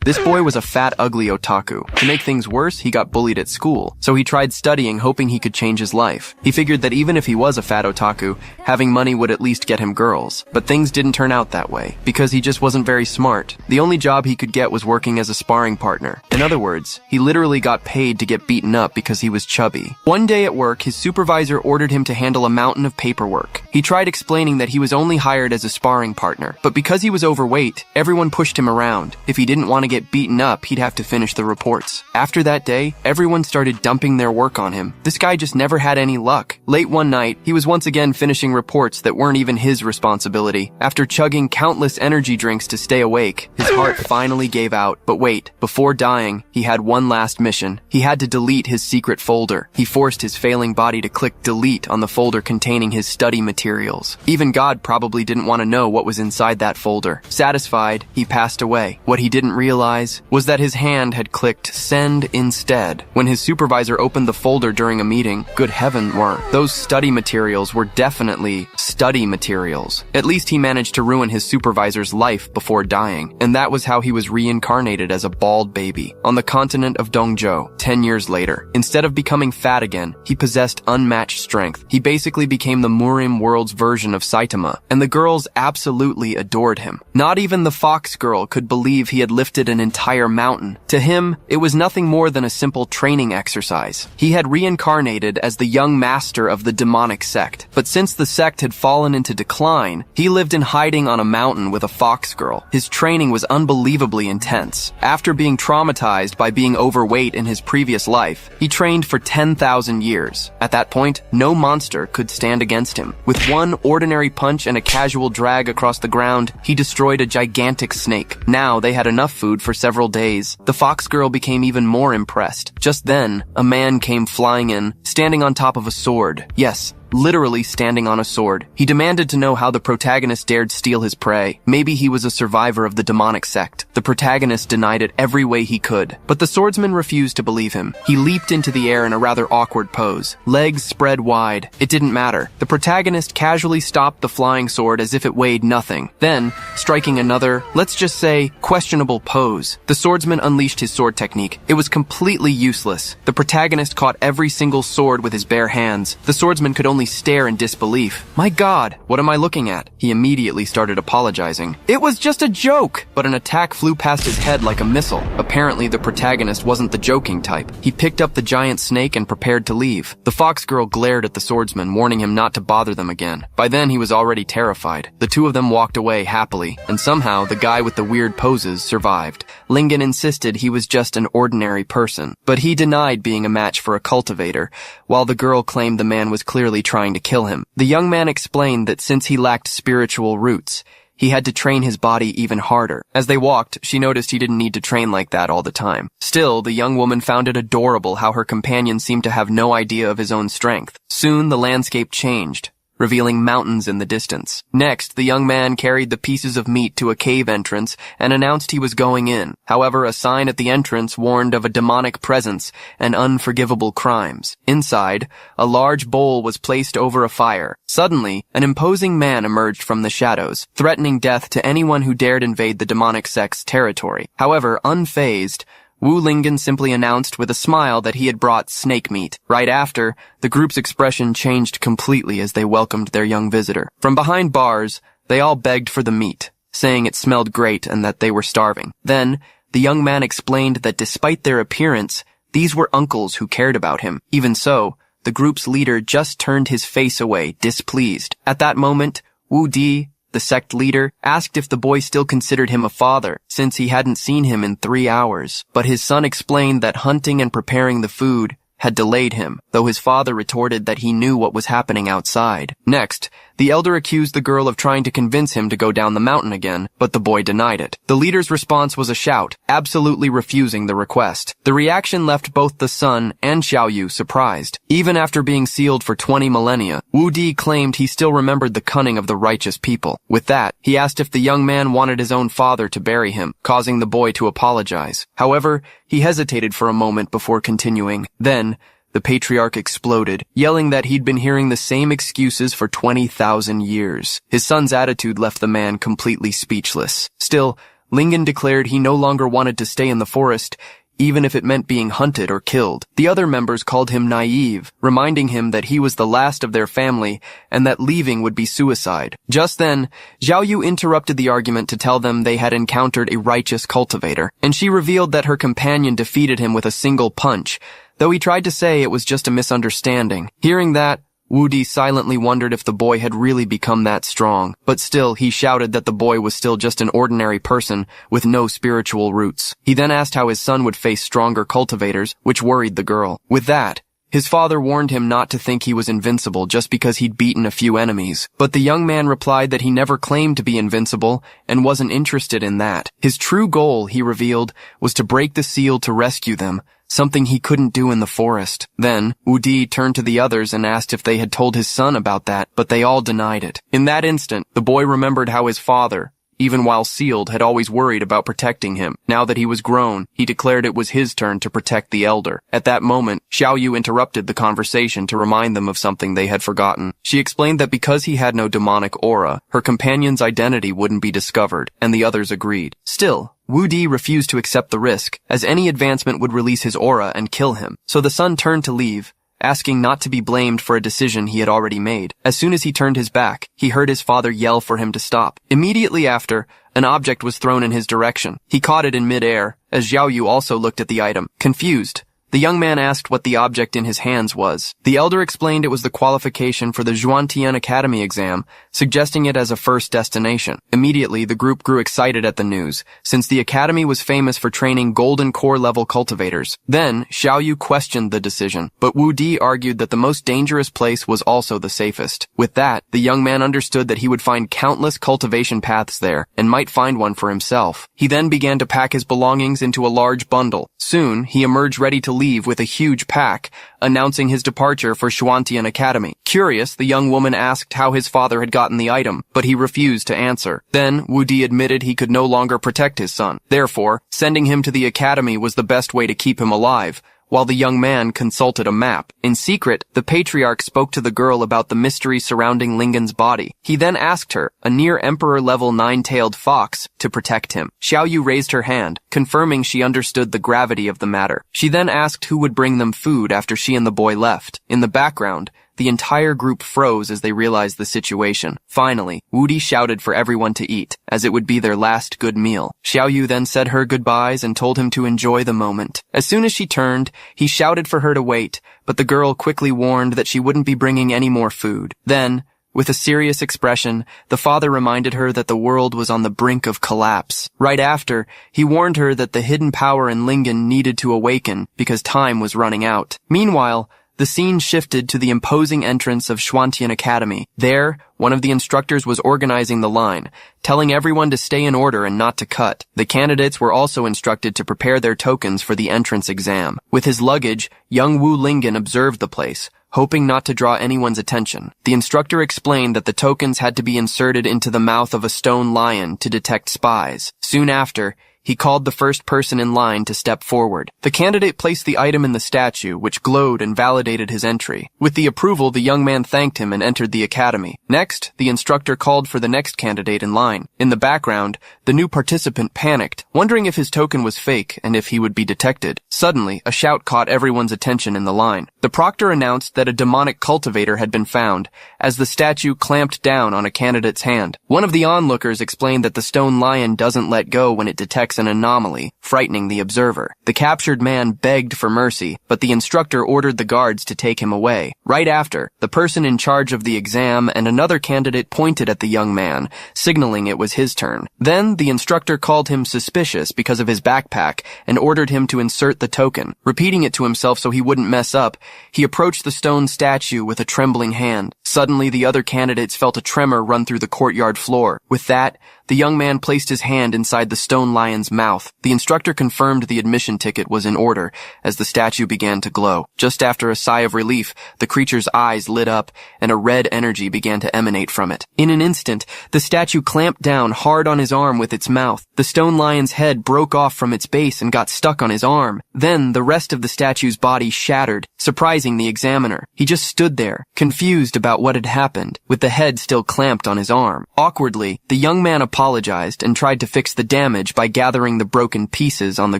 This boy was a fat, ugly otaku. To make things worse, he got bullied at school, so he tried studying, hoping he could change his life. He figured that even if he was a fat otaku, having money would at least get him girls. But things didn't turn out that way, because he just wasn't very smart. The only job he could get was working as a sparring partner. In other words, he literally got paid to get beaten up because he was chubby. One day at work, his supervisor ordered him to handle a mountain of paperwork. He tried explaining that he was only hired as a sparring partner, but because he was overweight, everyone pushed him around. If he didn't want to get beaten up, he'd have to finish the reports. After that day, everyone started dumping their work on him. This guy just never had any luck. Late one night, he was once again finishing reports that weren't even his responsibility. After chugging countless energy drinks to stay awake, his heart finally gave out. But wait, before dying, he had one last mission. He had to delete his secret folder. He forced his failing body to click delete on the folder containing his study materials. Even God probably didn't want to know what was inside that folder. Satisfied, he passed away. What he didn't realize was that his hand had clicked send instead. When his supervisor opened the folder during a meeting, good heaven, those study materials were definitely study materials. At least he managed to ruin his supervisor's life before dying, and that was how he was reincarnated as a bald baby on the continent of Dongzhou 10 years later. Instead of becoming fat again, he possessed unmatched strength. He basically became the Murim world's version of Saitama, and the girls absolutely adored him. Not even the fox girl could believe he had lifted an entire mountain. To him, it was nothing more than a simple training exercise. He had reincarnated as the young master of the demonic sect, but since the sect had fallen into decline, he lived in hiding on a mountain with a fox girl. His training was unbelievably intense. After being traumatized by being overweight in his previous life, he trained for 10,000 years. At that point, no monster could stand against him. With one ordinary punch and a casual drag across the ground, he destroyed a gigantic snake. Now they had enough food for several days. The fox girl became even more impressed. Just then, a man came flying in, standing on top of a sword. Yes, literally standing on a sword. He demanded to know how the protagonist dared steal his prey. Maybe he was a survivor of the demonic sect. The protagonist denied it every way he could, but the swordsman refused to believe him. He leaped into the air in a rather awkward pose, legs spread wide. It didn't matter. The protagonist casually stopped the flying sword as if it weighed nothing. Then, striking another, let's just say, questionable pose, the swordsman unleashed his sword technique. It was completely useless. The protagonist caught every single sword with his bare hands. The swordsman could only stare in disbelief. My God, what am I looking at? He immediately started apologizing. It was just a joke! But an attack flew past his head like a missile. Apparently, the protagonist wasn't the joking type. He picked up the giant snake and prepared to leave. The fox girl glared at the swordsman, warning him not to bother them again. By then, he was already terrified. The two of them walked away happily, and somehow the guy with the weird poses survived. Lingen insisted he was just an ordinary person, but he denied being a match for a cultivator, while the girl claimed the man was clearly trying to kill him. The young man explained that since he lacked spiritual roots, he had to train his body even harder. As they walked, she noticed he didn't need to train like that all the time. Still, the young woman found it adorable how her companion seemed to have no idea of his own strength. Soon, the landscape changed, revealing mountains in the distance. Next, the young man carried the pieces of meat to a cave entrance and announced he was going in. However, a sign at the entrance warned of a demonic presence and unforgivable crimes. Inside, a large bowl was placed over a fire. Suddenly, an imposing man emerged from the shadows, threatening death to anyone who dared invade the demonic sect's territory. However, unfazed, Wu Lingen simply announced with a smile that he had brought snake meat. Right after, the group's expression changed completely as they welcomed their young visitor. From behind bars, they all begged for the meat, saying it smelled great and that they were starving. Then, the young man explained that despite their appearance, these were uncles who cared about him. Even so, the group's leader just turned his face away, displeased. At that moment, Wu Di, the sect leader, asked if the boy still considered him a father, since he hadn't seen him in 3 hours. But his son explained that hunting and preparing the food had delayed him, though his father retorted that he knew what was happening outside. Next, the elder accused the girl of trying to convince him to go down the mountain again, but the boy denied it. The leader's response was a shout, absolutely refusing the request. The reaction left both the son and Xiaoyu surprised. Even after being sealed for 20 millennia, Wu Di claimed he still remembered the cunning of the righteous people. With that, he asked if the young man wanted his own father to bury him, causing the boy to apologize. However, he hesitated for a moment before continuing. Then, the patriarch exploded, yelling that he'd been hearing the same excuses for 20,000 years. His son's attitude left the man completely speechless. Still, Lingen declared he no longer wanted to stay in the forest, even if it meant being hunted or killed. The other members called him naive, reminding him that he was the last of their family and that leaving would be suicide. Just then, Zhao Yu interrupted the argument to tell them they had encountered a righteous cultivator, and she revealed that her companion defeated him with a single punch, though he tried to say it was just a misunderstanding. Hearing that, Wu Di silently wondered if the boy had really become that strong, but still he shouted that the boy was still just an ordinary person with no spiritual roots. He then asked how his son would face stronger cultivators, which worried the girl. With that, his father warned him not to think he was invincible just because he'd beaten a few enemies. But the young man replied that he never claimed to be invincible and wasn't interested in that. His true goal, he revealed, was to break the seal to rescue them, something he couldn't do in the forest. Then, Wu Di turned to the others and asked if they had told his son about that, but they all denied it. In that instant, the boy remembered how his father, even while sealed, had always worried about protecting him. Now that he was grown, he declared it was his turn to protect the elder. At that moment, Xiao Yu interrupted the conversation to remind them of something they had forgotten. She explained that because he had no demonic aura, her companion's identity wouldn't be discovered, and the others agreed. Still, Wu Di refused to accept the risk, as any advancement would release his aura and kill him. So the son turned to leave, asking not to be blamed for a decision he had already made. As soon as he turned his back, he heard his father yell for him to stop. Immediately after, an object was thrown in his direction. He caught it in mid-air, as Zhao Yu also looked at the item. Confused, the young man asked what the object in his hands was. The elder explained it was the qualification for the Zhuantian Academy exam, suggesting it as a first destination. Immediately, the group grew excited at the news, since the academy was famous for training golden core level cultivators. Then, Xiao Yu questioned the decision, but Wu Di argued that the most dangerous place was also the safest. With that, the young man understood that he would find countless cultivation paths there, and might find one for himself. He then began to pack his belongings into a large bundle. Soon, he emerged ready to leave with a huge pack, announcing his departure for Zhuantian Academy. Curious, the young woman asked how his father had gotten the item, but he refused to answer. Then, Wu Di admitted he could no longer protect his son. Therefore, sending him to the academy was the best way to keep him alive, while the young man consulted a map. In secret, the patriarch spoke to the girl about the mystery surrounding Lingen's body. He then asked her, a near emperor-level 9-tailed fox, to protect him. Xiao Yu raised her hand, confirming she understood the gravity of the matter. She then asked who would bring them food after she and the boy left. In the background, the entire group froze as they realized the situation. Finally, Wu Di shouted for everyone to eat, as it would be their last good meal. Xiao Yu then said her goodbyes and told him to enjoy the moment. As soon as she turned, he shouted for her to wait, but the girl quickly warned that she wouldn't be bringing any more food. Then, with a serious expression, the father reminded her that the world was on the brink of collapse. Right after, he warned her that the hidden power in Lingen needed to awaken because time was running out. Meanwhile, the scene shifted to the imposing entrance of Zhuantian Academy. There, one of the instructors was organizing the line, telling everyone to stay in order and not to cut. The candidates were also instructed to prepare their tokens for the entrance exam. With his luggage, young Wu Lingen observed the place, hoping not to draw anyone's attention. The instructor explained that the tokens had to be inserted into the mouth of a stone lion to detect spies. Soon after, he called the first person in line to step forward. The candidate placed the item in the statue, which glowed and validated his entry. With the approval, the young man thanked him and entered the academy. Next, the instructor called for the next candidate in line. In the background, the new participant panicked, wondering if his token was fake and if he would be detected. Suddenly, a shout caught everyone's attention in the line. The proctor announced that a demonic cultivator had been found, as the statue clamped down on a candidate's hand. One of the onlookers explained that the stone lion doesn't let go when it detects an anomaly, frightening the observer. The captured man begged for mercy, but the instructor ordered the guards to take him away. Right after, the person in charge of the exam and another candidate pointed at the young man, signaling it was his turn. Then, the instructor called him suspicious because of his backpack and ordered him to insert the token. Repeating it to himself so he wouldn't mess up, he approached the stone statue with a trembling hand. Suddenly, the other candidates felt a tremor run through the courtyard floor. With that, the young man placed his hand inside the stone lion's mouth. The instructor confirmed the admission ticket was in order as the statue began to glow. Just after a sigh of relief, the creature's eyes lit up and a red energy began to emanate from it. In an instant, the statue clamped down hard on his arm with its mouth. The stone lion's head broke off from its base and got stuck on his arm. Then the rest of the statue's body shattered, surprising the examiner. He just stood there, confused about what had happened, with the head still clamped on his arm. Awkwardly, the young man apologized and tried to fix the damage by gathering the broken pieces on the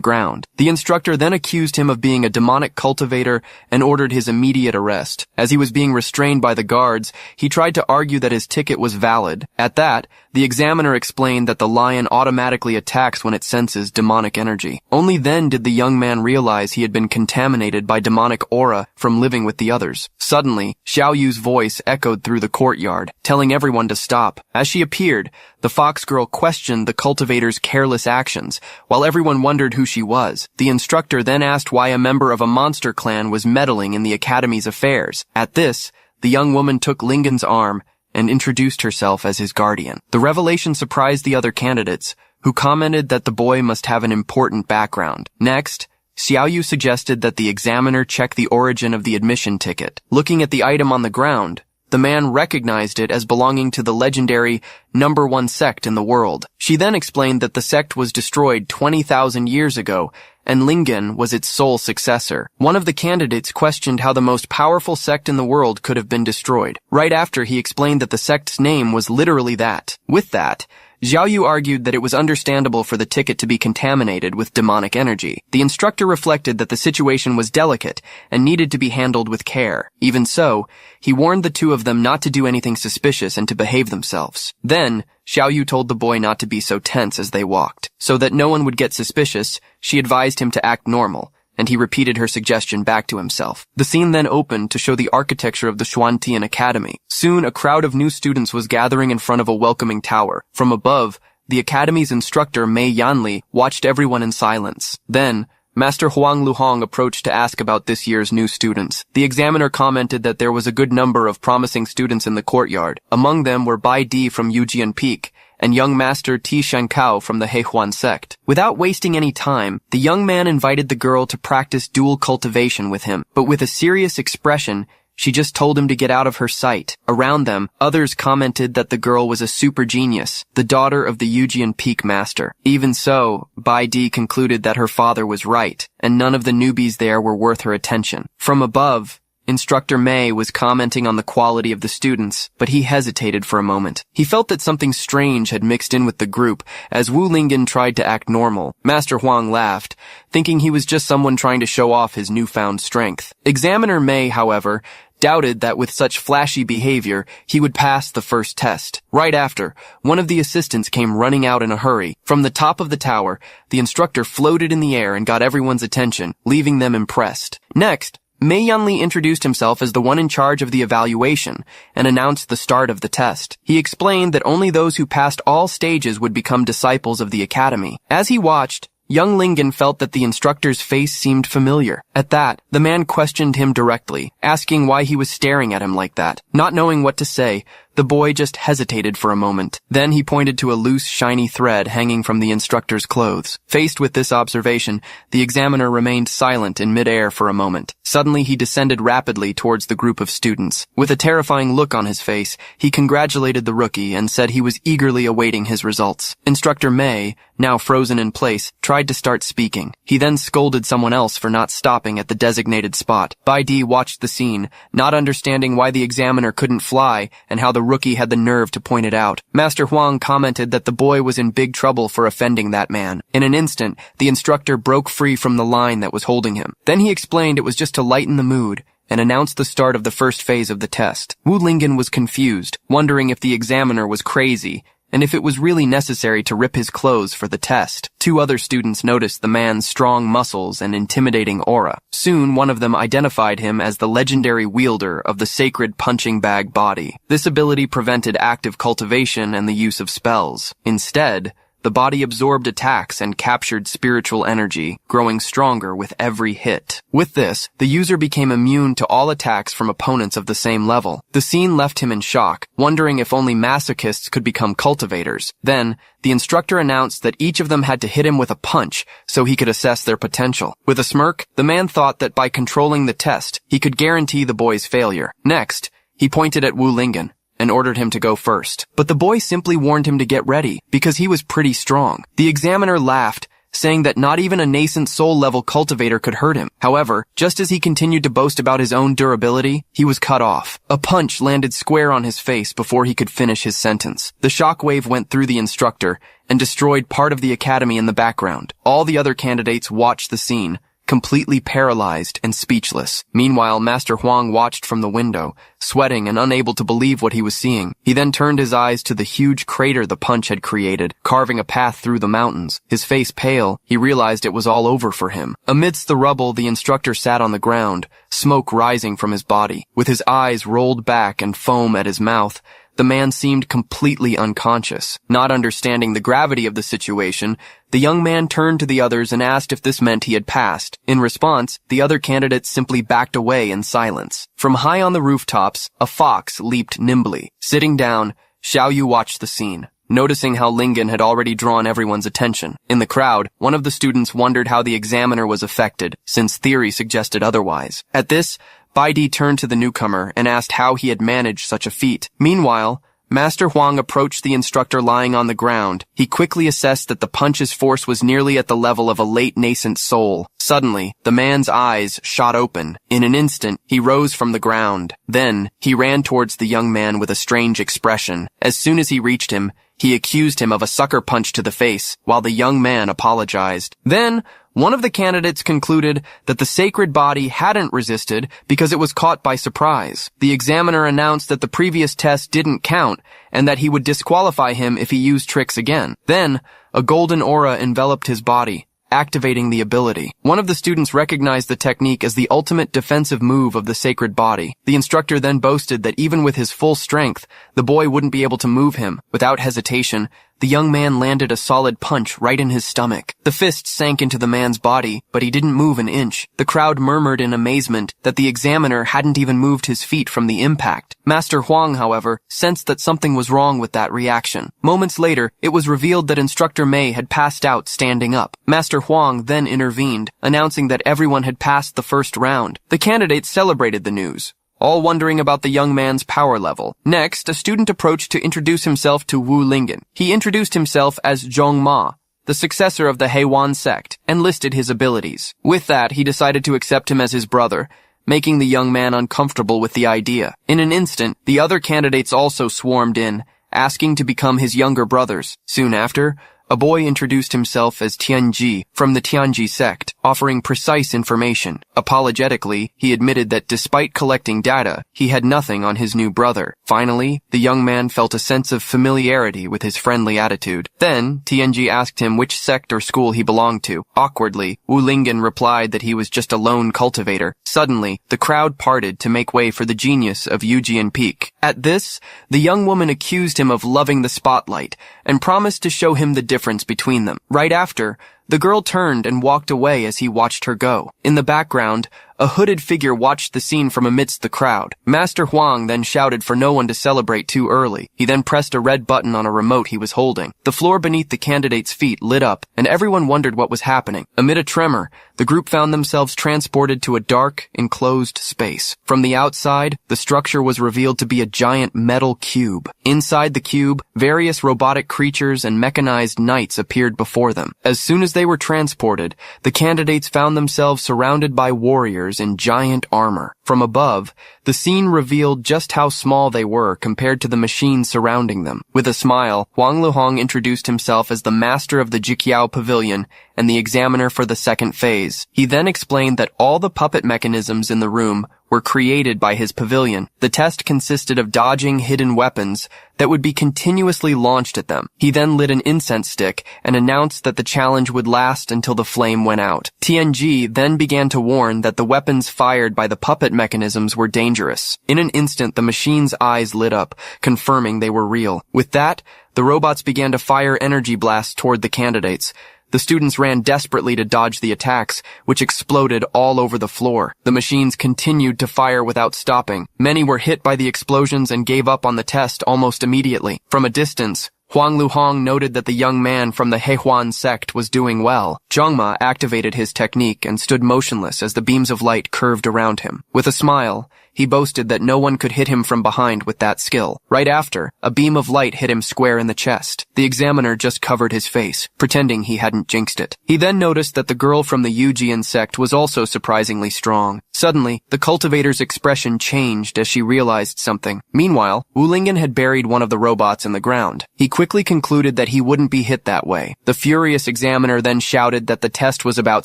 ground. The instructor then accused him of being a demonic cultivator and ordered his immediate arrest. As he was being restrained by the guards, he tried to argue that his ticket was valid. At that, the examiner explained that the lion automatically attacks when it senses demonic energy. Only then did the young man realize he had been contaminated by demonic aura from living with the others. Suddenly, Xiao Yu's voice echoed through the courtyard, telling everyone to stop. As she appeared, the fox girl questioned the cultivator's careless actions, while everyone wondered who she was. The instructor then asked why a member of a monster clan was meddling in the academy's affairs. At this, the young woman took Lingen's arm and introduced herself as his guardian. The revelation surprised the other candidates, who commented that the boy must have an important background. Next, Xiao Yu suggested that the examiner check the origin of the admission ticket. Looking at the item on the ground, the man recognized it as belonging to the legendary #1 sect in the world. She then explained that the sect was destroyed 20,000 years ago, and Lingen was its sole successor. One of the candidates questioned how the most powerful sect in the world could have been destroyed. Right after, he explained that the sect's name was literally that. With that, Xiao Yu argued that it was understandable for the ticket to be contaminated with demonic energy. The instructor reflected that the situation was delicate and needed to be handled with care. Even so, he warned the two of them not to do anything suspicious and to behave themselves. Then, Xiao Yu told the boy not to be so tense as they walked. So that no one would get suspicious, she advised him to act normal, and he repeated her suggestion back to himself. The scene then opened to show the architecture of the Xuantian Academy. Soon, a crowd of new students was gathering in front of a welcoming tower. From above, the academy's instructor, Mei Yanli, watched everyone in silence. Then, Master Huang Luhong approached to ask about this year's new students. The examiner commented that there was a good number of promising students in the courtyard. Among them were Bai Di from Yujian Peak, and young master Ti Shankao from the Heihuan sect. Without wasting any time, the young man invited the girl to practice dual cultivation with him, but with a serious expression, she just told him to get out of her sight. Around them, others commented that the girl was a super genius, the daughter of the Yujian Peak master. Even so, Bai Di concluded that her father was right, and none of the newbies there were worth her attention. From above, Instructor Mei was commenting on the quality of the students, but he hesitated for a moment. He felt that something strange had mixed in with the group as Wu Lingen tried to act normal. Master Huang laughed, thinking he was just someone trying to show off his newfound strength. Examiner Mei, however, doubted that with such flashy behavior, he would pass the first test. Right after, one of the assistants came running out in a hurry. From the top of the tower, the instructor floated in the air and got everyone's attention, leaving them impressed. Next, Mei Yanli introduced himself as the one in charge of the evaluation and announced the start of the test. He explained that only those who passed all stages would become disciples of the academy. As he watched, young Lingen felt that the instructor's face seemed familiar. At that, the man questioned him directly, asking why he was staring at him like that. Not knowing what to say, the boy just hesitated for a moment. Then he pointed to a loose, shiny thread hanging from the instructor's clothes. Faced with this observation, the examiner remained silent in midair for a moment. Suddenly, he descended rapidly towards the group of students. With a terrifying look on his face, he congratulated the rookie and said he was eagerly awaiting his results. Instructor Mei, now frozen in place, tried to start speaking. He then scolded someone else for not stopping at the designated spot. Bai Di watched the scene, not understanding why the examiner couldn't fly and how the rookie had the nerve to point it out. Master Huang commented that the boy was in big trouble for offending that man. In an instant, the instructor broke free from the line that was holding him. Then he explained it was just to lighten the mood and announced the start of the first phase of the test. Wu Lingen was confused, wondering if the examiner was crazy and if it was really necessary to rip his clothes for the test. Two other students noticed the man's strong muscles and intimidating aura. Soon, one of them identified him as the legendary wielder of the sacred punching bag body. This ability prevented active cultivation and the use of spells. Instead, the body absorbed attacks and captured spiritual energy, growing stronger with every hit. With this, the user became immune to all attacks from opponents of the same level. The scene left him in shock, wondering if only masochists could become cultivators. Then, the instructor announced that each of them had to hit him with a punch so he could assess their potential. With a smirk, the man thought that by controlling the test, he could guarantee the boy's failure. Next, he pointed at Wu Lingen and ordered him to go first. But the boy simply warned him to get ready, because he was pretty strong. The examiner laughed, saying that not even a nascent soul-level cultivator could hurt him. However, just as he continued to boast about his own durability, he was cut off. A punch landed square on his face before he could finish his sentence. The shockwave went through the instructor and destroyed part of the academy in the background. All the other candidates watched the scene, completely paralyzed and speechless. Meanwhile, Master Huang watched from the window, sweating and unable to believe what he was seeing. He then turned his eyes to the huge crater the punch had created, carving a path through the mountains. His face pale, he realized it was all over for him. Amidst the rubble, the instructor sat on the ground, smoke rising from his body. With his eyes rolled back and foam at his mouth, the man seemed completely unconscious. Not understanding the gravity of the situation, the young man turned to the others and asked if this meant he had passed. In response, the other candidates simply backed away in silence. From high on the rooftops, a fox leaped nimbly. Sitting down, Xiaoyu watched the scene, noticing how Lingen had already drawn everyone's attention. In the crowd, one of the students wondered how the examiner was affected, since theory suggested otherwise. At this, Baidi turned to the newcomer and asked how he had managed such a feat. Meanwhile, Master Huang approached the instructor lying on the ground. He quickly assessed that the punch's force was nearly at the level of a late nascent soul. Suddenly, the man's eyes shot open. In an instant, he rose from the ground. Then, he ran towards the young man with a strange expression. As soon as he reached him, he accused him of a sucker punch to the face, while the young man apologized. Then, one of the candidates concluded that the sacred body hadn't resisted because it was caught by surprise. The examiner announced that the previous test didn't count and that he would disqualify him if he used tricks again. Then, a golden aura enveloped his body, activating the ability. One of the students recognized the technique as the ultimate defensive move of the sacred body. The instructor then boasted that even with his full strength, the boy wouldn't be able to move him. Without hesitation, the young man landed a solid punch right in his stomach. The fist sank into the man's body, but he didn't move an inch. The crowd murmured in amazement that the examiner hadn't even moved his feet from the impact. Master Huang, however, sensed that something was wrong with that reaction. Moments later, it was revealed that Instructor Mei had passed out standing up. Master Huang then intervened, announcing that everyone had passed the first round. The candidates celebrated the news, all wondering about the young man's power level. Next, a student approached to introduce himself to Wu Lingen. He introduced himself as Zhong Ma, the successor of the Heiwan sect, and listed his abilities. With that, he decided to accept him as his brother, making the young man uncomfortable with the idea. In an instant, the other candidates also swarmed in, asking to become his younger brothers. Soon after, a boy introduced himself as Tianji from the Tianji sect, offering precise information. Apologetically, he admitted that despite collecting data, he had nothing on his new brother. Finally, the young man felt a sense of familiarity with his friendly attitude. Then, Tianji asked him which sect or school he belonged to. Awkwardly, Wu Lingen replied that he was just a lone cultivator. Suddenly, the crowd parted to make way for the genius of Yujian Peak. At this, the young woman accused him of loving the spotlight and promised to show him the difference between them. Right after, the girl turned and walked away as he watched her go. In the background, a hooded figure watched the scene from amidst the crowd. Master Huang then shouted for no one to celebrate too early. He then pressed a red button on a remote he was holding. The floor beneath the candidates' feet lit up, and everyone wondered what was happening. Amid a tremor, the group found themselves transported to a dark, enclosed space. From the outside, the structure was revealed to be a giant metal cube. Inside the cube, various robotic creatures and mechanized knights appeared before them. As soon as they were transported, the candidates found themselves surrounded by warriors in giant armor. From above, the scene revealed just how small they were compared to the machines surrounding them. With a smile, Huang Luhong introduced himself as the master of the Jiqiao Pavilion and the examiner for the second phase. He then explained that all the puppet mechanisms in the room were created by his pavilion. The test consisted of dodging hidden weapons that would be continuously launched at them. He then lit an incense stick and announced that the challenge would last until the flame went out. Tianji then began to warn that the weapons fired by the puppet mechanisms were dangerous. In an instant, the machine's eyes lit up, confirming they were real. With that, the robots began to fire energy blasts toward the candidates. The students ran desperately to dodge the attacks, which exploded all over the floor. The machines continued to fire without stopping. Many were hit by the explosions and gave up on the test almost immediately. From a distance, Huang Luhong noted that the young man from the Heihuan sect was doing well. Zhengma activated his technique and stood motionless as the beams of light curved around him. With a smile, he boasted that no one could hit him from behind with that skill. Right after, a beam of light hit him square in the chest. The examiner just covered his face, pretending he hadn't jinxed it. He then noticed that the girl from the Yujian sect was also surprisingly strong. Suddenly, the cultivator's expression changed as she realized something. Meanwhile, Wu Lingen had buried one of the robots in the ground. He quickly concluded that he wouldn't be hit that way. The furious examiner then shouted that the test was about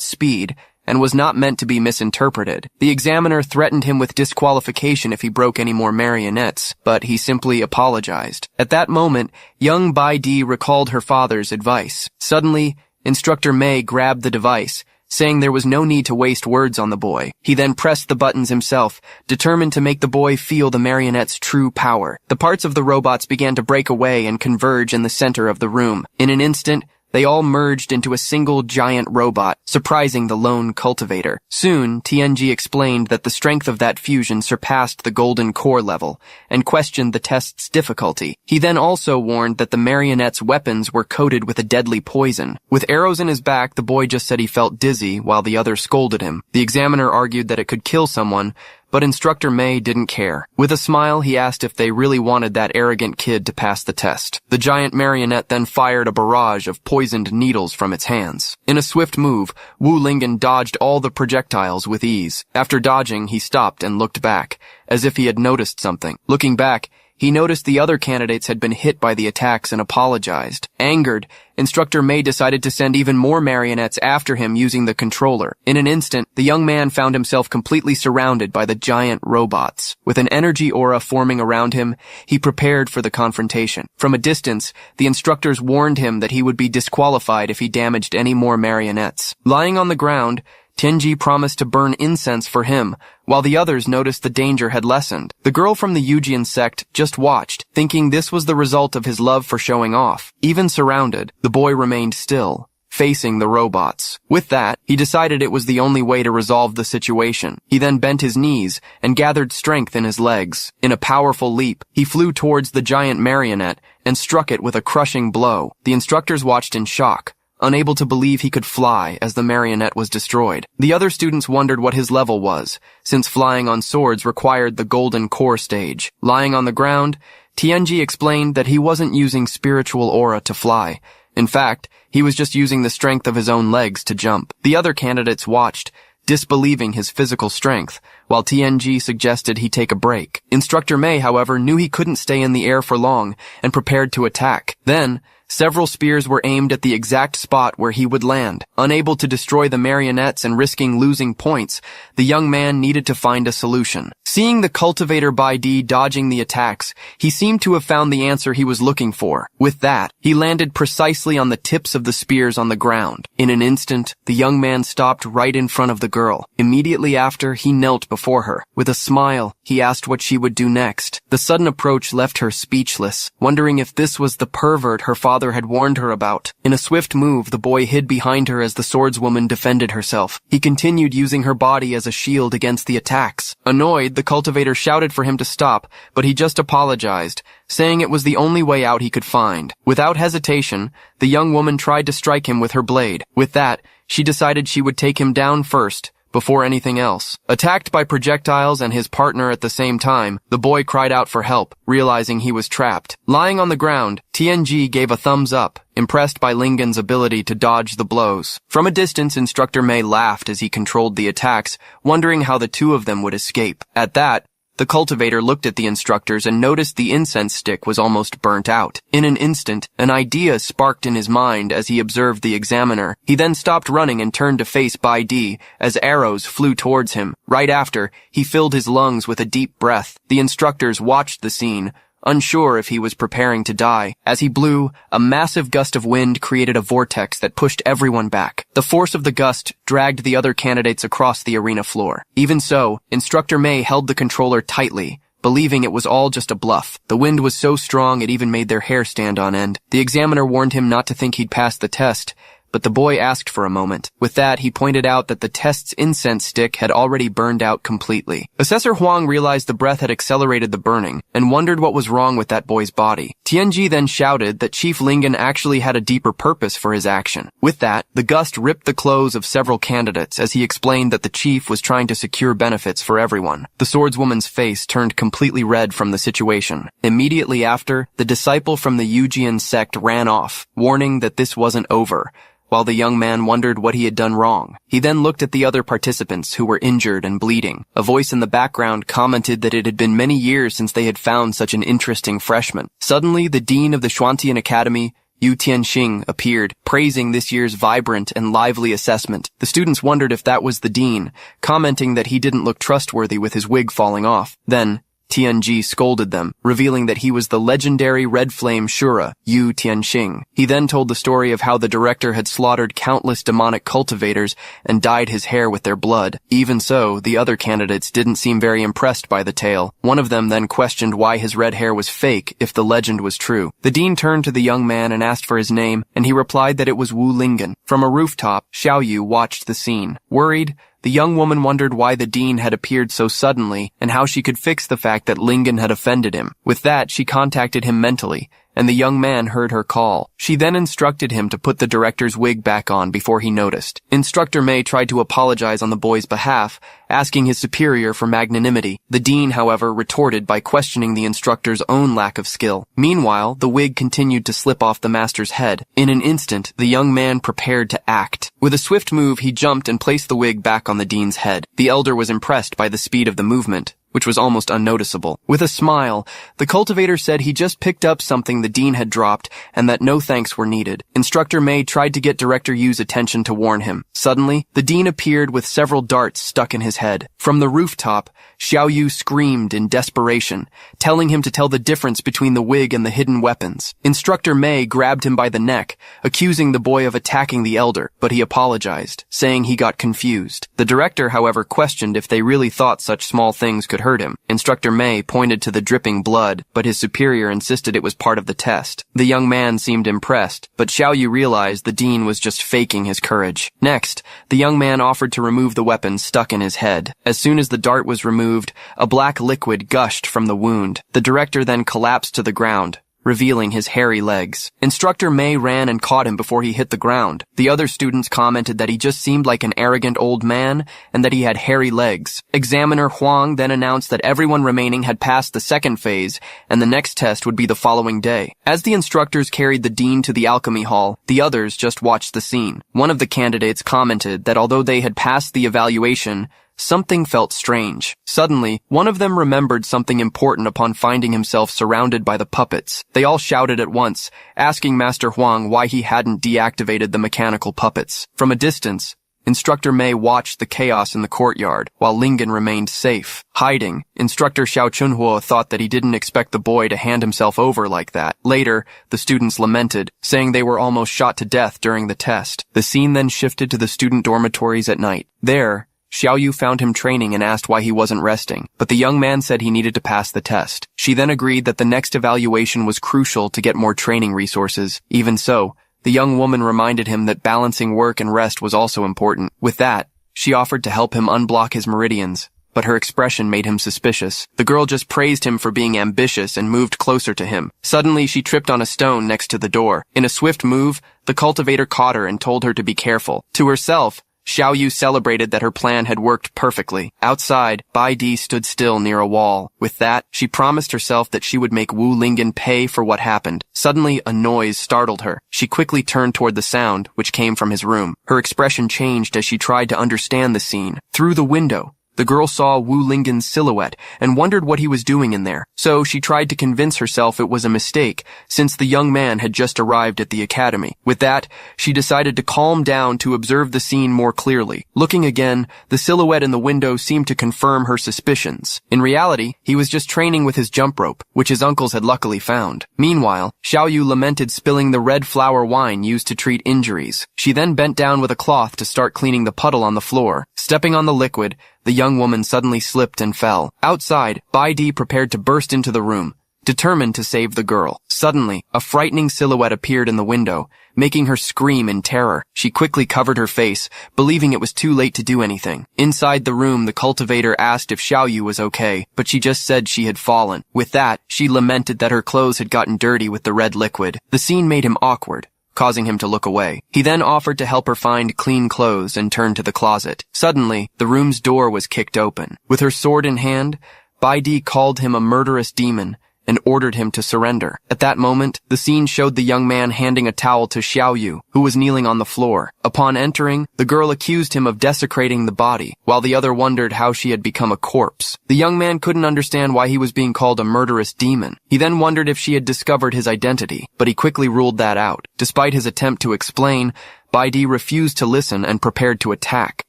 speed, and was not meant to be misinterpreted. The examiner threatened him with disqualification if he broke any more marionettes, but he simply apologized. At that moment, young Bai Di recalled her father's advice. Suddenly, Instructor Mei grabbed the device, saying there was no need to waste words on the boy. He then pressed the buttons himself, determined to make the boy feel the marionette's true power. The parts of the robots began to break away and converge in the center of the room. In an instant, they all merged into a single giant robot, surprising the lone cultivator. Soon, TNG explained that the strength of that fusion surpassed the golden core level, and questioned the test's difficulty. He then also warned that the marionette's weapons were coated with a deadly poison. With arrows in his back, the boy just said he felt dizzy, while the other scolded him. The examiner argued that it could kill someone, but Instructor Mei didn't care. With a smile, he asked if they really wanted that arrogant kid to pass the test. The giant marionette then fired a barrage of poisoned needles from its hands. In a swift move, Wu Lingen dodged all the projectiles with ease. After dodging, he stopped and looked back, as if he had noticed something. Looking back, he noticed the other candidates had been hit by the attacks and apologized. Angered, Instructor Mei decided to send even more marionettes after him using the controller. In an instant, the young man found himself completely surrounded by the giant robots. With an energy aura forming around him, he prepared for the confrontation. From a distance, the instructors warned him that he would be disqualified if he damaged any more marionettes. Lying on the ground, Tianji promised to burn incense for him, while the others noticed the danger had lessened. The girl from the Yujian sect just watched, thinking this was the result of his love for showing off. Even surrounded, the boy remained still, facing the robots. With that, he decided it was the only way to resolve the situation. He then bent his knees and gathered strength in his legs. In a powerful leap, he flew towards the giant marionette and struck it with a crushing blow. The instructors watched in shock, unable to believe he could fly as the marionette was destroyed. The other students wondered what his level was, since flying on swords required the golden core stage. Lying on the ground, Tianji explained that he wasn't using spiritual aura to fly. In fact, he was just using the strength of his own legs to jump. The other candidates watched, disbelieving his physical strength, while TNG suggested he take a break. Instructor Mei, however, knew he couldn't stay in the air for long and prepared to attack. Then, several spears were aimed at the exact spot where he would land. Unable to destroy the marionettes and risking losing points, the young man needed to find a solution. Seeing the cultivator Bai Di dodging the attacks, he seemed to have found the answer he was looking for. With that, he landed precisely on the tips of the spears on the ground. In an instant, the young man stopped right in front of the girl. Immediately after, he knelt before her. With a smile, he asked what she would do next. The sudden approach left her speechless, wondering if this was the pervert her father had warned her about. In a swift move, the boy hid behind her as the swordswoman defended herself. He continued using her body as a shield against the attacks. Annoyed, the cultivator shouted for him to stop, but he just apologized, saying it was the only way out he could find. Without hesitation, the young woman tried to strike him with her blade. With that, she decided she would take him down first, before anything else. Attacked by projectiles and his partner at the same time, the boy cried out for help, realizing he was trapped. Lying on the ground, TNG gave a thumbs up, impressed by Lingen's ability to dodge the blows. From a distance, Instructor Mei laughed as he controlled the attacks, wondering how the two of them would escape. At that, the cultivator looked at the instructors and noticed the incense stick was almost burnt out. In an instant, an idea sparked in his mind as he observed the examiner. He then stopped running and turned to face Bai Di as arrows flew towards him. Right after, he filled his lungs with a deep breath. The instructors watched the scene, unsure if he was preparing to die. As he blew, a massive gust of wind created a vortex that pushed everyone back. The force of the gust dragged the other candidates across the arena floor. Even so, Instructor Mei held the controller tightly, believing it was all just a bluff. The wind was so strong it even made their hair stand on end. The examiner warned him not to think he'd pass the test, but the boy asked for a moment. With that, he pointed out that the test's incense stick had already burned out completely. Assessor Huang realized the breath had accelerated the burning and wondered what was wrong with that boy's body. Tianji then shouted that Chief Lingen actually had a deeper purpose for his action. With that, the gust ripped the clothes of several candidates as he explained that the chief was trying to secure benefits for everyone. The swordswoman's face turned completely red from the situation. Immediately after, the disciple from the Yujian sect ran off, warning that this wasn't over, while the young man wondered what he had done wrong. He then looked at the other participants who were injured and bleeding. A voice in the background commented that it had been many years since they had found such an interesting freshman. Suddenly, the dean of the Xuantian Academy, Yu Tianxing, appeared, praising this year's vibrant and lively assessment. The students wondered if that was the dean, commenting that he didn't look trustworthy with his wig falling off. Then, Tianji scolded them, revealing that he was the legendary Red Flame Shura, Yu Tianxing. He then told the story of how the director had slaughtered countless demonic cultivators and dyed his hair with their blood. Even so, the other candidates didn't seem very impressed by the tale. One of them then questioned why his red hair was fake if the legend was true. The dean turned to the young man and asked for his name, and he replied that it was Wu Lingen. From a rooftop, Xiao Yu watched the scene. Worried, the young woman wondered why the dean had appeared so suddenly and how she could fix the fact that Lingen had offended him. With that, she contacted him mentally, and the young man heard her call. She then instructed him to put the director's wig back on before he noticed. Instructor Mei tried to apologize on the boy's behalf, asking his superior for magnanimity. The dean, however, retorted by questioning the instructor's own lack of skill. Meanwhile, the wig continued to slip off the master's head. In an instant, the young man prepared to act. With a swift move, he jumped and placed the wig back on the dean's head. The elder was impressed by the speed of the movement, which was almost unnoticeable. With a smile, the cultivator said he just picked up something the dean had dropped and that no thanks were needed. Instructor Mei tried to get Director Yu's attention to warn him. Suddenly, the dean appeared with several darts stuck in his head. From the rooftop, Xiao Yu screamed in desperation, telling him to tell the difference between the wig and the hidden weapons. Instructor Mei grabbed him by the neck, accusing the boy of attacking the elder, but he apologized, saying he got confused. The director, however, questioned if they really thought such small things could hurt him. Instructor Mei pointed to the dripping blood, but his superior insisted it was part of the test. The young man seemed impressed, but Xiao Yu realized the dean was just faking his courage. Next, the young man offered to remove the weapon stuck in his head. As soon as the dart was removed, a black liquid gushed from the wound. The director then collapsed to the ground, revealing his hairy legs. Instructor Mei ran and caught him before he hit the ground. The other students commented that he just seemed like an arrogant old man and that he had hairy legs. Examiner Huang then announced that everyone remaining had passed the second phase and the next test would be the following day. As the instructors carried the dean to the alchemy hall, the others just watched the scene. One of the candidates commented that although they had passed the evaluation, something felt strange. Suddenly, one of them remembered something important upon finding himself surrounded by the puppets. They all shouted at once, asking Master Huang why he hadn't deactivated the mechanical puppets. From a distance, Instructor Mei watched the chaos in the courtyard, while Lingen remained safe. Hiding, Instructor Xiao Chunhuo thought that he didn't expect the boy to hand himself over like that. Later, the students lamented, saying they were almost shot to death during the test. The scene then shifted to the student dormitories at night. There, Xiao Yu found him training and asked why he wasn't resting, but the young man said he needed to pass the test. She then agreed that the next evaluation was crucial to get more training resources. Even so, the young woman reminded him that balancing work and rest was also important. With that, she offered to help him unblock his meridians, but her expression made him suspicious. The girl just praised him for being ambitious and moved closer to him. Suddenly, she tripped on a stone next to the door. In a swift move, the cultivator caught her and told her to be careful. To herself, Xiao Yu celebrated that her plan had worked perfectly. Outside, Bai Di stood still near a wall. With that, she promised herself that she would make Wu Lingen pay for what happened. Suddenly, a noise startled her. She quickly turned toward the sound, which came from his room. Her expression changed as she tried to understand the scene. Through the window, the girl saw Wu Lingen's silhouette and wondered what he was doing in there. So she tried to convince herself it was a mistake, since the young man had just arrived at the academy. With that, she decided to calm down to observe the scene more clearly. Looking again, the silhouette in the window seemed to confirm her suspicions. In reality, he was just training with his jump rope, which his uncles had luckily found. Meanwhile, Xiao Yu lamented spilling the red flower wine used to treat injuries. She then bent down with a cloth to start cleaning the puddle on the floor. Stepping on the liquid, the young woman suddenly slipped and fell. Outside, Bai Di prepared to burst into the room, determined to save the girl. Suddenly, a frightening silhouette appeared in the window, making her scream in terror. She quickly covered her face, believing it was too late to do anything. Inside the room, the cultivator asked if Xiaoyu was okay, but she just said she had fallen. With that, she lamented that her clothes had gotten dirty with the red liquid. The scene made him awkward, causing him to look away. He then offered to help her find clean clothes and turned to the closet. Suddenly, the room's door was kicked open. With her sword in hand, Baidi called him a murderous demon and ordered him to surrender. At that moment, the scene showed the young man handing a towel to Xiaoyu, who was kneeling on the floor. Upon entering, the girl accused him of desecrating the body, while the other wondered how she had become a corpse. The young man couldn't understand why he was being called a murderous demon. He then wondered if she had discovered his identity, but he quickly ruled that out. Despite his attempt to explain, Baidi refused to listen and prepared to attack.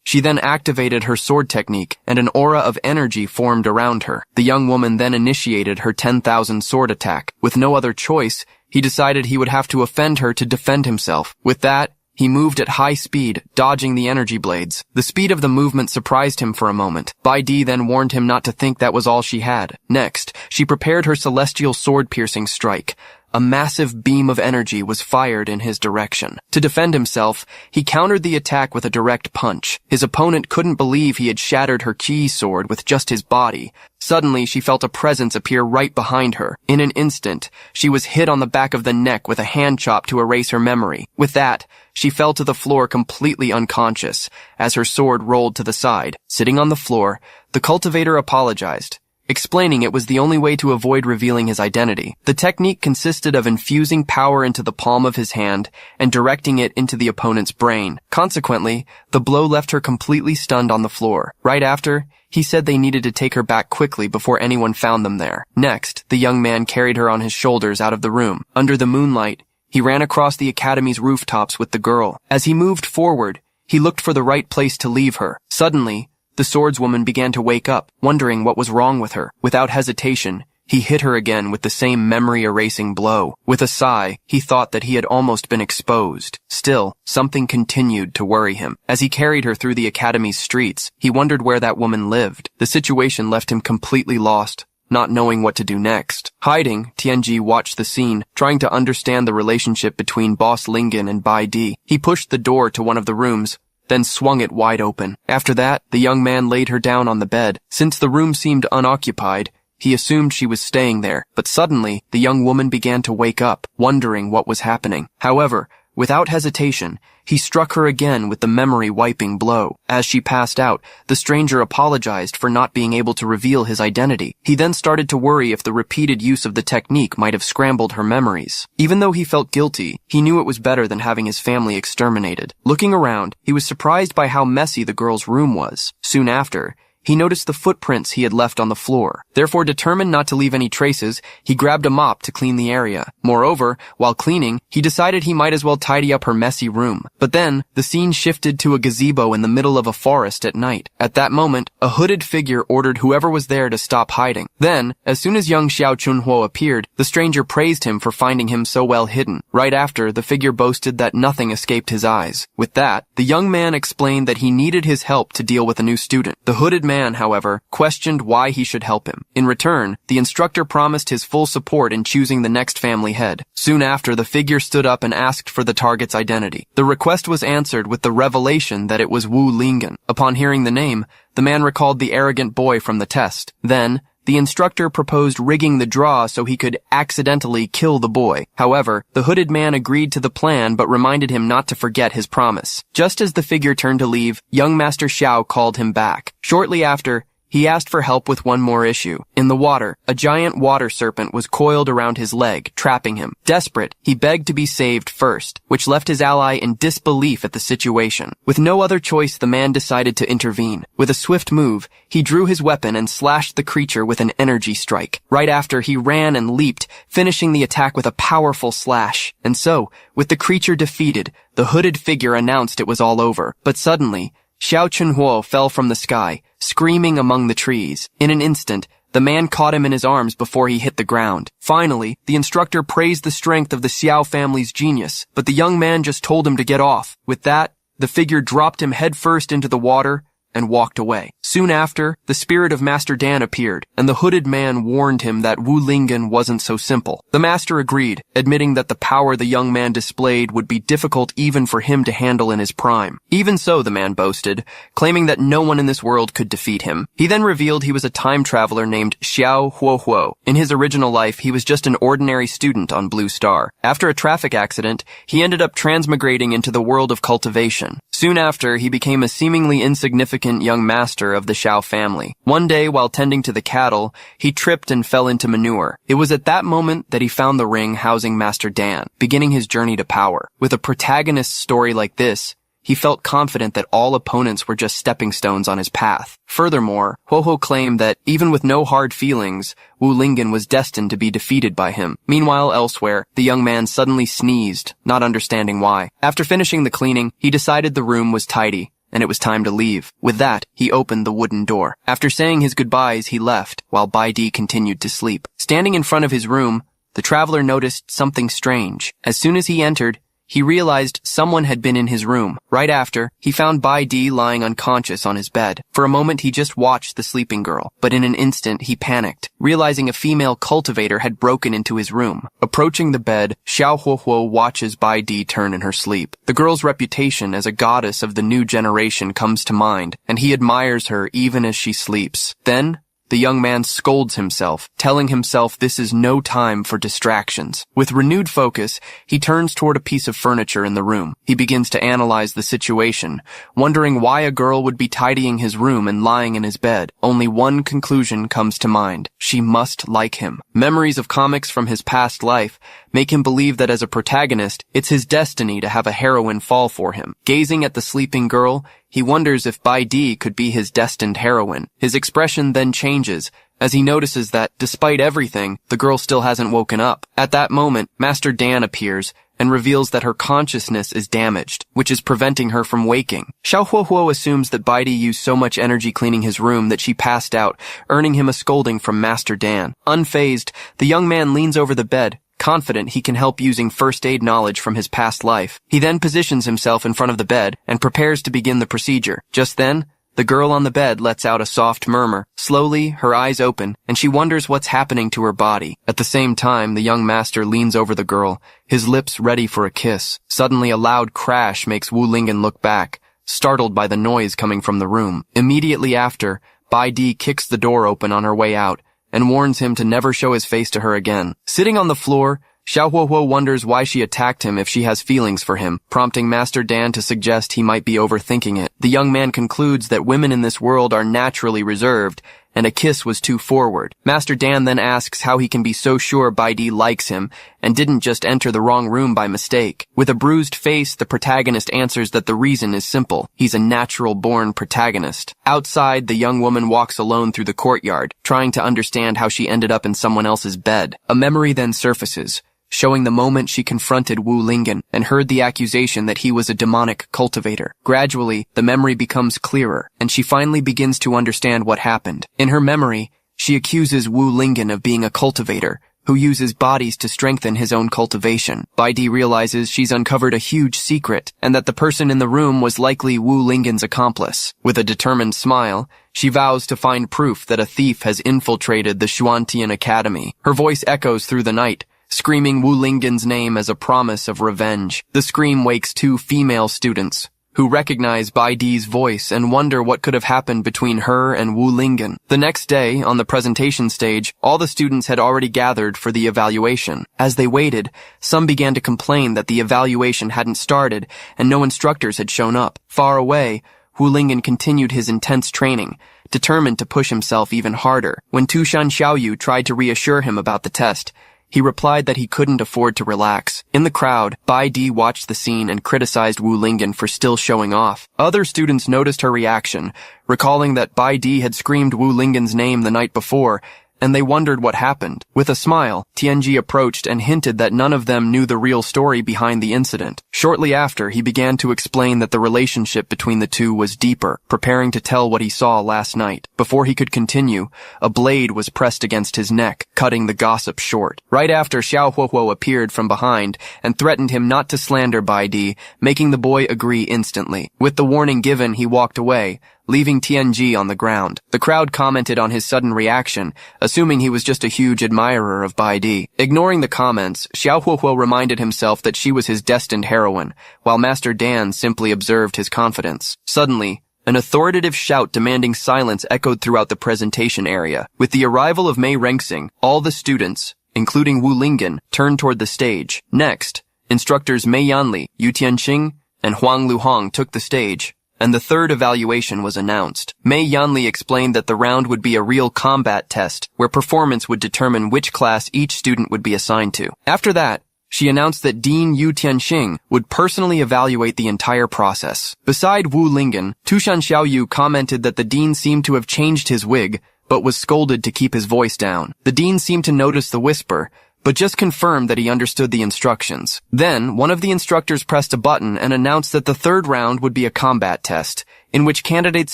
She then activated her sword technique, and an aura of energy formed around her. The young woman then initiated her 10,000 sword attack. With no other choice, he decided he would have to offend her to defend himself. With that, he moved at high speed, dodging the energy blades. The speed of the movement surprised him for a moment. Baidi then warned him not to think that was all she had. Next, she prepared her celestial sword-piercing strike. A massive beam of energy was fired in his direction. To defend himself, he countered the attack with a direct punch. His opponent couldn't believe he had shattered her chi sword with just his body. Suddenly, she felt a presence appear right behind her. In an instant, she was hit on the back of the neck with a hand chop to erase her memory. With that, she fell to the floor completely unconscious, as her sword rolled to the side. Sitting on the floor, the cultivator apologized, explaining it was the only way to avoid revealing his identity. The technique consisted of infusing power into the palm of his hand and directing it into the opponent's brain. Consequently, the blow left her completely stunned on the floor. Right after, he said they needed to take her back quickly before anyone found them there. Next, the young man carried her on his shoulders out of the room. Under the moonlight, he ran across the academy's rooftops with the girl. As he moved forward, he looked for the right place to leave her. Suddenly, the swordswoman began to wake up, wondering what was wrong with her. Without hesitation, he hit her again with the same memory-erasing blow. With a sigh, he thought that he had almost been exposed. Still, something continued to worry him. As he carried her through the academy's streets, he wondered where that woman lived. The situation left him completely lost, not knowing what to do next. Hiding, Tianji watched the scene, trying to understand the relationship between Boss Lingen and Bai Di. He pushed the door to one of the rooms, then swung it wide open. After that, the young man laid her down on the bed. Since the room seemed unoccupied, he assumed she was staying there. But suddenly, the young woman began to wake up, wondering what was happening. However, without hesitation, he struck her again with the memory-wiping blow. As she passed out, the stranger apologized for not being able to reveal his identity. He then started to worry if the repeated use of the technique might have scrambled her memories. Even though he felt guilty, he knew it was better than having his family exterminated. Looking around, he was surprised by how messy the girl's room was. Soon after, he noticed the footprints he had left on the floor. Therefore, determined not to leave any traces, he grabbed a mop to clean the area. Moreover, while cleaning, he decided he might as well tidy up her messy room. But then, the scene shifted to a gazebo in the middle of a forest at night. At that moment, a hooded figure ordered whoever was there to stop hiding. Then, as soon as young Xiao Chunhuo appeared, the stranger praised him for finding him so well hidden. Right after, the figure boasted that nothing escaped his eyes. With that, the young man explained that he needed his help to deal with a new student. The hooded man, however, questioned why he should help him. In return, the instructor promised his full support in choosing the next family head. Soon after, the figure stood up and asked for the target's identity. The request was answered with the revelation that it was Wu Lingen. Upon hearing the name, the man recalled the arrogant boy from the test. Then, the instructor proposed rigging the draw so he could accidentally kill the boy. However, the hooded man agreed to the plan but reminded him not to forget his promise. Just as the figure turned to leave, young Master Xiao called him back. Shortly after, he asked for help with one more issue. In the water, a giant water serpent was coiled around his leg, trapping him. Desperate, he begged to be saved first, which left his ally in disbelief at the situation. With no other choice, the man decided to intervene. With a swift move, he drew his weapon and slashed the creature with an energy strike. Right after, he ran and leaped, finishing the attack with a powerful slash. And so, with the creature defeated, the hooded figure announced it was all over. But suddenly, Xiao Chunhuo fell from the sky, screaming among the trees. In an instant, the man caught him in his arms before he hit the ground. Finally, the instructor praised the strength of the Xiao family's genius, but the young man just told him to get off. With that, the figure dropped him headfirst into the water and walked away. Soon after, the spirit of Master Dan appeared, and the hooded man warned him that Wu Lingen wasn't so simple. The master agreed, admitting that the power the young man displayed would be difficult even for him to handle in his prime. Even so, the man boasted, claiming that no one in this world could defeat him. He then revealed he was a time traveler named Xiao Huohuo. In his original life, he was just an ordinary student on Blue Star. After a traffic accident, he ended up transmigrating into the world of cultivation. Soon after, he became a seemingly insignificant young master of the Xiao family. One day, while tending to the cattle, he tripped and fell into manure. It was at that moment that he found the ring housing Master Dan, beginning his journey to power. With a protagonist story like this, he felt confident that all opponents were just stepping stones on his path. Furthermore, Huohuo claimed that, even with no hard feelings, Wu Lingen was destined to be defeated by him. Meanwhile, elsewhere, the young man suddenly sneezed, not understanding why. After finishing the cleaning, he decided the room was tidy, and it was time to leave. With that, he opened the wooden door. After saying his goodbyes, he left, while Bai Di continued to sleep. Standing in front of his room, the traveler noticed something strange. As soon as he entered, he realized someone had been in his room. Right after, he found Bai Di lying unconscious on his bed. For a moment, he just watched the sleeping girl, but in an instant, he panicked, realizing a female cultivator had broken into his room. Approaching the bed, Xiao Huohuo watches Bai Di turn in her sleep. The girl's reputation as a goddess of the new generation comes to mind, and he admires her even as she sleeps. Then, the young man scolds himself, telling himself this is no time for distractions. With renewed focus, he turns toward a piece of furniture in the room. He begins to analyze the situation, wondering why a girl would be tidying his room and lying in his bed. Only one conclusion comes to mind. She must like him. Memories of comics from his past life make him believe that as a protagonist, it's his destiny to have a heroine fall for him. Gazing at the sleeping girl, he wonders if Bai Di could be his destined heroine. His expression then changes, as he notices that, despite everything, the girl still hasn't woken up. At that moment, Master Dan appears and reveals that her consciousness is damaged, which is preventing her from waking. Xiao Huohuo assumes that Bai Di used so much energy cleaning his room that she passed out, earning him a scolding from Master Dan. Unfazed, the young man leans over the bed, confident he can help using first aid knowledge from his past life. He then positions himself in front of the bed and prepares to begin the procedure. Just then, the girl on the bed lets out a soft murmur. Slowly, her eyes open, and she wonders what's happening to her body. At the same time, the young master leans over the girl, his lips ready for a kiss. Suddenly, a loud crash makes Wu Lingen look back, startled by the noise coming from the room. Immediately after, Bai Di kicks the door open on her way out, and warns him to never show his face to her again. Sitting on the floor, Xiao Huohuo wonders why she attacked him if she has feelings for him, prompting Master Dan to suggest he might be overthinking it. The young man concludes that women in this world are naturally reserved, and a kiss was too forward. Master Dan then asks how he can be so sure Bai Di likes him and didn't just enter the wrong room by mistake. With a bruised face, the protagonist answers that the reason is simple. He's a natural-born protagonist. Outside, the young woman walks alone through the courtyard, trying to understand how she ended up in someone else's bed. A memory then surfaces, showing the moment she confronted Wu Lingen and heard the accusation that he was a demonic cultivator. Gradually, the memory becomes clearer, and she finally begins to understand what happened. In her memory, she accuses Wu Lingen of being a cultivator who uses bodies to strengthen his own cultivation. Bai Di realizes she's uncovered a huge secret, and that the person in the room was likely Wu Lingen's accomplice. With a determined smile, she vows to find proof that a thief has infiltrated the Xuantian Academy. Her voice echoes through the night, screaming Wu Lingen's name as a promise of revenge. The scream wakes two female students, who recognize Bai Di's voice and wonder what could have happened between her and Wu Lingen. The next day, on the presentation stage, all the students had already gathered for the evaluation. As they waited, some began to complain that the evaluation hadn't started and no instructors had shown up. Far away, Wu Lingen continued his intense training, determined to push himself even harder. When Tushan Xiaoyu tried to reassure him about the test, he replied that he couldn't afford to relax. In the crowd, Bai Di watched the scene and criticized Wu Lingen for still showing off. Other students noticed her reaction, recalling that Bai Di had screamed Wu Lingen's name the night before, and they wondered what happened. With a smile, Tianji approached and hinted that none of them knew the real story behind the incident. Shortly after, he began to explain that the relationship between the two was deeper, preparing to tell what he saw last night. Before he could continue, a blade was pressed against his neck, cutting the gossip short. Right after, Xiao Huohuo appeared from behind and threatened him not to slander Bai Di, making the boy agree instantly. With the warning given, he walked away, leaving Tianji on the ground. The crowd commented on his sudden reaction, assuming he was just a huge admirer of Bai Di. Ignoring the comments, Xiao Huohuo reminded himself that she was his destined heroine, while Master Dan simply observed his confidence. Suddenly, an authoritative shout demanding silence echoed throughout the presentation area. With the arrival of Mei Rengxing, all the students, including Wu Lingen, turned toward the stage. Next, instructors Mei Yanli, Yu Tianqing, and Huang Luhong took the stage, and the third evaluation was announced. Mei Yanli explained that the round would be a real combat test, where performance would determine which class each student would be assigned to. After that, she announced that Dean Yu Tianxing would personally evaluate the entire process. Beside Wu Lingen, Tushan Xiaoyu commented that the dean seemed to have changed his wig, but was scolded to keep his voice down. The dean seemed to notice the whisper, but just confirmed that he understood the instructions. Then, one of the instructors pressed a button and announced that the third round would be a combat test, in which candidates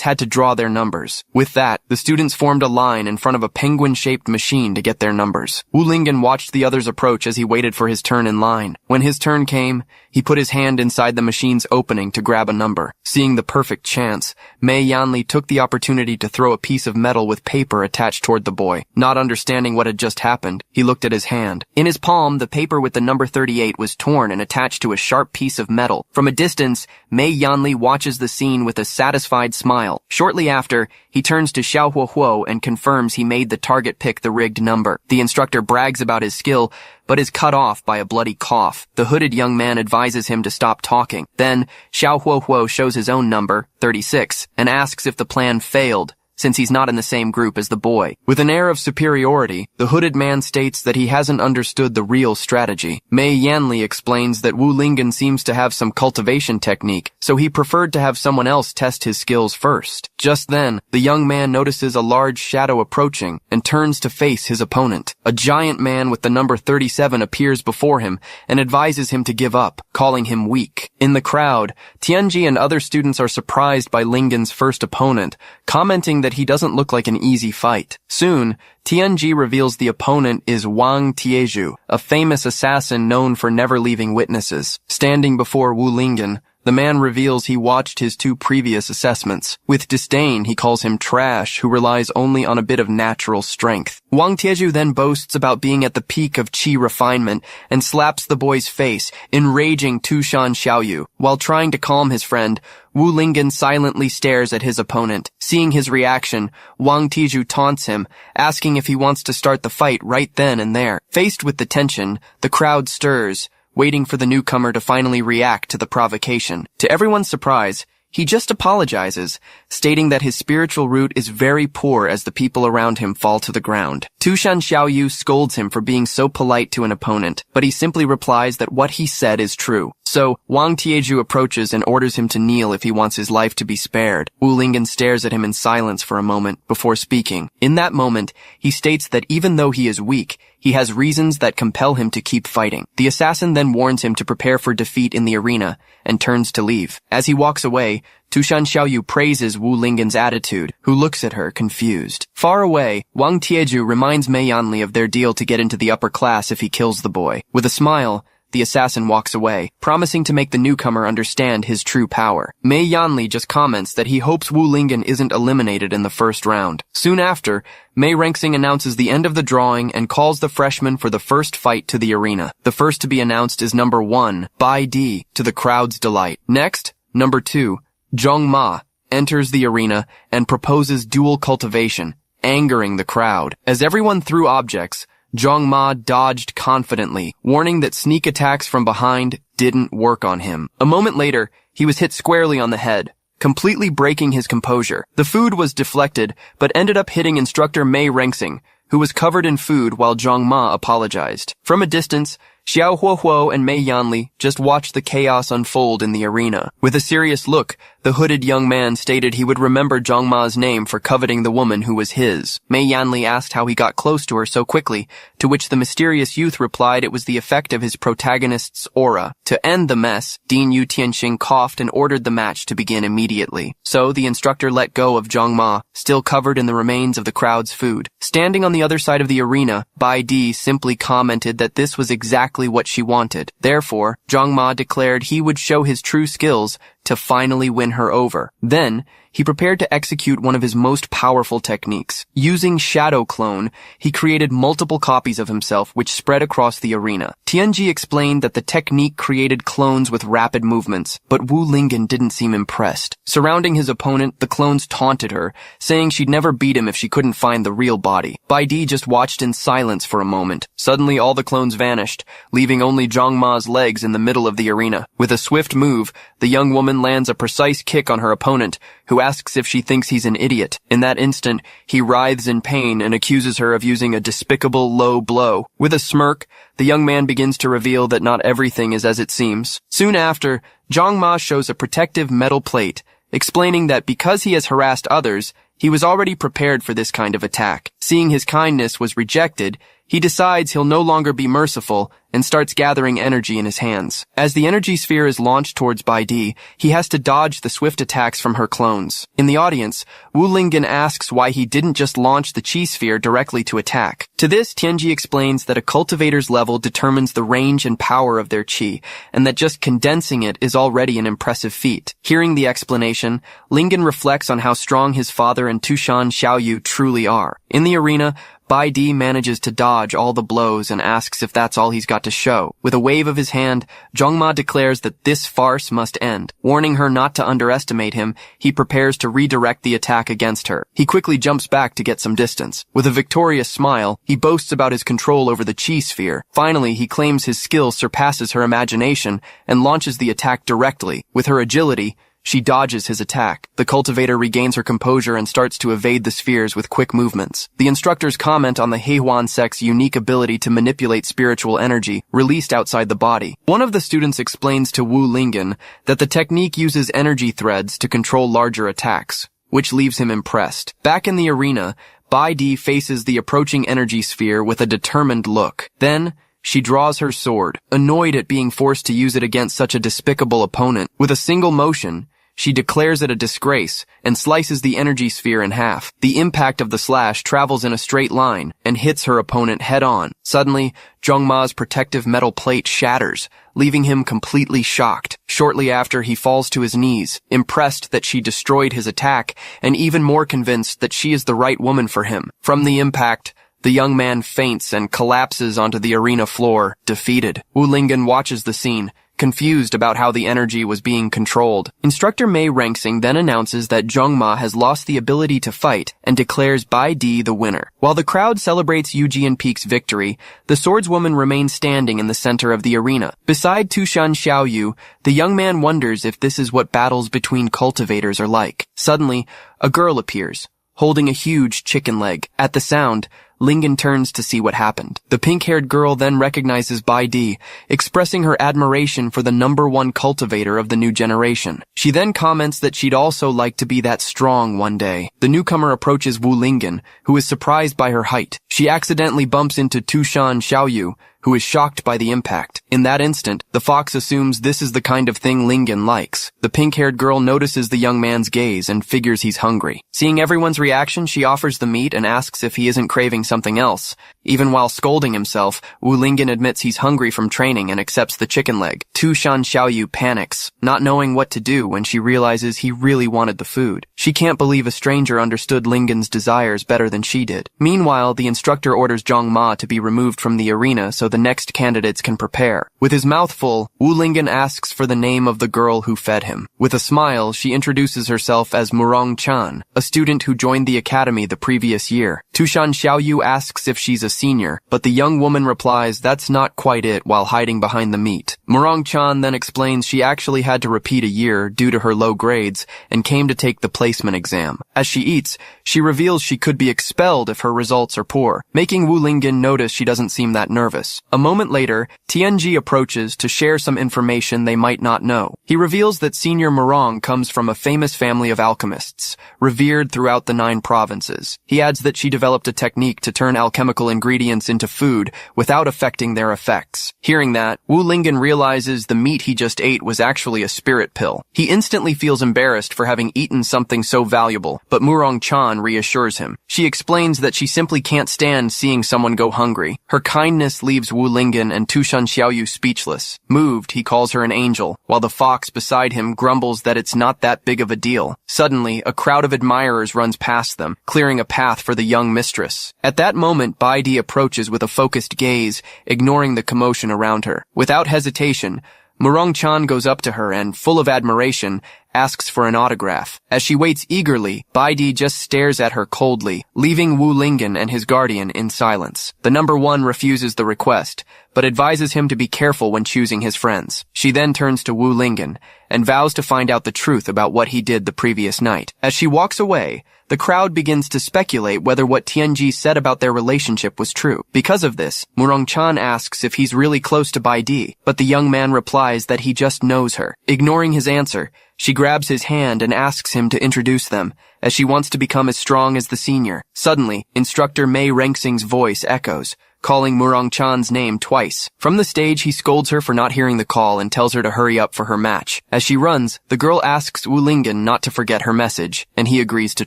had to draw their numbers. With that, the students formed a line in front of a penguin-shaped machine to get their numbers. Wu Lingen watched the others approach as he waited for his turn in line. When his turn came, he put his hand inside the machine's opening to grab a number. Seeing the perfect chance, Mei Yanli took the opportunity to throw a piece of metal with paper attached toward the boy. Not understanding what had just happened, he looked at his hand. In his palm, the paper with the number 38 was torn and attached to a sharp piece of metal. From a distance, Mei Yanli watches the scene with a satisfied smile. Shortly after, he turns to Xiao Huohuo and confirms he made the target pick the rigged number. The instructor brags about his skill, but is cut off by a bloody cough. The hooded young man advises him to stop talking. Then, Xiao Huohuo shows his own number, 36, and asks if the plan failed, since he's not in the same group as the boy. With an air of superiority, the hooded man states that he hasn't understood the real strategy. Mei Yanli explains that Wu Lingen seems to have some cultivation technique, so he preferred to have someone else test his skills first. Just then, the young man notices a large shadow approaching and turns to face his opponent. A giant man with the number 37 appears before him and advises him to give up, calling him weak. In the crowd, Tianji and other students are surprised by Lingen's first opponent, commenting that he doesn't look like an easy fight. Soon, Tianji reveals the opponent is Wang Tieju, a famous assassin known for never leaving witnesses. Standing before Wu Lingen, the man reveals he watched his two previous assessments. With disdain, he calls him trash, who relies only on a bit of natural strength. Wang Tieju then boasts about being at the peak of qi refinement and slaps the boy's face, enraging Tushan Xiaoyu. While trying to calm his friend, Wu Lingen silently stares at his opponent. Seeing his reaction, Wang Tieju taunts him, asking if he wants to start the fight right then and there. Faced with the tension, the crowd stirs, waiting for the newcomer to finally react to the provocation. To everyone's surprise, he just apologizes, stating that his spiritual root is very poor as the people around him fall to the ground. Tushan Xiaoyu scolds him for being so polite to an opponent, but he simply replies that what he said is true. So, Wang Tieju approaches and orders him to kneel if he wants his life to be spared. Wu Lingen stares at him in silence for a moment before speaking. In that moment, he states that even though he is weak, he has reasons that compel him to keep fighting. The assassin then warns him to prepare for defeat in the arena and turns to leave. As he walks away, Tushan Xiaoyu praises Wu Lingen's attitude, who looks at her confused. Far away, Wang Tieju reminds Mei Yanli of their deal to get into the upper class if he kills the boy. With a smile, the assassin walks away, promising to make the newcomer understand his true power. Mei Yanli just comments that he hopes Wu Lingen isn't eliminated in the first round. Soon after, Mei Rengxing announces the end of the drawing and calls the freshmen for the first fight to the arena. The first to be announced is number 1, Bai Di, to the crowd's delight. Next, number 2, Zhong Ma, enters the arena and proposes dual cultivation, angering the crowd. As everyone threw objects, Zhong Ma dodged confidently, warning that sneak attacks from behind didn't work on him. A moment later, he was hit squarely on the head, completely breaking his composure. The food was deflected, but ended up hitting instructor Mei Rengxing, who was covered in food while Zhong Ma apologized. From a distance, Xiao Huohuo and Mei Yanli just watched the chaos unfold in the arena. With a serious look, the hooded young man stated he would remember Zhong Ma's name for coveting the woman who was his. Mei Yanli asked how he got close to her so quickly, to which the mysterious youth replied it was the effect of his protagonist's aura. To end the mess, Dean Yu Tianxing coughed and ordered the match to begin immediately. So the instructor let go of Zhong Ma, still covered in the remains of the crowd's food. Standing on the other side of the arena, Bai Di simply commented that this was exactly what she wanted. Therefore, Zhong Ma declared he would show his true skills to finally win her over. Then, he prepared to execute one of his most powerful techniques. Using Shadow Clone, he created multiple copies of himself which spread across the arena. Tianji explained that the technique created clones with rapid movements, but Wu Lingen didn't seem impressed. Surrounding his opponent, the clones taunted her, saying she'd never beat him if she couldn't find the real body. Bai Di just watched in silence for a moment. Suddenly, all the clones vanished, leaving only Zhang Ma's legs in the middle of the arena. With a swift move, the young woman lands a precise kick on her opponent, who asks if she thinks he's an idiot. In that instant, he writhes in pain and accuses her of using a despicable low blow. With a smirk, the young man begins to reveal that not everything is as it seems. Soon after, Zhang Ma shows a protective metal plate, explaining that because he has harassed others, he was already prepared for this kind of attack. Seeing his kindness was rejected, he decides he'll no longer be merciful and starts gathering energy in his hands. As the energy sphere is launched towards Bai Di, he has to dodge the swift attacks from her clones. In the audience, Wu Lingen asks why he didn't just launch the chi sphere directly to attack. To this, Tianji explains that a cultivator's level determines the range and power of their chi, and that just condensing it is already an impressive feat. Hearing the explanation, Lingen reflects on how strong his father and Tushan Xiaoyu truly are. In the arena, Bai Di manages to dodge all the blows and asks if that's all he's got to show. With a wave of his hand, Zhang Ma declares that this farce must end. Warning her not to underestimate him, he prepares to redirect the attack against her. He quickly jumps back to get some distance. With a victorious smile, he boasts about his control over the chi sphere. Finally, he claims his skill surpasses her imagination and launches the attack directly. With her agility, she dodges his attack. The cultivator regains her composure and starts to evade the spheres with quick movements. The instructors comment on the Heihuan sect's unique ability to manipulate spiritual energy released outside the body. One of the students explains to Wu Lingen that the technique uses energy threads to control larger attacks, which leaves him impressed. Back in the arena, Bai Di faces the approaching energy sphere with a determined look. Then, she draws her sword, annoyed at being forced to use it against such a despicable opponent. With a single motion, she declares it a disgrace and slices the energy sphere in half. The impact of the slash travels in a straight line and hits her opponent head-on. Suddenly, Zhang Ma's protective metal plate shatters, leaving him completely shocked. Shortly after, he falls to his knees, impressed that she destroyed his attack and even more convinced that she is the right woman for him. From the impact, the young man faints and collapses onto the arena floor, defeated. Wu Lingen watches the scene, confused about how the energy was being controlled. Instructor Mei Ranxing then announces that Zhang Ma has lost the ability to fight and declares Bai Di the winner. While the crowd celebrates Yujian Peak's victory, the swordswoman remains standing in the center of the arena. Beside Tushan Xiaoyu, the young man wonders if this is what battles between cultivators are like. Suddenly, a girl appears, holding a huge chicken leg. At the sound, Lingen turns to see what happened. The pink-haired girl then recognizes Bai Di, expressing her admiration for the #1 cultivator of the new generation. She then comments that she'd also like to be that strong one day. The newcomer approaches Wu Lingen, who is surprised by her height. She accidentally bumps into Tushan Xiaoyu, who is shocked by the impact. In that instant, the fox assumes this is the kind of thing Lingen likes. The pink-haired girl notices the young man's gaze and figures he's hungry. Seeing everyone's reaction, she offers the meat and asks if he isn't craving something else. Even while scolding himself, Wu Lingen admits he's hungry from training and accepts the chicken leg. Tushan Xiaoyu panics, not knowing what to do when she realizes he really wanted the food. She can't believe a stranger understood Lingen's desires better than she did. Meanwhile, the instructor orders Zhang Ma to be removed from the arena so the next candidates can prepare. With his mouth full, Wu Lingen asks for the name of the girl who fed him. With a smile, she introduces herself as Murong Chan, a student who joined the academy the previous year. Tushan Xiaoyu asks if she's a senior, but the young woman replies that's not quite it while hiding behind the meat. Murong Chan then explains she actually had to repeat a year due to her low grades and came to take the placement exam. As she eats, she reveals she could be expelled if her results are poor, making Wu Lingen notice she doesn't seem that nervous. A moment later, Tianji approaches to share some information they might not know. He reveals that Senior Murong comes from a famous family of alchemists, revered throughout the 9 provinces. He adds that she developed developed a technique to turn alchemical ingredients into food without affecting their effects. Hearing that, Wu Lingen realizes the meat he just ate was actually a spirit pill. He instantly feels embarrassed for having eaten something so valuable, but Murong-chan reassures him. She explains that she simply can't stand seeing someone go hungry. Her kindness leaves Wu Lingen and Tushan Xiaoyu speechless. Moved, he calls her an angel, while the fox beside him grumbles that it's not that big of a deal. Suddenly, a crowd of admirers runs past them, clearing a path for the young mistress. At that moment, Baidi approaches with a focused gaze, ignoring the commotion around her. Without hesitation, Murong-chan goes up to her and, full of admiration, asks for an autograph. As she waits eagerly, Baidi just stares at her coldly, leaving Wu Lingen and his guardian in silence. The number one refuses the request, but advises him to be careful when choosing his friends. She then turns to Wu Lingen and vows to find out the truth about what he did the previous night. As she walks away, the crowd begins to speculate whether what Tianji said about their relationship was true. Because of this, Murong-chan asks if he's really close to Baidi, but the young man replies that he just knows her. Ignoring his answer, she grabs his hand and asks him to introduce them, as she wants to become as strong as the senior. Suddenly, Instructor Mei Rengsing's voice echoes, calling Murong-chan's name twice. From the stage, he scolds her for not hearing the call and tells her to hurry up for her match. As she runs, the girl asks Wu Lingen not to forget her message, and he agrees to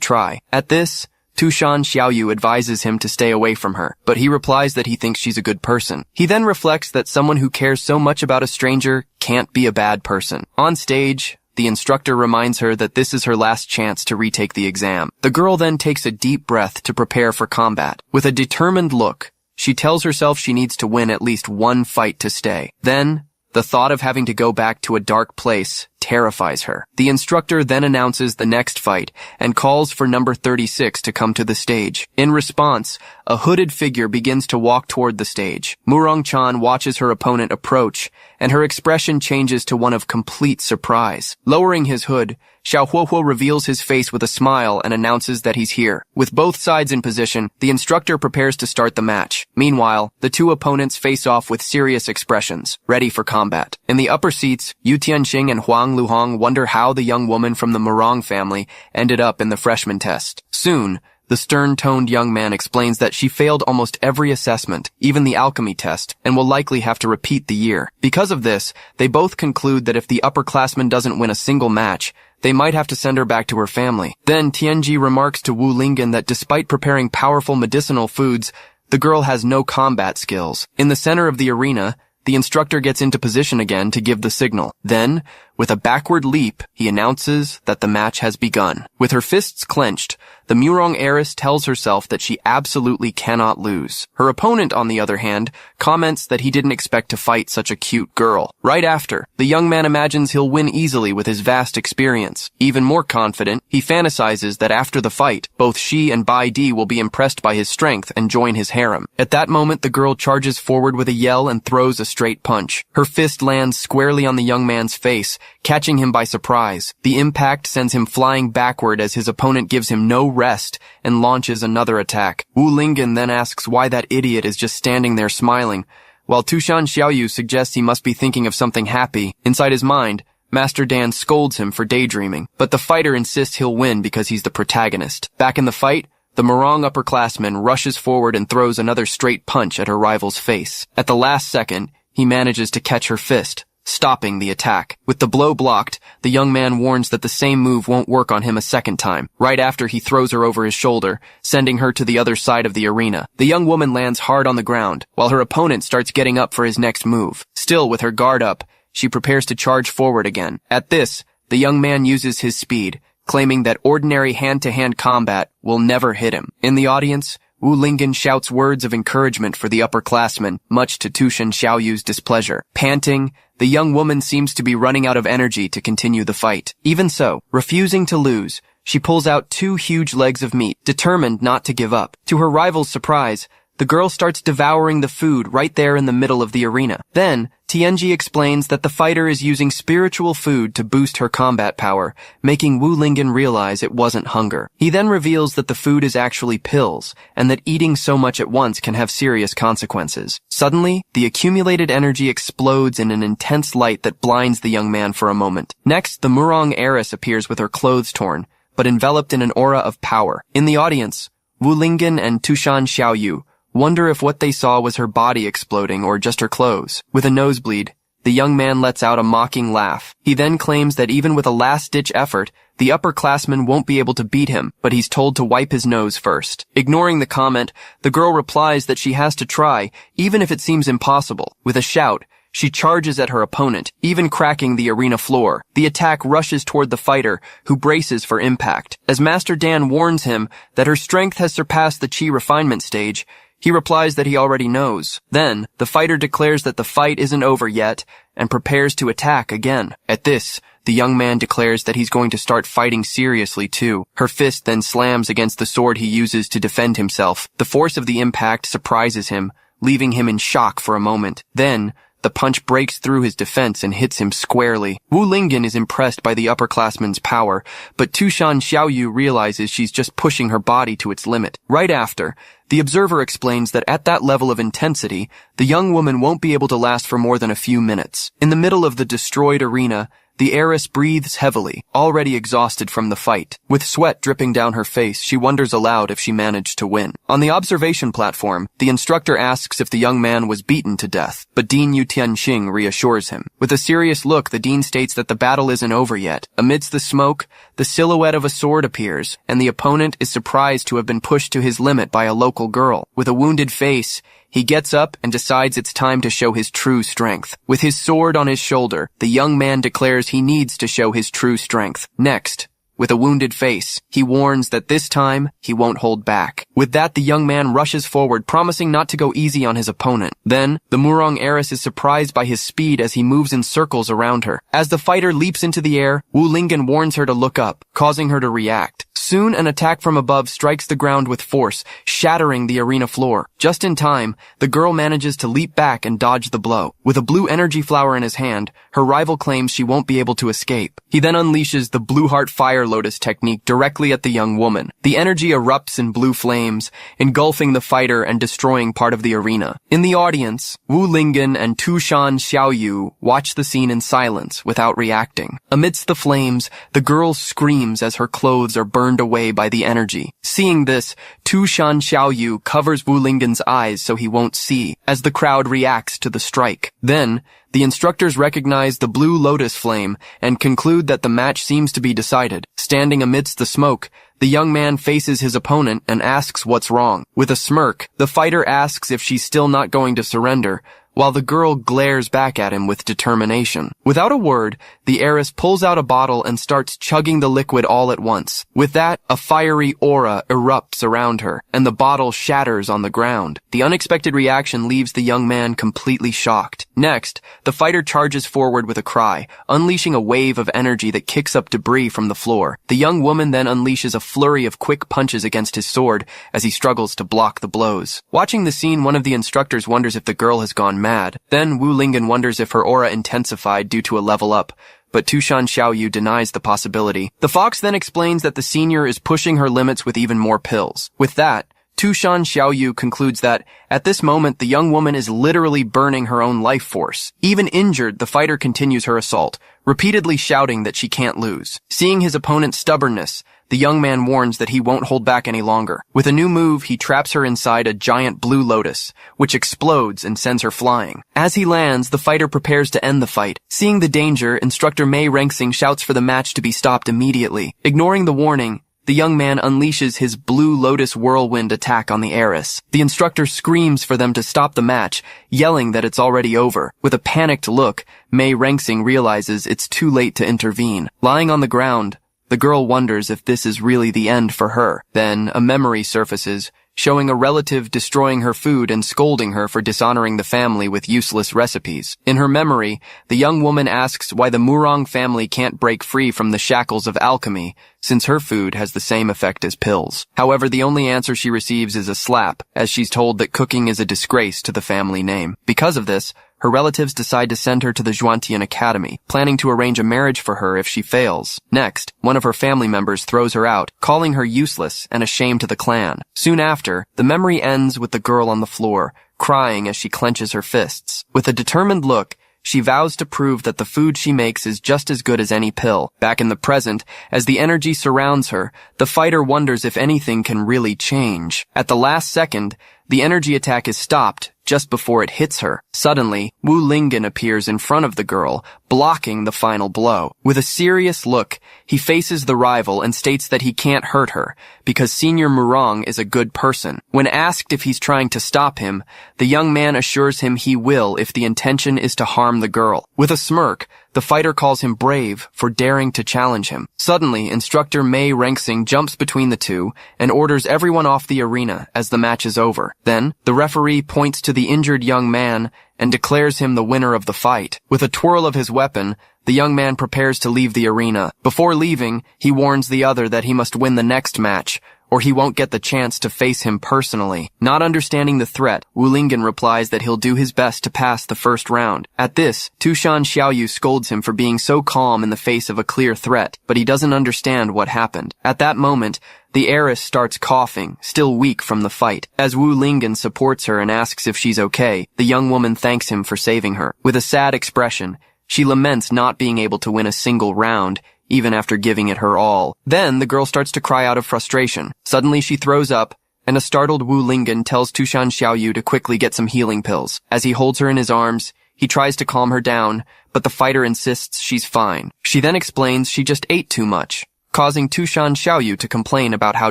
try. At this, Tushan Xiaoyu advises him to stay away from her, but he replies that he thinks she's a good person. He then reflects that someone who cares so much about a stranger can't be a bad person. On stage, the instructor reminds her that this is her last chance to retake the exam. The girl then takes a deep breath to prepare for combat. With a determined look, she tells herself she needs to win at least one fight to stay. Then, the thought of having to go back to a dark place terrifies her. The instructor then announces the next fight and calls for number 36 to come to the stage. In response, a hooded figure begins to walk toward the stage. Murong-chan watches her opponent approach, and her expression changes to one of complete surprise. Lowering his hood, Xiao Huohuo reveals his face with a smile and announces that he's here. With both sides in position, the instructor prepares to start the match. Meanwhile, the two opponents face off with serious expressions, ready for combat. In the upper seats, Yu Tianxing and Huang Luhong wonder how the young woman from the Murong family ended up in the freshman test. Soon, the stern-toned young man explains that she failed almost every assessment, even the alchemy test, and will likely have to repeat the year. Because of this, they both conclude that if the upperclassman doesn't win a single match, they might have to send her back to her family. Then Tianji remarks to Wu Lingen that despite preparing powerful medicinal foods, the girl has no combat skills. In the center of the arena, the instructor gets into position again to give the signal. Then, with a backward leap, he announces that the match has begun. With her fists clenched, the Murong heiress tells herself that she absolutely cannot lose. Her opponent, on the other hand, comments that he didn't expect to fight such a cute girl. Right after, the young man imagines he'll win easily with his vast experience. Even more confident, he fantasizes that after the fight, both she and Bai Di will be impressed by his strength and join his harem. At that moment, the girl charges forward with a yell and throws a straight punch. Her fist lands squarely on the young man's face, catching him by surprise. The impact sends him flying backward as his opponent gives him no rest and launches another attack. Wu Lingen then asks why that idiot is just standing there smiling, while Tushan Xiaoyu suggests he must be thinking of something happy. Inside his mind, Master Dan scolds him for daydreaming, but the fighter insists he'll win because he's the protagonist. Back in the fight, the Murong upperclassman rushes forward and throws another straight punch at her rival's face. At the last second, he manages to catch her fist, stopping the attack. With the blow blocked, the young man warns that the same move won't work on him a second time. Right after, he throws her over his shoulder, sending her to the other side of the arena. The young woman lands hard on the ground, while her opponent starts getting up for his next move. Still with her guard up, she prepares to charge forward again. At this, the young man uses his speed, claiming that ordinary hand-to-hand combat will never hit him. In the audience, Wu Lingen shouts words of encouragement for the upperclassmen, much to Tushan Xiaoyu's displeasure. Panting, the young woman seems to be running out of energy to continue the fight. Even so, refusing to lose, she pulls out 2 huge legs of meat, determined not to give up. To her rival's surprise, the girl starts devouring the food right there in the middle of the arena. Then, Tianji explains that the fighter is using spiritual food to boost her combat power, making Wu Lingen realize it wasn't hunger. He then reveals that the food is actually pills, and that eating so much at once can have serious consequences. Suddenly, the accumulated energy explodes in an intense light that blinds the young man for a moment. Next, the Murong heiress appears with her clothes torn, but enveloped in an aura of power. In the audience, Wu Lingyan and Tushan Xiaoyu wonder if what they saw was her body exploding or just her clothes. With a nosebleed, the young man lets out a mocking laugh. He then claims that even with a last-ditch effort, the upperclassman won't be able to beat him, but he's told to wipe his nose first. Ignoring the comment, the girl replies that she has to try, even if it seems impossible. With a shout, she charges at her opponent, even cracking the arena floor. The attack rushes toward the fighter, who braces for impact. As Master Dan warns him that her strength has surpassed the chi refinement stage, he replies that he already knows. Then, the fighter declares that the fight isn't over yet, and prepares to attack again. At this, the young man declares that he's going to start fighting seriously too. Her fist then slams against the sword he uses to defend himself. The force of the impact surprises him, leaving him in shock for a moment. Then, the punch breaks through his defense and hits him squarely. Wu Lingyan is impressed by the upperclassman's power, but Tushan Xiaoyu realizes she's just pushing her body to its limit. Right after, the observer explains that at that level of intensity, the young woman won't be able to last for more than a few minutes. In the middle of the destroyed arena, the heiress breathes heavily, already exhausted from the fight. With sweat dripping down her face, she wonders aloud if she managed to win. On the observation platform, the instructor asks if the young man was beaten to death, but Dean Yu Tianxing reassures him. With a serious look, the dean states that the battle isn't over yet. Amidst the smoke, the silhouette of a sword appears, and the opponent is surprised to have been pushed to his limit by a local girl. With a wounded face, he gets up and decides it's time to show his true strength. With his sword on his shoulder, the young man declares he needs to show his true strength. Next, with a wounded face, he warns that this time, he won't hold back. With that, the young man rushes forward, promising not to go easy on his opponent. Then, the Murong heiress is surprised by his speed as he moves in circles around her. As the fighter leaps into the air, Wu Lingyan warns her to look up, causing her to react. Soon, an attack from above strikes the ground with force, shattering the arena floor. Just in time, the girl manages to leap back and dodge the blow. With a blue energy flower in his hand, her rival claims she won't be able to escape. He then unleashes the Blue Heart Fire Lotus technique directly at the young woman. The energy erupts in blue flames, engulfing the fighter and destroying part of the arena. In the audience, Wu Lingyan and Tushan Xiaoyu watch the scene in silence without reacting. Amidst the flames, the girl screams as her clothes are burned away by the energy. Seeing this, Tushan Xiaoyu covers Wu Lingyan's eyes so he won't see, as the crowd reacts to the strike. Then, the instructors recognize the blue lotus flame and conclude that the match seems to be decided. Standing amidst the smoke, the young man faces his opponent and asks what's wrong. With a smirk, the fighter asks if she's still not going to surrender, while the girl glares back at him with determination. Without a word, the heiress pulls out a bottle and starts chugging the liquid all at once. With that, a fiery aura erupts around her, and the bottle shatters on the ground. The unexpected reaction leaves the young man completely shocked. Next, the fighter charges forward with a cry, unleashing a wave of energy that kicks up debris from the floor. The young woman then unleashes a flurry of quick punches against his sword as he struggles to block the blows. Watching the scene, one of the instructors wonders if the girl has gone mad. Then Wu Lingyan wonders if her aura intensified due to a level up, but Tushan Xiaoyu denies the possibility. The fox then explains that the senior is pushing her limits with even more pills. With that, Tushan Xiaoyu concludes that, at this moment, the young woman is literally burning her own life force. Even injured, the fighter continues her assault, repeatedly shouting that she can't lose. Seeing his opponent's stubbornness, the young man warns that he won't hold back any longer. With a new move, he traps her inside a giant blue lotus, which explodes and sends her flying. As he lands, the fighter prepares to end the fight. Seeing the danger, Instructor Mei Rengxing shouts for the match to be stopped immediately. Ignoring the warning, the young man unleashes his blue lotus whirlwind attack on the heiress. The instructor screams for them to stop the match, yelling that it's already over. With a panicked look, Mei Rengxing realizes it's too late to intervene. Lying on the ground, the girl wonders if this is really the end for her. Then, a memory surfaces, showing a relative destroying her food and scolding her for dishonoring the family with useless recipes. In her memory, the young woman asks why the Murong family can't break free from the shackles of alchemy, since her food has the same effect as pills. However, the only answer she receives is a slap, as she's told that cooking is a disgrace to the family name. Because of this, her relatives decide to send her to the Zhuantian Academy, planning to arrange a marriage for her if she fails. Next, one of her family members throws her out, calling her useless and a shame to the clan. Soon after, the memory ends with the girl on the floor, crying as she clenches her fists. With a determined look, she vows to prove that the food she makes is just as good as any pill. Back in the present, as the energy surrounds her, the fighter wonders if anything can really change. At the last second, the energy attack is stopped just before it hits her. Suddenly, Wu Lingen appears in front of the girl, blocking the final blow. With a serious look, he faces the rival and states that he can't hurt her, because Senior Murong is a good person. When asked if he's trying to stop him, the young man assures him he will if the intention is to harm the girl. With a smirk, the fighter calls him brave for daring to challenge him. Suddenly, instructor Mei Rengsing jumps between the two and orders everyone off the arena as the match is over. Then, the referee points to the injured young man and declares him the winner of the fight. With a twirl of his weapon, the young man prepares to leave the arena. Before leaving, he warns the other that he must win the next match, or he won't get the chance to face him personally. Not understanding the threat, Wu Lingen replies that he'll do his best to pass the first round. At this, Tushan Xiaoyu scolds him for being so calm in the face of a clear threat, but he doesn't understand what happened. At that moment, the heiress starts coughing, still weak from the fight. As Wu Lingen supports her and asks if she's okay, the young woman thanks him for saving her. With a sad expression, she laments not being able to win a single round, even after giving it her all. Then the girl starts to cry out of frustration. Suddenly she throws up, and a startled Wu Lingen tells Tushan Xiaoyu to quickly get some healing pills. As he holds her in his arms, he tries to calm her down, but the fighter insists she's fine. She then explains she just ate too much, causing Tushan Xiaoyu to complain about how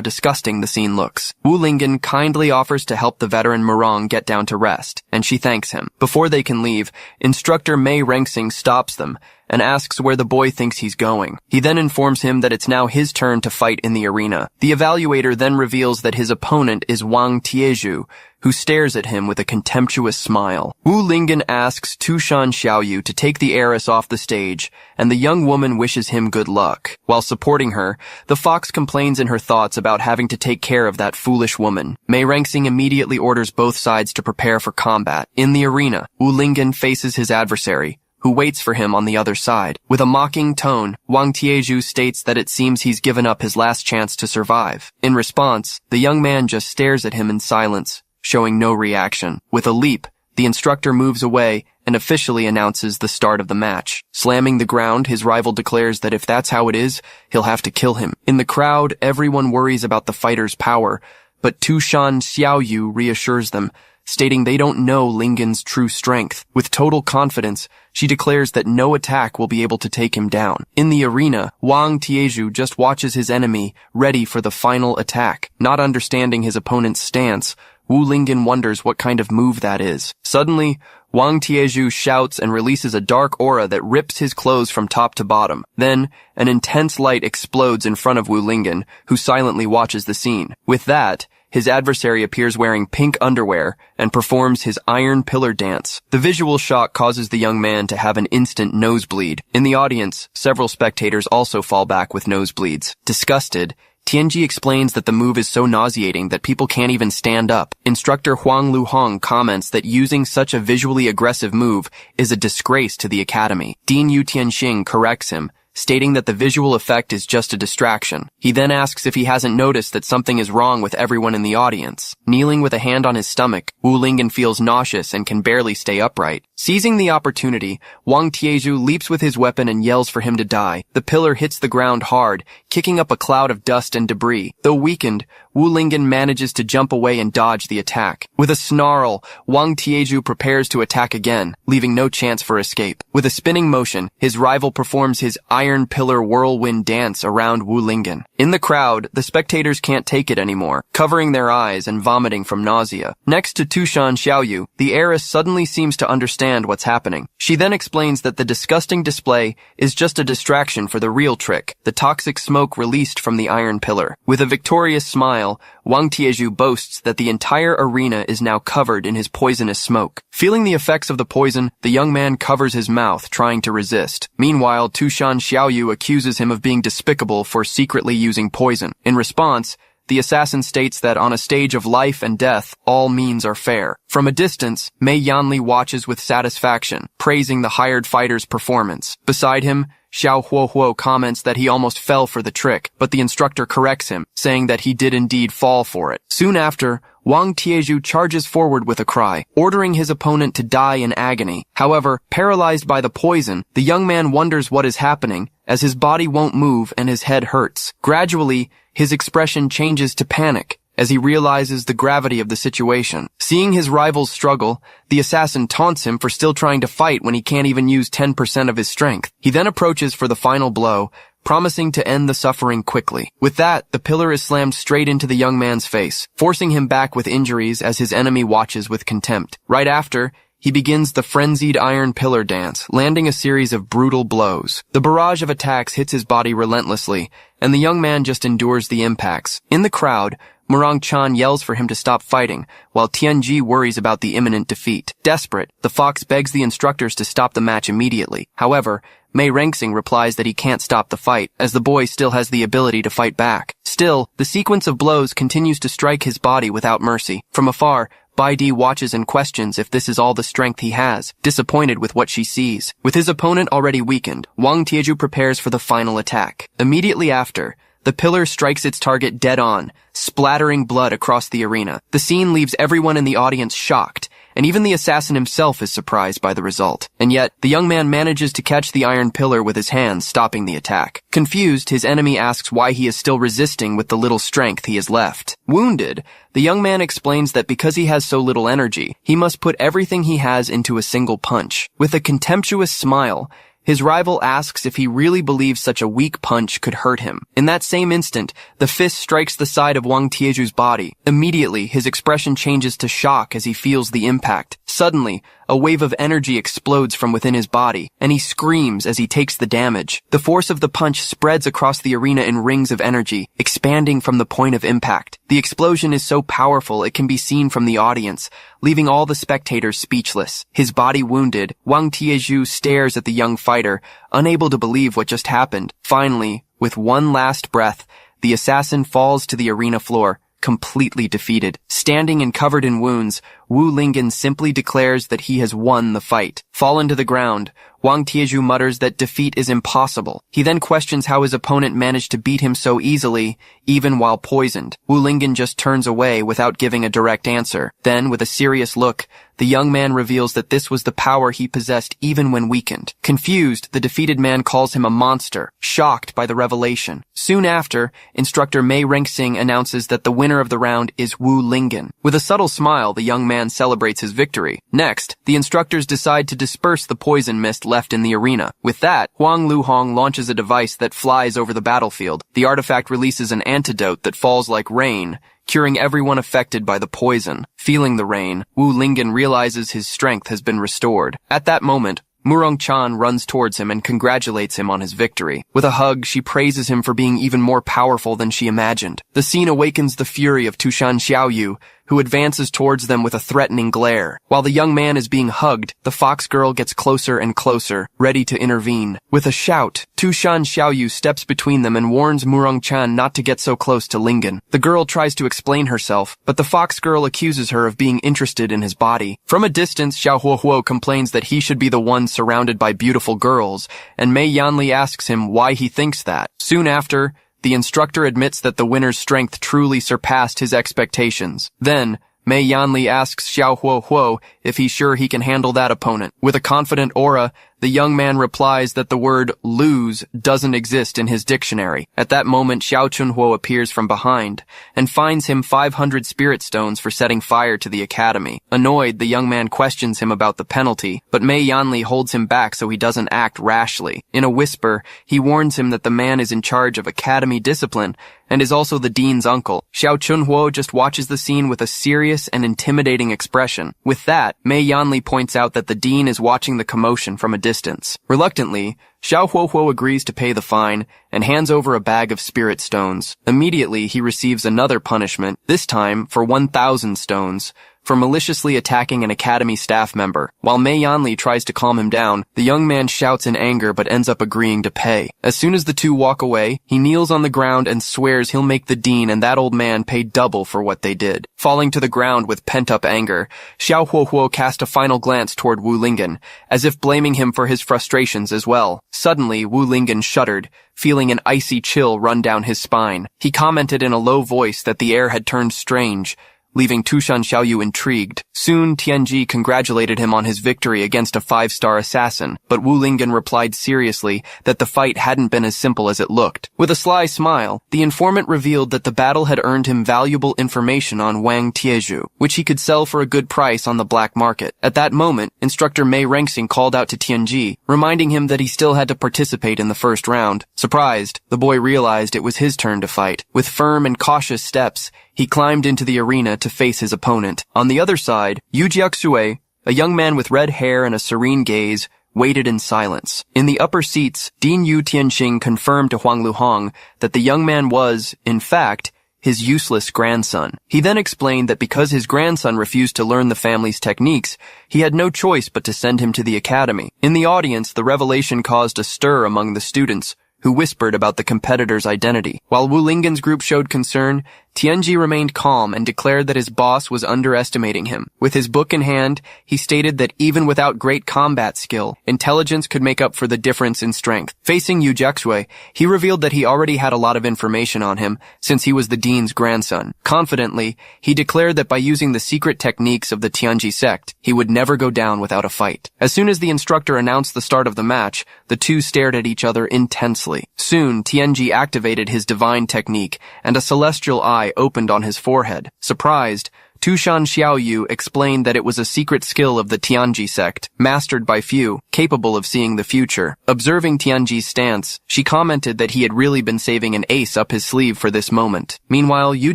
disgusting the scene looks. Wu Lingen kindly offers to help the veteran Murong get down to rest, and she thanks him. Before they can leave, instructor Mei Rengsing stops them and asks where the boy thinks he's going. He then informs him that it's now his turn to fight in the arena. The evaluator then reveals that his opponent is Wang Tieju, who stares at him with a contemptuous smile. Wu Lingen asks Tushan Xiaoyu to take the heiress off the stage, and the young woman wishes him good luck. While supporting her, the fox complains in her thoughts about having to take care of that foolish woman. Mei Rengsing immediately orders both sides to prepare for combat. In the arena, Wu Lingen faces his adversary, who waits for him on the other side. With a mocking tone, Wang Tieju states that it seems he's given up his last chance to survive. In response, the young man just stares at him in silence, showing no reaction. With a leap, the instructor moves away and officially announces the start of the match. Slamming the ground, his rival declares that if that's how it is, he'll have to kill him. In the crowd, everyone worries about the fighter's power, but Tushan Xiaoyu reassures them, stating they don't know Lingen's true strength. With total confidence, she declares that no attack will be able to take him down. In the arena, Wang Tieju just watches his enemy, ready for the final attack. Not understanding his opponent's stance, Wu Lingen wonders what kind of move that is. Suddenly, Wang Tieju shouts and releases a dark aura that rips his clothes from top to bottom. Then, an intense light explodes in front of Wu Lingen, who silently watches the scene. With that, his adversary appears wearing pink underwear and performs his iron pillar dance. The visual shock causes the young man to have an instant nosebleed. In the audience, several spectators also fall back with nosebleeds. Disgusted, Tianji explains that the move is so nauseating that people can't even stand up. Instructor Huang Luhong comments that using such a visually aggressive move is a disgrace to the academy. Dean Yu Tianxing corrects him, stating that the visual effect is just a distraction. He then asks if he hasn't noticed that something is wrong with everyone in the audience. Kneeling with a hand on his stomach, Wu Lingen feels nauseous and can barely stay upright. Seizing the opportunity, Wang Tieju leaps with his weapon and yells for him to die. The pillar hits the ground hard, kicking up a cloud of dust and debris. Though weakened, Wu Lingen manages to jump away and dodge the attack. With a snarl, Wang Tieju prepares to attack again, leaving no chance for escape. With a spinning motion, his rival performs his iron pillar whirlwind dance around Wu Lingen. In the crowd, the spectators can't take it anymore, covering their eyes and vomiting from nausea. Next to Tushan Xiaoyu, the heiress suddenly seems to understand what's happening. She then explains that the disgusting display is just a distraction for the real trick, the toxic smoke released from the iron pillar. With a victorious smile, Wang Tieju boasts that the entire arena is now covered in his poisonous smoke. Feeling the effects of the poison, the young man covers his mouth, trying to resist. Meanwhile, Tushan Xiaoyu accuses him of being despicable for secretly using poison. In response, the assassin states that on a stage of life and death, all means are fair. From a distance, Mei Yanli watches with satisfaction, praising the hired fighter's performance. Beside him, Xiao Huohuo comments that he almost fell for the trick, but the instructor corrects him, saying that he did indeed fall for it. Soon after, Wang Tieju charges forward with a cry, ordering his opponent to die in agony. However, paralyzed by the poison, the young man wonders what is happening, as his body won't move and his head hurts. Gradually, his expression changes to panic, as he realizes the gravity of the situation. Seeing his rival's struggle, the assassin taunts him for still trying to fight when he can't even use 10% of his strength. He then approaches for the final blow, promising to end the suffering quickly. With that, the pillar is slammed straight into the young man's face, forcing him back with injuries as his enemy watches with contempt. Right after, he begins the frenzied iron pillar dance, landing a series of brutal blows. The barrage of attacks hits his body relentlessly, and the young man just endures the impacts. In the crowd, Murong Chan yells for him to stop fighting, while Tianji worries about the imminent defeat. Desperate, the fox begs the instructors to stop the match immediately. However, Mei Rengsing replies that he can't stop the fight, as the boy still has the ability to fight back. Still, the sequence of blows continues to strike his body without mercy. From afar, Bai Di watches and questions if this is all the strength he has, disappointed with what she sees. With his opponent already weakened, Wang Tieju prepares for the final attack. Immediately after, the pillar strikes its target dead on, splattering blood across the arena. The scene leaves everyone in the audience shocked, and even the assassin himself is surprised by the result. And yet, the young man manages to catch the iron pillar with his hands, stopping the attack. Confused, his enemy asks why he is still resisting with the little strength he has left. Wounded, the young man explains that because he has so little energy, he must put everything he has into a single punch. With a contemptuous smile, his rival asks if he really believes such a weak punch could hurt him. In that same instant, the fist strikes the side of Wang Tieju's body. Immediately, his expression changes to shock as he feels the impact. Suddenly, a wave of energy explodes from within his body, and he screams as he takes the damage. The force of the punch spreads across the arena in rings of energy, expanding from the point of impact. The explosion is so powerful it can be seen from the audience, leaving all the spectators speechless. His body wounded, Wang Tieju stares at the young fighter, unable to believe what just happened. Finally, with one last breath, the assassin falls to the arena floor, completely defeated. Standing and covered in wounds, Wu Lingen simply declares that he has won the fight. Fallen to the ground, Wang Tieju mutters that defeat is impossible. He then questions how his opponent managed to beat him so easily, even while poisoned. Wu Lingen just turns away without giving a direct answer. Then, with a serious look, the young man reveals that this was the power he possessed even when weakened. Confused, the defeated man calls him a monster, shocked by the revelation. Soon after, instructor Mei Rengsing announces that the winner of the round is Wu Lingen. With a subtle smile, the young man celebrates his victory. Next, the instructors decide to disperse the poison mist left in the arena. With that, Huang Luhong launches a device that flies over the battlefield. The artifact releases an antidote that falls like rain, curing everyone affected by the poison. Feeling the rain, Wu Lingen realizes his strength has been restored. At that moment, Murong Chan runs towards him and congratulates him on his victory. With a hug, she praises him for being even more powerful than she imagined. The scene awakens the fury of Tushan Xiaoyu, who advances towards them with a threatening glare. While the young man is being hugged, the fox girl gets closer and closer, ready to intervene. With a shout, Tushan Xiaoyu steps between them and warns Murong Chan not to get so close to Lingen. The girl tries to explain herself, but the fox girl accuses her of being interested in his body. From a distance, Xiao Huohuo complains that he should be the one surrounded by beautiful girls, and Mei Yanli asks him why he thinks that. Soon after, the instructor admits that the winner's strength truly surpassed his expectations. Then, Mei Yanli asks Xiao Huohuo if he's sure he can handle that opponent. With a confident aura, the young man replies that the word lose doesn't exist in his dictionary. At that moment, Xiao Chunhuo appears from behind and finds him 500 spirit stones for setting fire to the academy. Annoyed, the young man questions him about the penalty, but Mei Yanli holds him back so he doesn't act rashly. In a whisper, he warns him that the man is in charge of academy discipline and is also the dean's uncle. Xiao Chunhuo just watches the scene with a serious and intimidating expression. With that, Mei Yanli points out that the dean is watching the commotion from a distance. Reluctantly, Xiao Huohuo agrees to pay the fine and hands over a bag of spirit stones. Immediately, he receives another punishment, this time for 1,000 stones, for maliciously attacking an academy staff member. While Mei Yanli tries to calm him down, the young man shouts in anger but ends up agreeing to pay. As soon as the two walk away, he kneels on the ground and swears he'll make the dean and that old man pay double for what they did. Falling to the ground with pent-up anger, Xiao Huohuo cast a final glance toward Wu Lingen, as if blaming him for his frustrations as well. Suddenly, Wu Lingen shuddered, feeling an icy chill run down his spine. He commented in a low voice that the air had turned strange, leaving Tushan Xiaoyu intrigued. Soon, Tianji congratulated him on his victory against a 5-star assassin, but Wu Lingen replied seriously that the fight hadn't been as simple as it looked. With a sly smile, the informant revealed that the battle had earned him valuable information on Wang Tieju, which he could sell for a good price on the black market. At that moment, instructor Mei Rengxing called out to Tianji, reminding him that he still had to participate in the first round. Surprised, the boy realized it was his turn to fight. With firm and cautious steps, he climbed into the arena to face his opponent. On the other side, Yu Jiaxue, a young man with red hair and a serene gaze, waited in silence. In the upper seats, Dean Yu Tianxing confirmed to Huang Luhong that the young man was, in fact, his useless grandson. He then explained that because his grandson refused to learn the family's techniques, he had no choice but to send him to the academy. In the audience, the revelation caused a stir among the students, who whispered about the competitor's identity. While Wu Lingen's group showed concern, Tianji remained calm and declared that his boss was underestimating him. With his book in hand, he stated that even without great combat skill, intelligence could make up for the difference in strength. Facing Yu Jiaxue, he revealed that he already had a lot of information on him, since he was the dean's grandson. Confidently, he declared that by using the secret techniques of the Tianji sect, he would never go down without a fight. As soon as the instructor announced the start of the match, the two stared at each other intensely. Soon, Tianji activated his divine technique, and a celestial eye opened on his forehead. Surprised, Tushan Xiaoyu explained that it was a secret skill of the Tianji sect, mastered by few, capable of seeing the future. Observing Tianji's stance, she commented that he had really been saving an ace up his sleeve for this moment. Meanwhile, Yu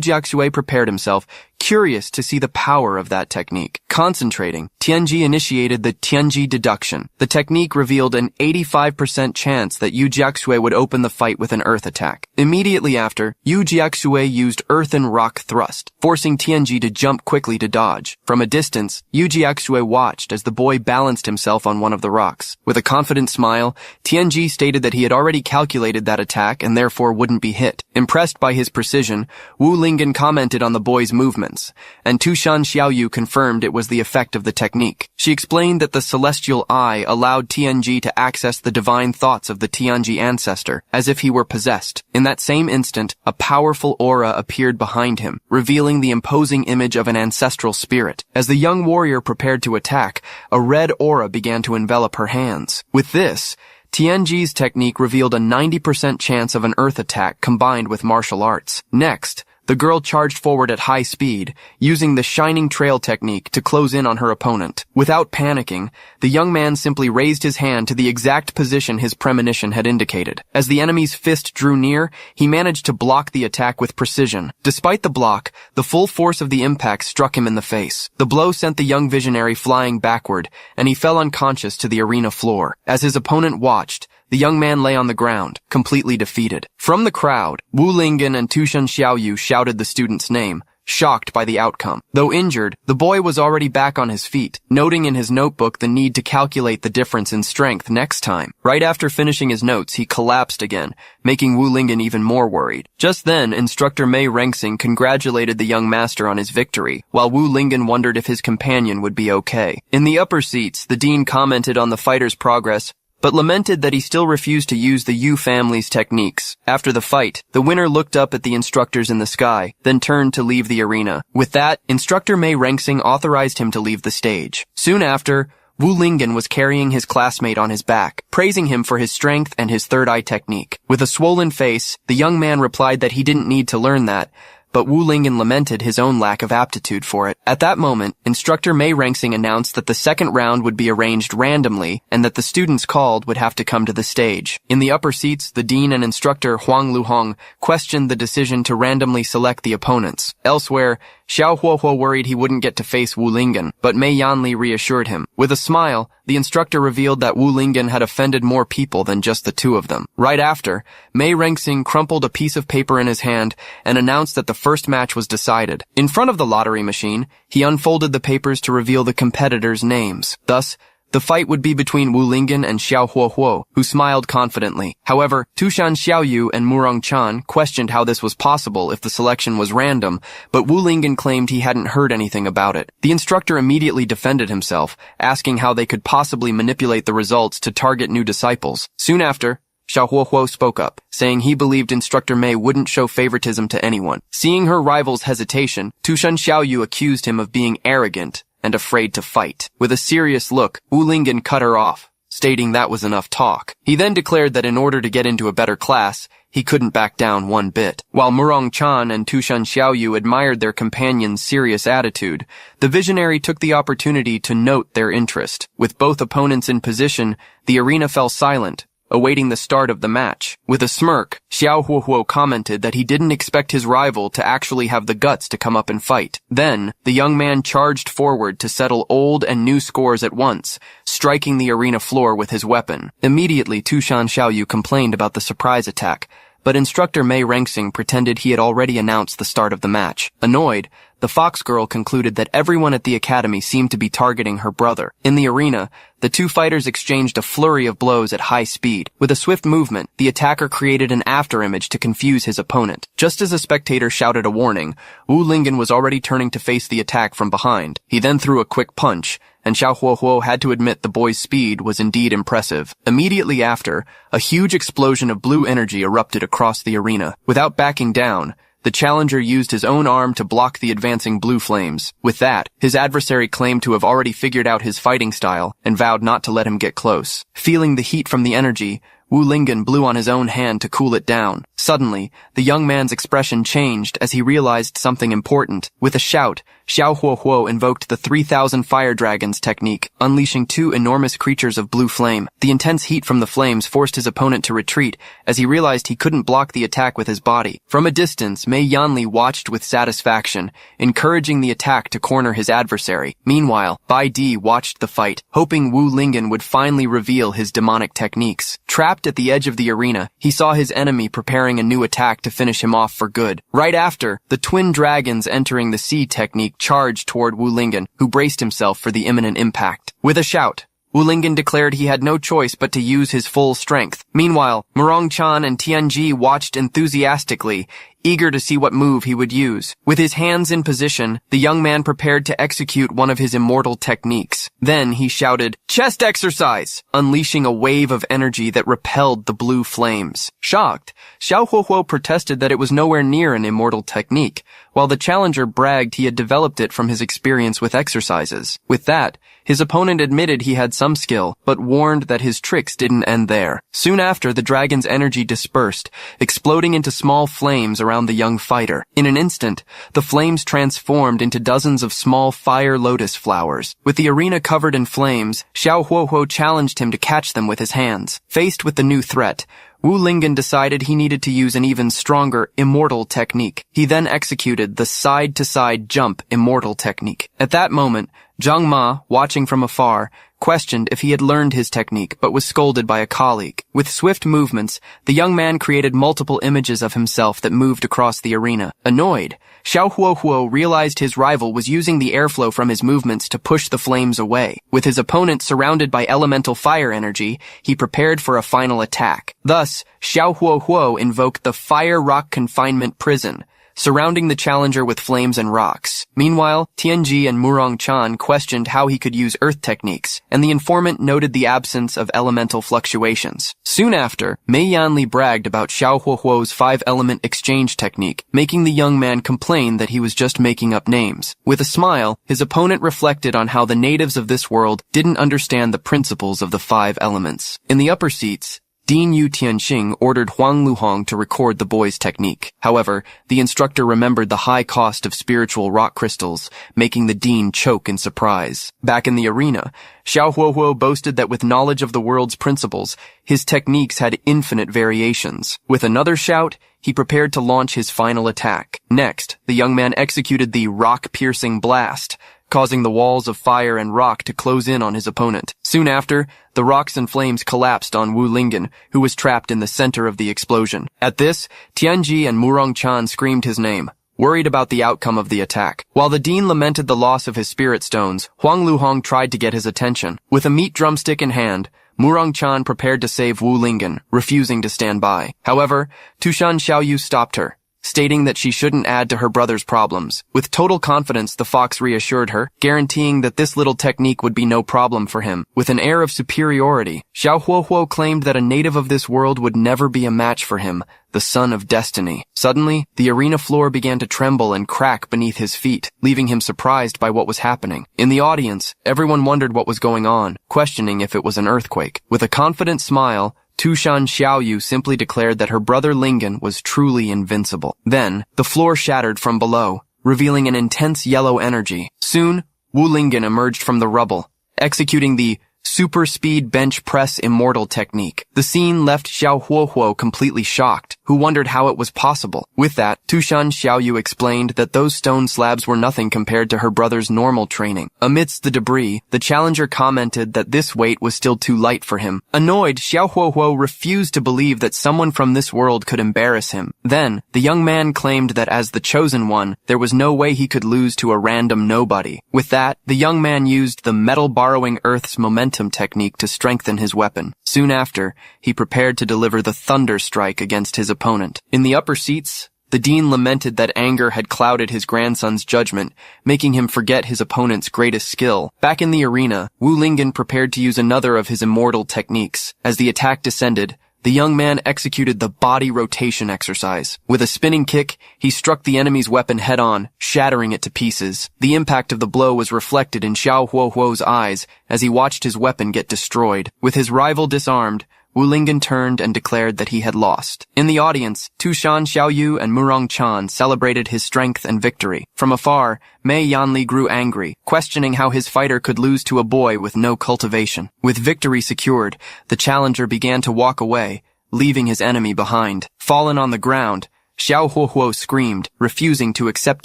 Jiaxue prepared himself, curious to see the power of that technique. Concentrating, Tianji initiated the Tianji deduction. The technique revealed an 85% chance that Yu Jiaxue would open the fight with an earth attack. Immediately after, Yu Jiaxue used earth and rock thrust, forcing Tianji to jump quickly to dodge. From a distance, Yu Jiaxue watched as the boy balanced himself on one of the rocks. With a confident smile, Tianji stated that he had already calculated that attack and therefore wouldn't be hit. Impressed by his precision, Wu Lingen commented on the boy's movements, and Tushan Xiaoyu confirmed it was the effect of the technique. She explained that the celestial eye allowed Tianji to access the divine thoughts of the Tianji ancestor, as if he were possessed. In that same instant, a powerful aura appeared behind him, revealing the imposing image of an ancestral spirit. As the young warrior prepared to attack, a red aura began to envelop her hands. With this, Tianji's technique revealed a 90% chance of an earth attack combined with martial arts. Next, the girl charged forward at high speed, using the shining trail technique to close in on her opponent. Without panicking, the young man simply raised his hand to the exact position his premonition had indicated. As the enemy's fist drew near, he managed to block the attack with precision. Despite the block, the full force of the impact struck him in the face. The blow sent the young visionary flying backward, and he fell unconscious to the arena floor. As his opponent watched, the young man lay on the ground, completely defeated. From the crowd, Wu Lingen and Tushan Xiaoyu shouted the student's name, shocked by the outcome. Though injured, the boy was already back on his feet, noting in his notebook the need to calculate the difference in strength next time. Right after finishing his notes, he collapsed again, making Wu Lingen even more worried. Just then, instructor Mei Rengxing congratulated the young master on his victory, while Wu Lingen wondered if his companion would be okay. In the upper seats, the dean commented on the fighter's progress, but lamented that he still refused to use the Yu family's techniques. After the fight, the winner looked up at the instructors in the sky, then turned to leave the arena. With that, instructor Mei Rengxing authorized him to leave the stage. Soon after, Wu Lingen was carrying his classmate on his back, praising him for his strength and his third eye technique. With a swollen face, the young man replied that he didn't need to learn that, but Wu Lingen lamented his own lack of aptitude for it. At that moment, instructor Mei Rengxing announced that the second round would be arranged randomly and that the students called would have to come to the stage. In the upper seats, the dean and instructor Huang Luhong questioned the decision to randomly select the opponents. Elsewhere, Xiao Huohuo worried he wouldn't get to face Wu Lingen, but Mei Yanli reassured him. With a smile, the instructor revealed that Wu Lingen had offended more people than just the two of them. Right after, Mei Rengxing crumpled a piece of paper in his hand and announced that the first match was decided. In front of the lottery machine, he unfolded the papers to reveal the competitors' names. Thus, the fight would be between Wu Lingen and Xiao Huohuo, who smiled confidently. However, Tushan Xiaoyu and Murong Chan questioned how this was possible if the selection was random, but Wu Lingen claimed he hadn't heard anything about it. The instructor immediately defended himself, asking how they could possibly manipulate the results to target new disciples. Soon after, Xiao Huohuo spoke up, saying he believed Instructor Mei wouldn't show favoritism to anyone. Seeing her rival's hesitation, Tushan Xiaoyu accused him of being arrogant and afraid to fight. With a serious look, Wu Lingen cut her off, stating that was enough talk. He then declared that in order to get into a better class, he couldn't back down one bit. While Murong Chan and Tushan Xiaoyu admired their companion's serious attitude, the visionary took the opportunity to note their interest. With both opponents in position, the arena fell silent, awaiting the start of the match. With a smirk, Xiao Huohuo commented that he didn't expect his rival to actually have the guts to come up and fight. Then, the young man charged forward to settle old and new scores at once, striking the arena floor with his weapon. Immediately, Tushan Xiaoyu complained about the surprise attack, but Instructor Mei Rengsing pretended he had already announced the start of the match. Annoyed, the fox girl concluded that everyone at the academy seemed to be targeting her brother. In the arena, the two fighters exchanged a flurry of blows at high speed. With a swift movement, the attacker created an afterimage to confuse his opponent. Just as a spectator shouted a warning, Wu Lingen was already turning to face the attack from behind. He then threw a quick punch, and Xiao Huohuo had to admit the boy's speed was indeed impressive. Immediately after, a huge explosion of blue energy erupted across the arena. Without backing down, the challenger used his own arm to block the advancing blue flames. With that, his adversary claimed to have already figured out his fighting style and vowed not to let him get close. Feeling the heat from the energy, Wu Lingen blew on his own hand to cool it down. Suddenly, the young man's expression changed as he realized something important. With a shout, Xiao Huohuo invoked the 3,000 Fire Dragons technique, unleashing two enormous creatures of blue flame. The intense heat from the flames forced his opponent to retreat, as he realized he couldn't block the attack with his body. From a distance, Mei Yanli watched with satisfaction, encouraging the attack to corner his adversary. Meanwhile, Bai Di watched the fight, hoping Wu Lingen would finally reveal his demonic techniques. Trapped at the edge of the arena, he saw his enemy preparing a new attack to finish him off for good. Right after, the twin dragons entering the sea technique charged toward Wu Lingen, who braced himself for the imminent impact. With a shout, Wu Lingen declared he had no choice but to use his full strength. Meanwhile, Murong Chan and Tianji watched enthusiastically, eager to see what move he would use. With his hands in position, the young man prepared to execute one of his immortal techniques. Then he shouted, "Chest exercise!" unleashing a wave of energy that repelled the blue flames. Shocked, Xiao Huohuo protested that it was nowhere near an immortal technique, while the challenger bragged he had developed it from his experience with exercises. With that, his opponent admitted he had some skill, but warned that his tricks didn't end there. Soon after, the dragon's energy dispersed, exploding into small flames around the young fighter. In an instant, the flames transformed into dozens of small fire lotus flowers. With the arena covered in flames, Xiao Huohuo challenged him to catch them with his hands. Faced with the new threat, Wu Lingen decided he needed to use an even stronger, immortal technique. He then executed the side-to-side jump immortal technique. At that moment, Zhang Ma, watching from afar, questioned if he had learned his technique, but was scolded by a colleague. With swift movements, the young man created multiple images of himself that moved across the arena. Annoyed, Xiao Huohuo realized his rival was using the airflow from his movements to push the flames away. With his opponent surrounded by elemental fire energy, he prepared for a final attack. Thus, Xiao Huohuo invoked the Fire Rock Confinement Prison, surrounding the challenger with flames and rocks. Meanwhile, Tianji and Murong Chan questioned how he could use earth techniques, and the informant noted the absence of elemental fluctuations. Soon after, Mei Yanli bragged about Xiao Huohuo's 5-element exchange technique, making the young man complain that he was just making up names. With a smile, his opponent reflected on how the natives of this world didn't understand the principles of the 5 elements. In the upper seats, Dean Yu Tianxing ordered Huang Luhong to record the boy's technique. However, the instructor remembered the high cost of spiritual rock crystals, making the dean choke in surprise. Back in the arena, Xiao Huohuo boasted that with knowledge of the world's principles, his techniques had infinite variations. With another shout, he prepared to launch his final attack. Next, the young man executed the rock-piercing blast, causing the walls of fire and rock to close in on his opponent. Soon after, the rocks and flames collapsed on Wu Lingen, who was trapped in the center of the explosion. At this, Tianji and Murong Chan screamed his name. worried about the outcome of the attack. While the dean lamented the loss of his spirit stones, Huang Luhong tried to get his attention. With a meat drumstick in hand, Murong-chan prepared to save Wu Lingen, refusing to stand by. However, Tushan Xiaoyu stopped her, stating that she shouldn't add to her brother's problems. With total confidence, the fox reassured her, guaranteeing that this little technique would be no problem for him. With an air of superiority, Xiao Huohuo claimed that a native of this world would never be a match for him, the son of destiny. Suddenly, the arena floor began to tremble and crack beneath his feet, leaving him surprised by what was happening. In the audience, everyone wondered what was going on, questioning if it was an earthquake. With a confident smile, Tushan Xiaoyu simply declared that her brother Lingen was truly invincible. Then, the floor shattered from below, revealing an intense yellow energy. Soon, Wu Lingen emerged from the rubble, executing the super speed bench press immortal technique. The scene left Xiao Huohuo completely shocked, who wondered how it was possible. With that, Tushan Xiaoyu explained that those stone slabs were nothing compared to her brother's normal training. Amidst the debris, the challenger commented that this weight was still too light for him. Annoyed, Xiao Huohuo refused to believe that someone from this world could embarrass him. Then, the young man claimed that as the chosen one, there was no way he could lose to a random nobody. With that, the young man used the metal borrowing Earth's momentum technique to strengthen his weapon. Soon after, he prepared to deliver the thunder strike against his opponent. In the upper seats, the dean lamented that anger had clouded his grandson's judgment, making him forget his opponent's greatest skill. Back in the arena, Wu Lingen prepared to use another of his immortal techniques. As the attack descended, the young man executed the body rotation exercise. With a spinning kick, he struck the enemy's weapon head-on, shattering it to pieces. The impact of the blow was reflected in Xiao Huohuo's eyes as he watched his weapon get destroyed. With his rival disarmed, Wu Lingen turned and declared that he had lost. In the audience, Tushan Xiaoyu and Murong-chan celebrated his strength and victory. From afar, Mei Yanli grew angry, questioning how his fighter could lose to a boy with no cultivation. With victory secured, the challenger began to walk away, leaving his enemy behind. Fallen on the ground, Xiao Huohuo screamed, refusing to accept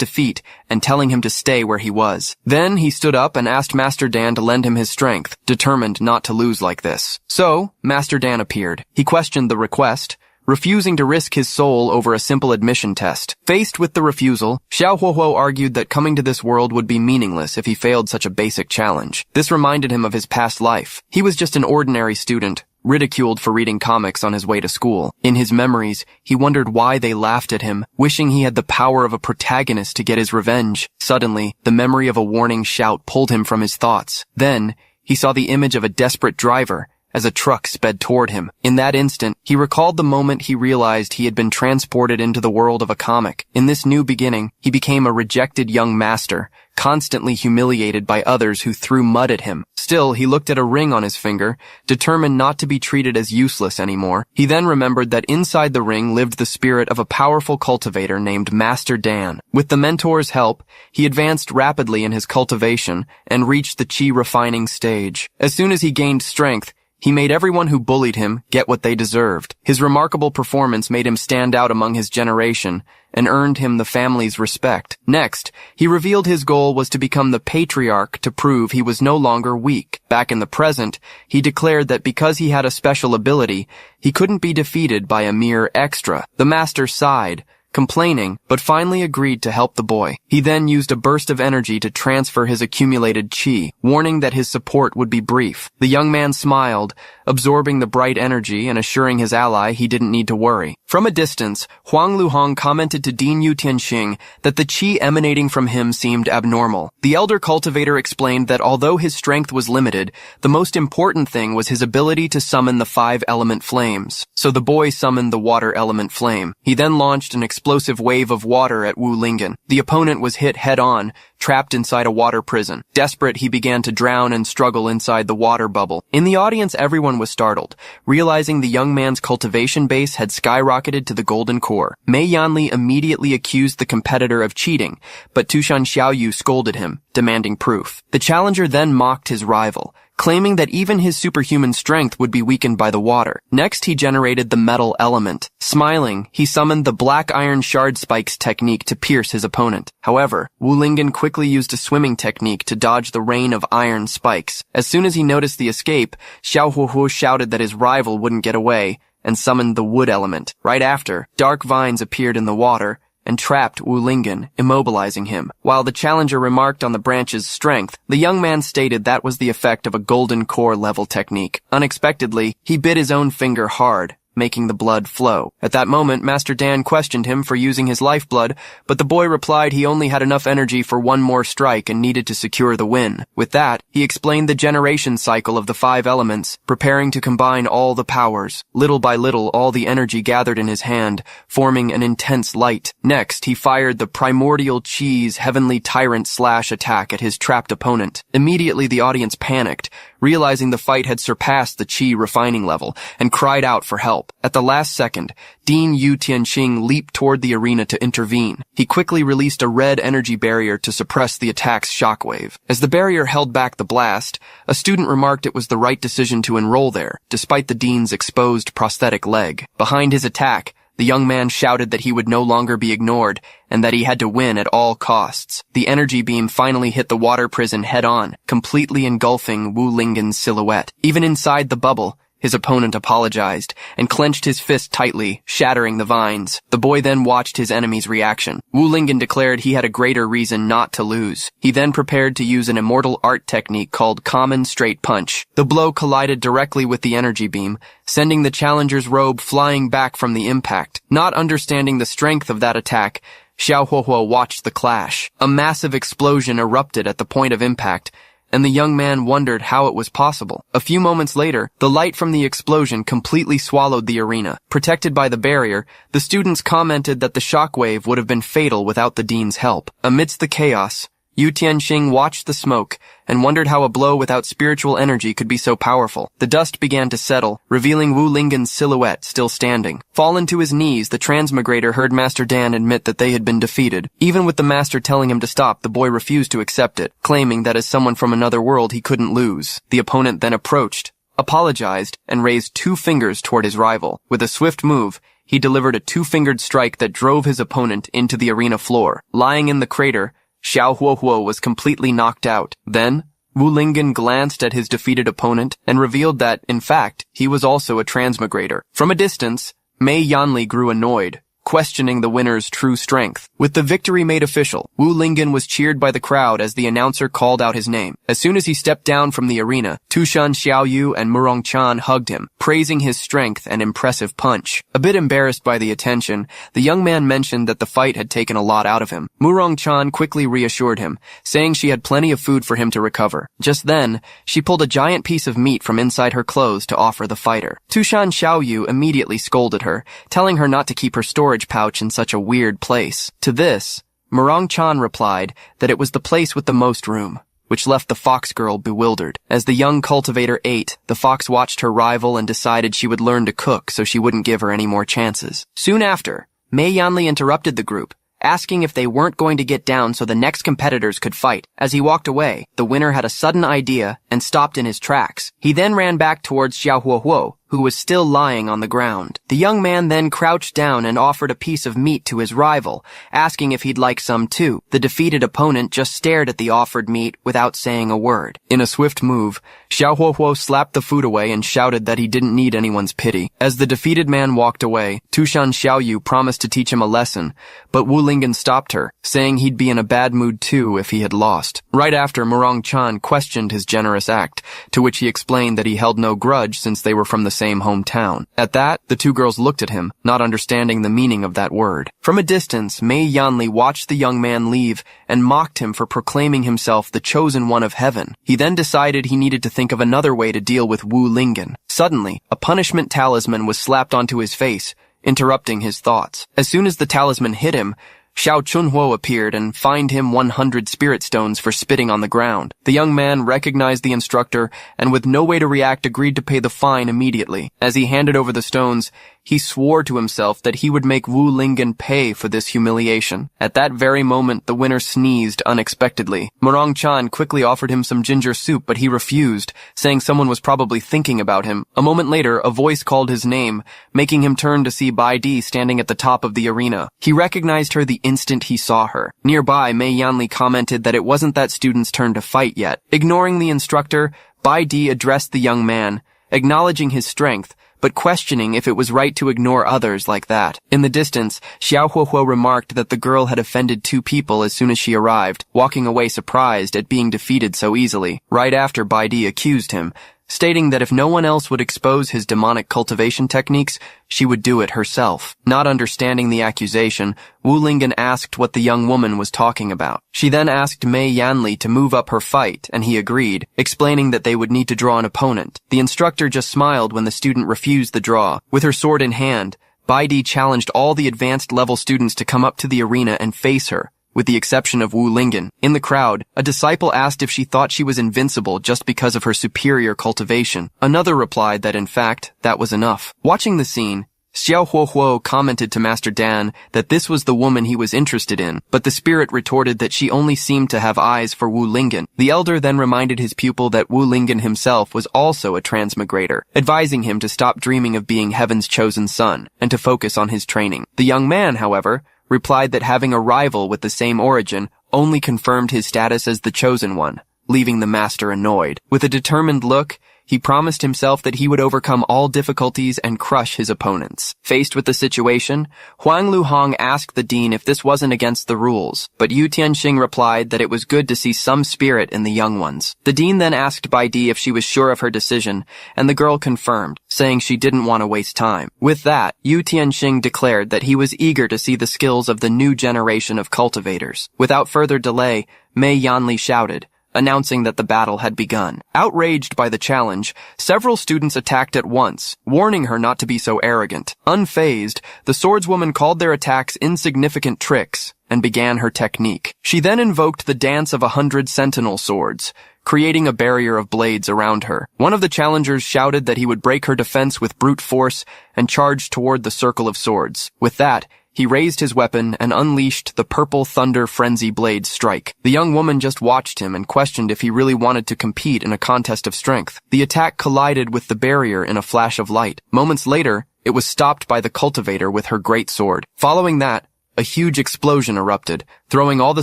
defeat and telling him to stay where he was. Then he stood up and asked Master Dan to lend him his strength, determined not to lose like this. So, Master Dan appeared. He questioned the request, refusing to risk his soul over a simple admission test. Faced with the refusal, Xiao Huohuo argued that coming to this world would be meaningless if he failed such a basic challenge. This reminded him of his past life. He was just an ordinary student, ridiculed for reading comics on his way to school. In his memories, he wondered why they laughed at him, wishing he had the power of a protagonist to get his revenge. Suddenly, the memory of a warning shout pulled him from his thoughts. Then, he saw the image of a desperate driver as a truck sped toward him. In that instant, he recalled the moment he realized he had been transported into the world of a comic. In this new beginning, he became a rejected young master, constantly humiliated by others who threw mud at him. Still, he looked at a ring on his finger, determined not to be treated as useless anymore. He then remembered that inside the ring lived the spirit of a powerful cultivator named Master Dan. With the mentor's help, he advanced rapidly in his cultivation and reached the chi refining stage. As soon as he gained strength, he made everyone who bullied him get what they deserved. His remarkable performance made him stand out among his generation and earned him the family's respect. Next, he revealed his goal was to become the patriarch to prove he was no longer weak. Back in the present, he declared that because he had a special ability, he couldn't be defeated by a mere extra. The master sighed, complaining, but finally agreed to help the boy. He then used a burst of energy to transfer his accumulated chi, warning that his support would be brief. The young man smiled, absorbing the bright energy and assuring his ally he didn't need to worry. From a distance, Huang Luhong commented to Dean Yu Tianxing that the chi emanating from him seemed abnormal. The elder cultivator explained that although his strength was limited, the most important thing was his ability to summon the 5-element flames. So the boy summoned the water element flame. He then launched an explosive wave of water at Wu Lingen. The opponent was hit head-on, trapped inside a water prison. Desperate, he began to drown and struggle inside the water bubble. In the audience, everyone was startled, realizing the young man's cultivation base had skyrocketed to the golden core. Mei Yanli immediately accused the competitor of cheating, but Tushan Xiaoyu scolded him, demanding proof. The challenger then mocked his rival, claiming that even his superhuman strength would be weakened by the water. Next, he generated the metal element. Smiling, he summoned the black iron shard spikes technique to pierce his opponent. However, Wu Lingen quickly used a swimming technique to dodge the rain of iron spikes. As soon as he noticed the escape, Xiao Huohuo shouted that his rival wouldn't get away and summoned the wood element. Right after, dark vines appeared in the water, and trapped Wu Lingen, immobilizing him. While the challenger remarked on the branch's strength, the young man stated that was the effect of a golden core level technique. Unexpectedly, he bit his own finger hard, making the blood flow. At that moment, Master Dan questioned him for using his lifeblood, but the boy replied he only had enough energy for one more strike and needed to secure the win. With that, he explained the generation cycle of the 5 elements, preparing to combine all the powers. Little by little, all the energy gathered in his hand, forming an intense light. Next, he fired the primordial Chi's heavenly tyrant slash attack at his trapped opponent. Immediately, the audience panicked, realizing the fight had surpassed the Chi refining level, and cried out for help. At the last second, Dean Yu Tianxing leaped toward the arena to intervene. He quickly released a red energy barrier to suppress the attack's shockwave. As the barrier held back the blast, a student remarked it was the right decision to enroll there, despite the dean's exposed prosthetic leg. Behind his attack, the young man shouted that he would no longer be ignored and that he had to win at all costs. The energy beam finally hit the water prison head-on, completely engulfing Wu Lingen's silhouette. Even inside the bubble, his opponent apologized and clenched his fist tightly, shattering the vines. The boy then watched his enemy's reaction. Wu Lingen declared he had a greater reason not to lose. He then prepared to use an immortal art technique called Common Straight Punch. The blow collided directly with the energy beam, sending the challenger's robe flying back from the impact. Not understanding the strength of that attack, Xiao Huohuo watched the clash. A massive explosion erupted at the point of impact, and the young man wondered how it was possible. A few moments later, the light from the explosion completely swallowed the arena. Protected by the barrier, the students commented that the shockwave would have been fatal without the dean's help. Amidst the chaos, Yu Tianxing watched the smoke and wondered how a blow without spiritual energy could be so powerful. The dust began to settle, revealing Wu Lingen's silhouette still standing. Fallen to his knees, the transmigrator heard Master Dan admit that they had been defeated. Even with the master telling him to stop, the boy refused to accept it, claiming that as someone from another world he couldn't lose. The opponent then approached, apologized, and raised 2 fingers toward his rival. With a swift move, he delivered a 2-fingered strike that drove his opponent into the arena floor. Lying in the crater, Xiao Huohuo was completely knocked out. Then, Wu Lingen glanced at his defeated opponent and revealed that, in fact, he was also a transmigrator. From a distance, Mei Yanli grew annoyed, questioning the winner's true strength. With the victory made official, Wu Lingen was cheered by the crowd as the announcer called out his name. As soon as he stepped down from the arena, Tushan Xiaoyu and Murong Chan hugged him, praising his strength and impressive punch. A bit embarrassed by the attention, the young man mentioned that the fight had taken a lot out of him. Murong Chan quickly reassured him, saying she had plenty of food for him to recover. Just then, she pulled a giant piece of meat from inside her clothes to offer the fighter. Tushan Xiaoyu immediately scolded her, telling her not to keep her storage pouch in such a weird place. To this, Murong Chan replied that it was the place with the most room, which left the fox girl bewildered. As the young cultivator ate, the fox watched her rival and decided she would learn to cook so she wouldn't give her any more chances. Soon after, Mei Yanli interrupted the group, asking if they weren't going to get down so the next competitors could fight. As he walked away, the winner had a sudden idea and stopped in his tracks. He then ran back towards Xiao Huohuo, who was still lying on the ground. The young man then crouched down and offered a piece of meat to his rival, asking if he'd like some too. The defeated opponent just stared at the offered meat without saying a word. In a swift move, Xiao Huohuo slapped the food away and shouted that he didn't need anyone's pity. As the defeated man walked away, Tushan Xiaoyu promised to teach him a lesson, but Wu Lingen stopped her, saying he'd be in a bad mood too if he had lost. Right after, Murong Chan questioned his generous act, to which he explained that he held no grudge since they were from the same hometown. At that, the 2 girls looked at him, not understanding the meaning of that word. From a distance, Mei Yanli watched the young man leave and mocked him for proclaiming himself the chosen one of heaven. He then decided he needed to think of another way to deal with Wu Lingen. Suddenly, a punishment talisman was slapped onto his face, interrupting his thoughts. As soon as the talisman hit him, Xiao Chunhuo appeared and fined him 100 spirit stones for spitting on the ground. The young man recognized the instructor and with no way to react agreed to pay the fine immediately. As he handed over the stones, he swore to himself that he would make Wu Lingen pay for this humiliation. At that very moment, the winner sneezed unexpectedly. Murong Chan quickly offered him some ginger soup, but he refused, saying someone was probably thinking about him. A moment later, a voice called his name, making him turn to see Bai Di standing at the top of the arena. He recognized her the instant he saw her. Nearby, Mei Yanli commented that it wasn't that student's turn to fight yet. Ignoring the instructor, Bai Di addressed the young man, acknowledging his strength, but questioning if it was right to ignore others like that. In the distance, Xiao Huohuo remarked that the girl had offended 2 people as soon as she arrived, walking away surprised at being defeated so easily. Right after, Baidi accused him, stating that if no one else would expose his demonic cultivation techniques, she would do it herself. Not understanding the accusation, Wu Lingen asked what the young woman was talking about. She then asked Mei Yanli to move up her fight, and he agreed, explaining that they would need to draw an opponent. The instructor just smiled when the student refused the draw. With her sword in hand, Baidi challenged all the advanced level students to come up to the arena and face her, with the exception of Wu Lingen. In the crowd, a disciple asked if she thought she was invincible just because of her superior cultivation. Another replied that in fact, that was enough. Watching the scene, Xiao Huohuo commented to Master Dan that this was the woman he was interested in, but the spirit retorted that she only seemed to have eyes for Wu Lingen. The elder then reminded his pupil that Wu Lingen himself was also a transmigrator, advising him to stop dreaming of being heaven's chosen son, and to focus on his training. The young man, however, replied that having a rival with the same origin only confirmed his status as the chosen one, leaving the master annoyed. With a determined look, he promised himself that he would overcome all difficulties and crush his opponents. Faced with the situation, Huang Luhong asked the dean if this wasn't against the rules, but Yu Tianxing replied that it was good to see some spirit in the young ones. The dean then asked Baidi if she was sure of her decision, and the girl confirmed, saying she didn't want to waste time. With that, Yu Tianxing declared that he was eager to see the skills of the new generation of cultivators. Without further delay, Mei Yanli shouted, announcing that the battle had begun. Outraged by the challenge, several students attacked at once, warning her not to be so arrogant. Unfazed, the swordswoman called their attacks insignificant tricks and began her technique. She then invoked the dance of 100 sentinel swords, creating a barrier of blades around her. One of the challengers shouted that he would break her defense with brute force and charged toward the circle of swords. With that, he raised his weapon and unleashed the Purple Thunder Frenzy Blade Strike. The young woman just watched him and questioned if he really wanted to compete in a contest of strength. The attack collided with the barrier in a flash of light. Moments later, it was stopped by the cultivator with her great sword. Following that, a huge explosion erupted, throwing all the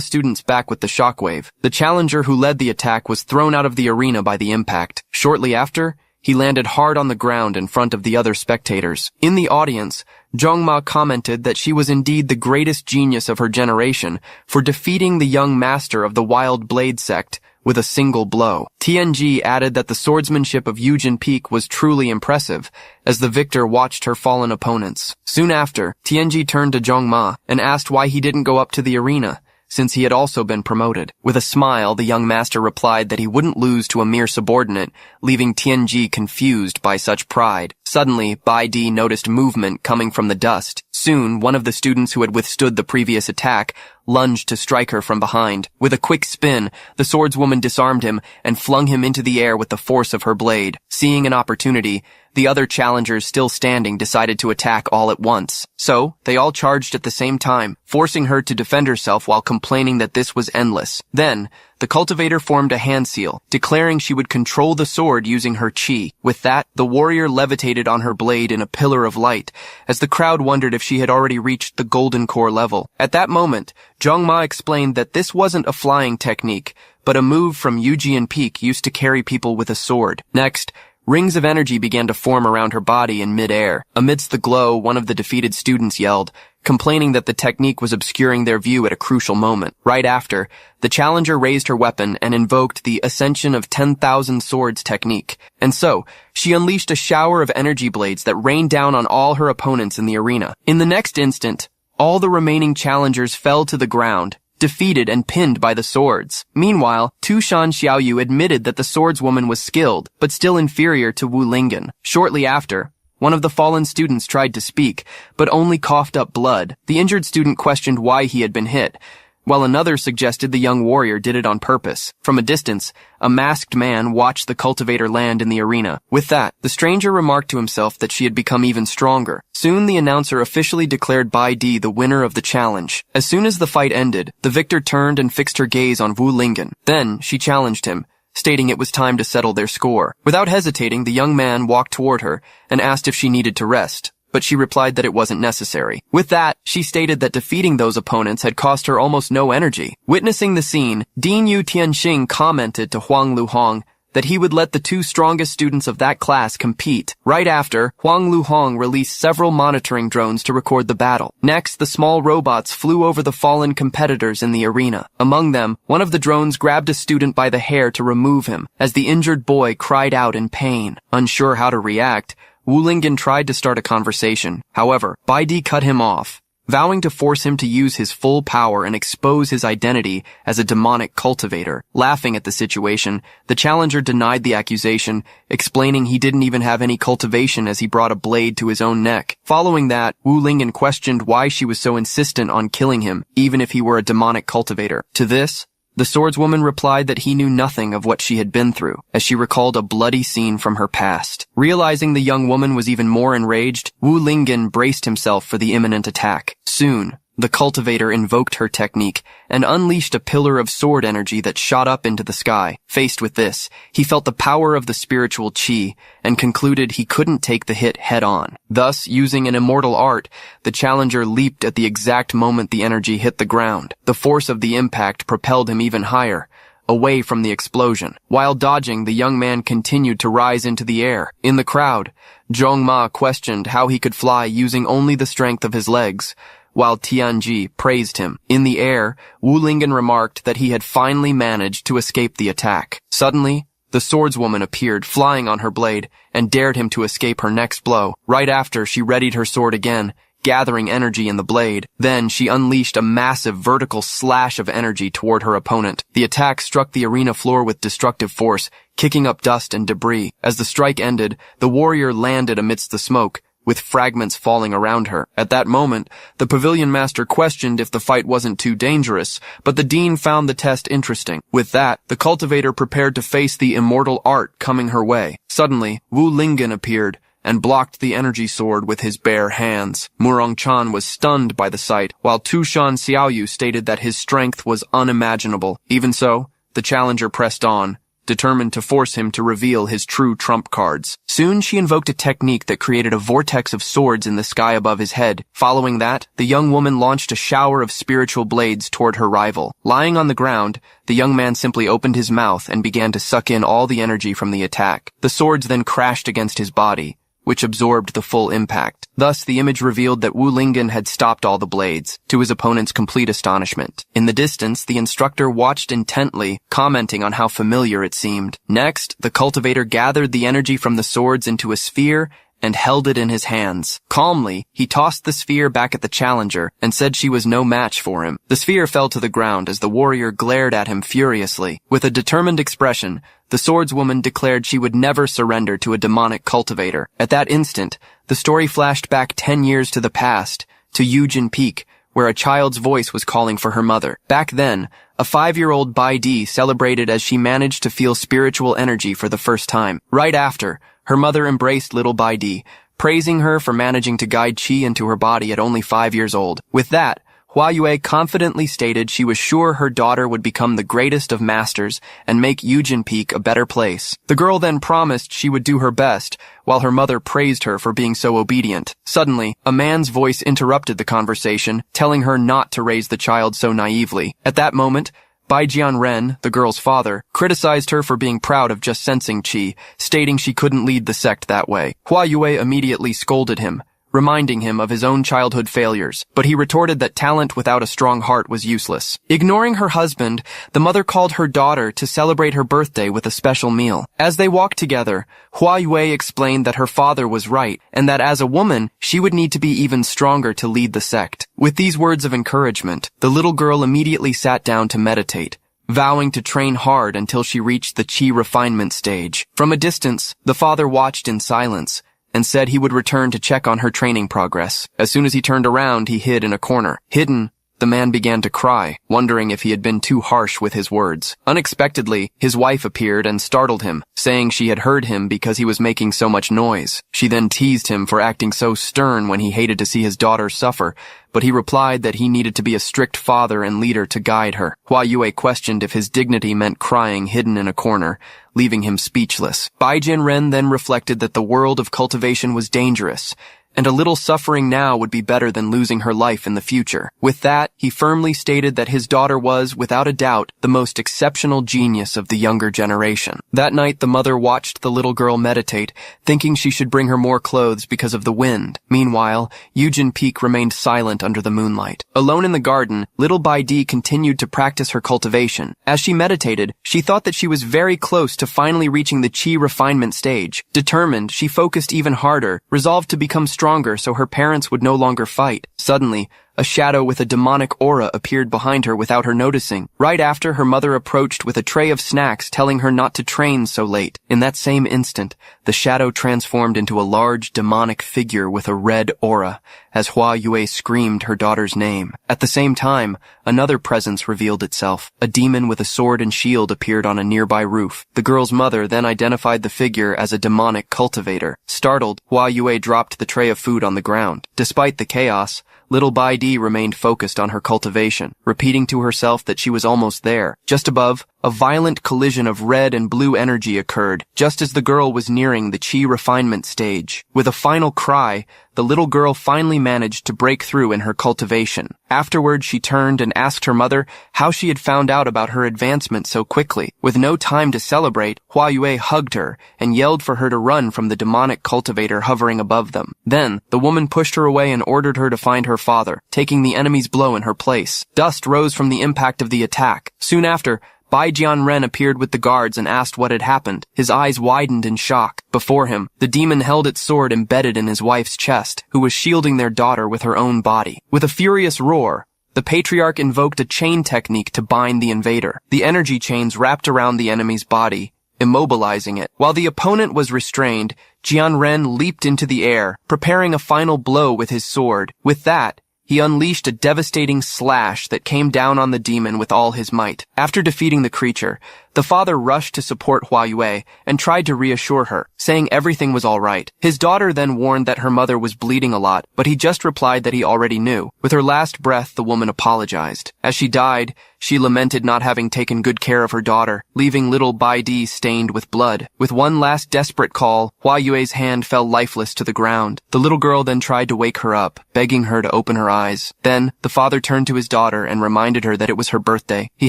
students back with the shockwave. The challenger who led the attack was thrown out of the arena by the impact. Shortly after, he landed hard on the ground in front of the other spectators. In the audience, Zhongma commented that she was indeed the greatest genius of her generation for defeating the young master of the Wild Blade sect with a single blow. TNG added that the swordsmanship of Yujin Peak was truly impressive, as the victor watched her fallen opponents. Soon after, TNG turned to Zhongma and asked why he didn't go up to the arena, since he had also been promoted. With a smile, the young master replied that he wouldn't lose to a mere subordinate, leaving Tianji confused by such pride. Suddenly, Bai Di noticed movement coming from the dust. Soon, one of the students who had withstood the previous attack lunged to strike her from behind. With a quick spin, the swordswoman disarmed him and flung him into the air with the force of her blade. Seeing an opportunity, the other challengers still standing decided to attack all at once. So, they all charged at the same time, forcing her to defend herself while complaining that this was endless. Then, the cultivator formed a hand seal, declaring she would control the sword using her chi. With that, the warrior levitated on her blade in a pillar of light, as the crowd wondered if she had already reached the golden core level. At that moment, Zhongma explained that this wasn't a flying technique, but a move from Yujian Peak used to carry people with a sword. Next, rings of energy began to form around her body in mid-air. Amidst the glow, one of the defeated students yelled, complaining that the technique was obscuring their view at a crucial moment. Right after, the challenger raised her weapon and invoked the Ascension of 10,000 Swords technique. And so, she unleashed a shower of energy blades that rained down on all her opponents in the arena. In the next instant, all the remaining challengers fell to the ground, defeated and pinned by the swords. Meanwhile, Tushan Xiaoyu admitted that the swordswoman was skilled, but still inferior to Wu Lingen. Shortly after, one of the fallen students tried to speak, but only coughed up blood. The injured student questioned why he had been hit, while another suggested the young warrior did it on purpose. From a distance, a masked man watched the cultivator land in the arena. With that, the stranger remarked to himself that she had become even stronger. Soon the announcer officially declared Bai Di the winner of the challenge. As soon as the fight ended, the victor turned and fixed her gaze on Wu Lingen. Then, she challenged him, stating it was time to settle their score. Without hesitating, the young man walked toward her and asked if she needed to rest, but she replied that it wasn't necessary. With that, she stated that defeating those opponents had cost her almost no energy. Witnessing the scene, Dean Yu Tianxing commented to Huang Luhong that he would let the two strongest students of that class compete. Right after, Huang Luhong released several monitoring drones to record the battle. Next, the small robots flew over the fallen competitors in the arena. Among them, one of the drones grabbed a student by the hair to remove him, as the injured boy cried out in pain. Unsure how to react, Wu Lingen tried to start a conversation. However, Baidi cut him off, vowing to force him to use his full power and expose his identity as a demonic cultivator. Laughing at the situation, the challenger denied the accusation, explaining he didn't even have any cultivation as he brought a blade to his own neck. Following that, Wu Lingen questioned why she was so insistent on killing him, even if he were a demonic cultivator. To this, the swordswoman replied that he knew nothing of what she had been through, as she recalled a bloody scene from her past. Realizing the young woman was even more enraged, Wu Lingen braced himself for the imminent attack. Soon, the cultivator invoked her technique and unleashed a pillar of sword energy that shot up into the sky. Faced with this, he felt the power of the spiritual chi and concluded he couldn't take the hit head-on. Thus, using an immortal art, the challenger leaped at the exact moment the energy hit the ground. The force of the impact propelled him even higher, away from the explosion. While dodging, the young man continued to rise into the air. In the crowd, Zhong Ma questioned how he could fly using only the strength of his legs, while Tianji praised him. In the air, Wu Lingen remarked that he had finally managed to escape the attack. Suddenly, the swordswoman appeared, flying on her blade, and dared him to escape her next blow. Right after, she readied her sword again, gathering energy in the blade. Then she unleashed a massive vertical slash of energy toward her opponent. The attack struck the arena floor with destructive force, kicking up dust and debris. As the strike ended, the warrior landed amidst the smoke, with fragments falling around her. At that moment, the pavilion master questioned if the fight wasn't too dangerous, but the dean found the test interesting. With that, the cultivator prepared to face the immortal art coming her way. Suddenly, Wu Lingen appeared and blocked the energy sword with his bare hands. Murong Chan was stunned by the sight, while Tushan Xiaoyu stated that his strength was unimaginable. Even so, the challenger pressed on, determined to force him to reveal his true trump cards. Soon she invoked a technique that created a vortex of swords in the sky above his head. Following that, the young woman launched a shower of spiritual blades toward her rival. Lying on the ground, the young man simply opened his mouth and began to suck in all the energy from the attack. The swords then crashed against his body, which absorbed the full impact. Thus, the image revealed that Wu Lingen had stopped all the blades, to his opponent's complete astonishment. In the distance, the instructor watched intently, commenting on how familiar it seemed. Next, the cultivator gathered the energy from the swords into a sphere and held it in his hands. Calmly, he tossed the sphere back at the challenger and said she was no match for him. The sphere fell to the ground as the warrior glared at him furiously. With a determined expression, the swordswoman declared she would never surrender to a demonic cultivator. At that instant, the story flashed back 10 years to the past, to Yujin Peak, where a child's voice was calling for her mother. Back then, a 5-year-old Bai Di celebrated as she managed to feel spiritual energy for the first time. Right after, her mother embraced little Bai Di, praising her for managing to guide qi into her body at only 5 years old. With that, Hua Yue confidently stated she was sure her daughter would become the greatest of masters and make Yujin Peak a better place. The girl then promised she would do her best, while her mother praised her for being so obedient. Suddenly, a man's voice interrupted the conversation, telling her not to raise the child so naively. At that moment, Bai Jianren, the girl's father, criticized her for being proud of just sensing qi, stating she couldn't lead the sect that way. Hua Yue immediately scolded him, reminding him of his own childhood failures, but he retorted that talent without a strong heart was useless. Ignoring her husband, the mother called her daughter to celebrate her birthday with a special meal. As they walked together, Hua Yue explained that her father was right, and that as a woman, she would need to be even stronger to lead the sect. With these words of encouragement, the little girl immediately sat down to meditate, vowing to train hard until she reached the qi refinement stage. From a distance, the father watched in silence, and said he would return to check on her training progress. As soon as he turned around, he hid in a corner. Hidden, the man began to cry, wondering if he had been too harsh with his words. Unexpectedly, his wife appeared and startled him, saying she had heard him because he was making so much noise. She then teased him for acting so stern when he hated to see his daughter suffer, but he replied that he needed to be a strict father and leader to guide her. Hua Yue questioned if his dignity meant crying hidden in a corner, leaving him speechless. Bai Jianren then reflected that the world of cultivation was dangerous, and a little suffering now would be better than losing her life in the future. With that, he firmly stated that his daughter was, without a doubt, the most exceptional genius of the younger generation. That night, the mother watched the little girl meditate, thinking she should bring her more clothes because of the wind. Meanwhile, Yujin Peak remained silent under the moonlight. Alone in the garden, little Bai Di continued to practice her cultivation. As she meditated, she thought that she was very close to finally reaching the chi refinement stage. Determined, she focused even harder, resolved to become stronger so her parents would no longer fight. Suddenly, a shadow with a demonic aura appeared behind her without her noticing. Right after, her mother approached with a tray of snacks, telling her not to train so late. In that same instant, the shadow transformed into a large demonic figure with a red aura, as Hua Yue screamed her daughter's name. At the same time, another presence revealed itself. A demon with a sword and shield appeared on a nearby roof. The girl's mother then identified the figure as a demonic cultivator. Startled, Hua Yue dropped the tray of food on the ground. Despite the chaos, little Bai Di remained focused on her cultivation, repeating to herself that she was almost there. Just above, a violent collision of red and blue energy occurred, just as the girl was nearing the chi refinement stage. With a final cry, the little girl finally managed to break through in her cultivation. Afterward, she turned and asked her mother how she had found out about her advancement so quickly. With no time to celebrate, Hua Yue hugged her and yelled for her to run from the demonic cultivator hovering above them. Then, the woman pushed her away and ordered her to find her father, taking the enemy's blow in her place. Dust rose from the impact of the attack. Soon after, Bai Jianren appeared with the guards and asked what had happened. His eyes widened in shock. Before him, the demon held its sword embedded in his wife's chest, who was shielding their daughter with her own body. With a furious roar, the patriarch invoked a chain technique to bind the invader. The energy chains wrapped around the enemy's body, immobilizing it. While the opponent was restrained, Jianren leaped into the air, preparing a final blow with his sword. With that, he unleashed a devastating slash that came down on the demon with all his might. After defeating the creature, the father rushed to support Hua Yue and tried to reassure her, saying everything was all right. His daughter then warned that her mother was bleeding a lot, but he just replied that he already knew. With her last breath, the woman apologized. As she died, she lamented not having taken good care of her daughter, leaving little Bai Di stained with blood. With one last desperate call, Hua Yue's hand fell lifeless to the ground. The little girl then tried to wake her up, begging her to open her eyes. Then, the father turned to his daughter and reminded her that it was her birthday. He